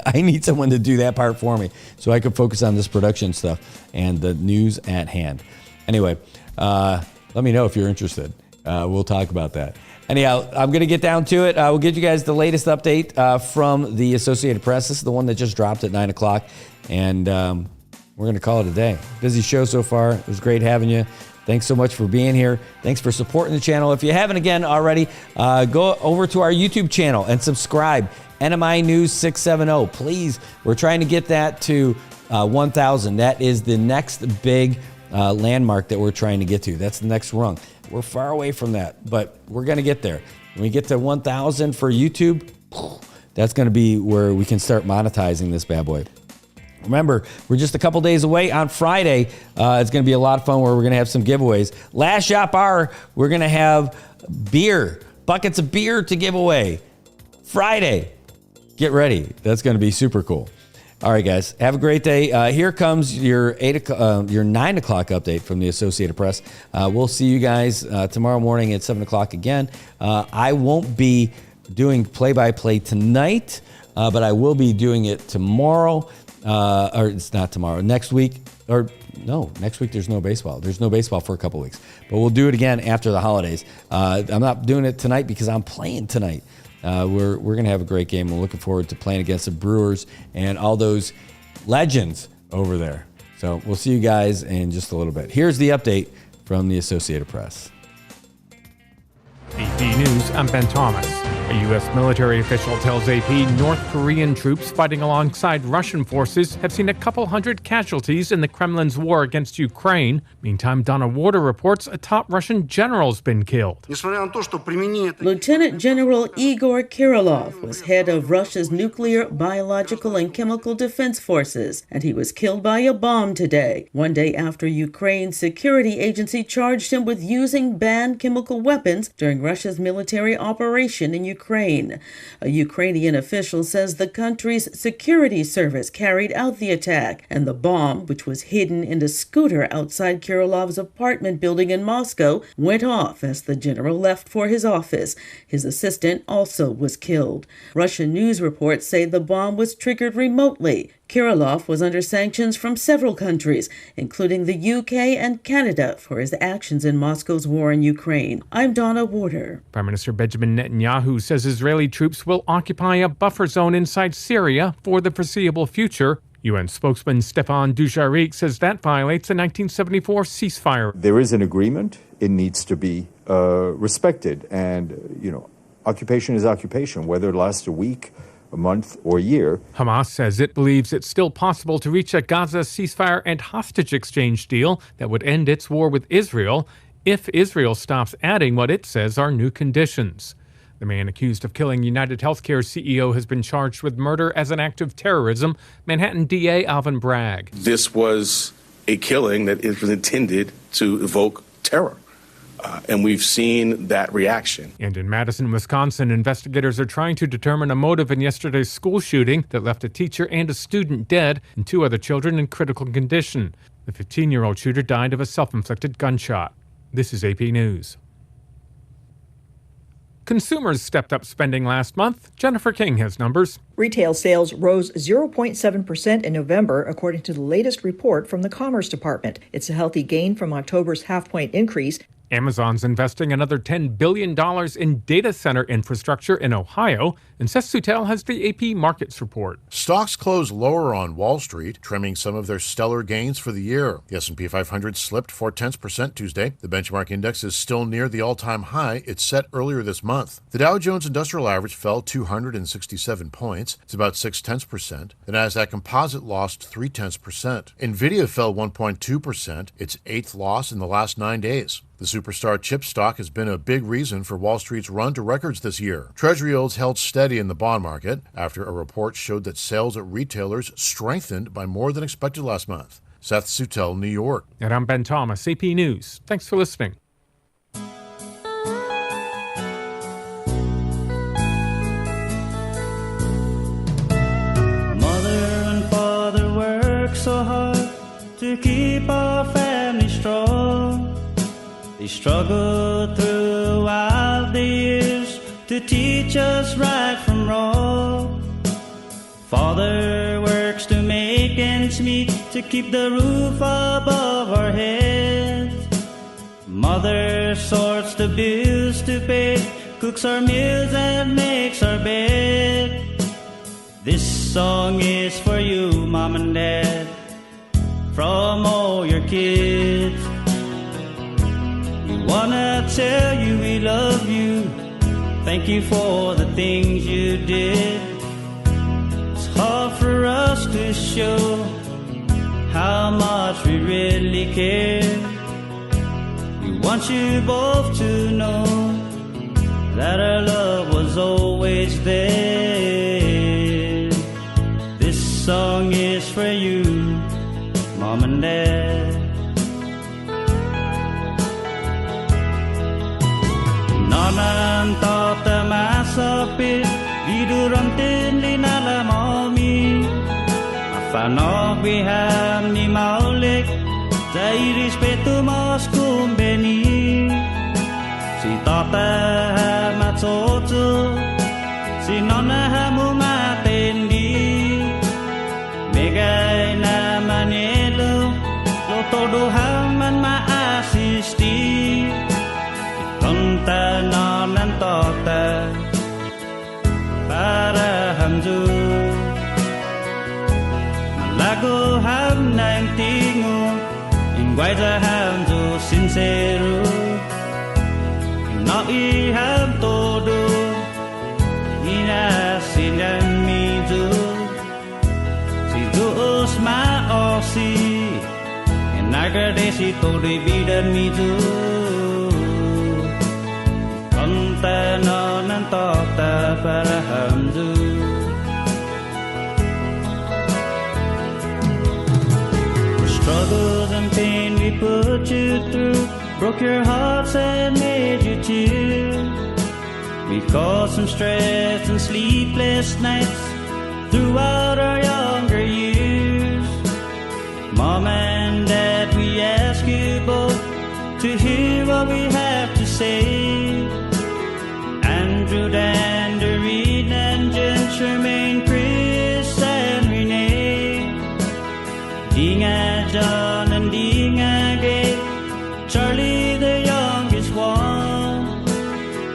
I need someone to do that part for me so I can focus on this production stuff and the news at hand. Anyway, let me know if you're interested. We'll talk about that. Anyhow, I'm going to get down to it. We'll get you guys the latest update from the Associated Press. This is the one that just dropped at 9 o'clock. And we're going to call it a day. Busy show so far. It was great having you. Thanks so much for being here. Thanks for supporting the channel. If you haven't again already, go over to our YouTube channel and subscribe. NMI News 670. Please, we're trying to get that to 1,000. That is the next big landmark that we're trying to get to. That's the next rung. We're far away from that, but we're going to get there. When we get to 1,000 for YouTube, that's going to be where we can start monetizing this bad boy. Remember, we're just a couple days away. On Friday, it's going to be a lot of fun where we're going to have some giveaways. Last Shop Hour, we're going to have beer, buckets of beer to give away. Friday, get ready. That's going to be super cool. All right, guys, have a great day. Here comes your 9 o'clock update from the Associated Press. We'll see you guys tomorrow morning at 7 o'clock again. I won't be doing play-by-play tonight, but I will be doing it tomorrow. Or it's not tomorrow, next week. Or no, next week there's no baseball. There's no baseball for a couple weeks. But we'll do it again after the holidays. I'm not doing it tonight because I'm playing tonight. We're going to have a great game. We're looking forward to playing against the Brewers and all those legends over there. So we'll see you guys in just a little bit. Here's the update from the Associated Press. AP News, I'm Ben Thomas. A U.S. military official tells AP North Korean troops fighting alongside Russian forces have seen a couple hundred casualties in the Kremlin's war against Ukraine. Meantime, Donna Warder reports a top Russian general's been killed. Lieutenant General Igor Kirillov was head of Russia's nuclear, biological, and chemical defense forces, and he was killed by a bomb today, one day after Ukraine's security agency charged him with using banned chemical weapons during Russia's military operation in Ukraine. A Ukrainian official says the country's security service carried out the attack, and the bomb, which was hidden in a scooter outside Kirillov's apartment building in Moscow, went off as the general left for his office. His assistant also was killed. Russian news reports say the bomb was triggered remotely. Kirillov was under sanctions from several countries, including the UK and Canada, for his actions in Moscow's war in Ukraine. I'm Donna Warder. Prime Minister Benjamin Netanyahu says Israeli troops will occupy a buffer zone inside Syria for the foreseeable future. UN spokesman Stefan Dujarric says that violates a 1974 ceasefire. There is an agreement. It needs to be respected. And, occupation is occupation, whether it lasts a week, a month, or a year. Hamas says it believes it's still possible to reach a Gaza ceasefire and hostage exchange deal that would end its war with Israel if Israel stops adding what it says are new conditions. The man accused of killing United Healthcare CEO has been charged with murder as an act of terrorism. Manhattan DA Alvin Bragg. This was a killing that was intended to evoke terror. And we've seen that reaction. And in Madison, Wisconsin, investigators are trying to determine a motive in yesterday's school shooting that left a teacher and a student dead and 2 other children in critical condition. The 15-year-old shooter died of a self-inflicted gunshot. This is AP News. Consumers stepped up spending last month. Jennifer King has numbers. Retail sales rose 0.7% in November, according to the latest report from the Commerce Department. It's a healthy gain from October's half-point increase. Amazon's investing another $10 billion in data center infrastructure in Ohio, and Seth Sutel has the AP Markets report. Stocks closed lower on Wall Street, trimming some of their stellar gains for the year. The S&P 500 slipped 0.4% Tuesday. The benchmark index is still near the all-time high it set earlier this month. The Dow Jones Industrial Average fell 267 points. It's about 0.6%. The Nasdaq Composite lost 0.3%. Nvidia fell 1.2%, its 8th loss in the last 9 days. The superstar chip stock has been a big reason for Wall Street's run to records this year. Treasury yields held steady in the bond market after a report showed that sales at retailers strengthened by more than expected last month. Seth Sutel, New York. And I'm Ben Thomas, AP News. Thanks for listening. Mother and father work so hard to keep our family strong. They struggled throughout the years to teach us right from wrong. Father works to make ends meet, to keep the roof above our heads. Mother sorts the bills to pay, cooks our meals and makes our bed. This song is for you, Mom and Dad, from all your kids. We wanna tell you we love you, thank you for the things you did. It's hard for us to show how much we really care. We want you both to know that our love was always there. This song is for you, Mom and Dad. Nanan tata masapit Viduram tinli nala mami Afanog biham ni maulik Zai rispetu mas kumbeni Si tata hamatsoto Si nona hamu matendi Megay na manelo Lotodo haman maasisti Tonta nanan tota Para hamzu Malago ham nang tingo Ingway za hamzu sincero Nai ham todo Ina sinan mizu Si duos maosi Nagadesi todo bidan mizu Nanan tota para hamzu For struggles and pain we put you through Broke your hearts and made you tear We caused some stress and sleepless nights Throughout our younger years Mom and Dad, we ask you both To hear what we have to say Andrew, Dan, Doreen, and Jen, Charmaine, Chris, and Renee Dinga, John, and Dinga, Gabe Charlie, the youngest one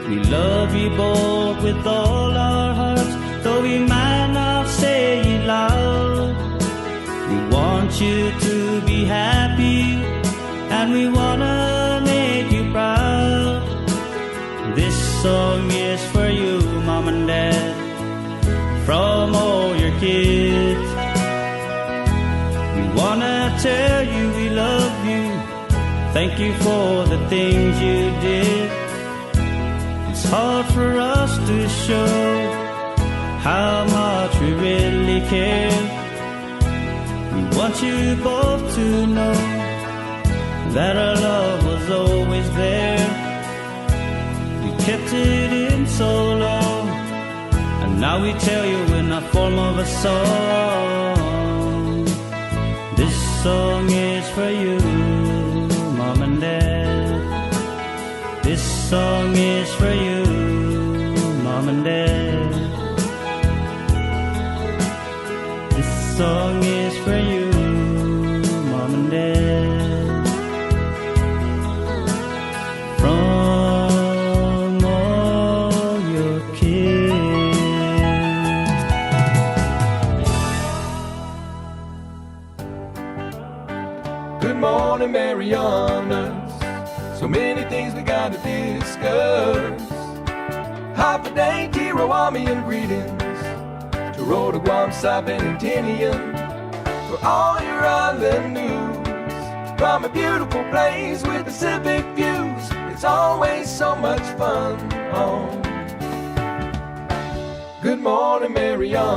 We love you both with all our hearts Though we might not say it loud We want you to be happy And we wanna make you proud This song is for you, Mom and Dad, from all your kids. We wanna tell you we love you, thank you for the things you did. It's hard for us to show how much we really care. We want you both to know that our love was always there. Kept it in so long, and now we tell you in the form of a song. This song is for you, Mom and Dad. This song is for you, Mom and Dad. This song is for you, Mom and Dad. Morning, Marianas. So many things we gotta discuss. Happy day, Tirawamian greetings to Rhoda, Guam, Saipan, and Tinian. For all your island news from a beautiful place with Pacific views. It's always so much fun on Good Morning, Marianas.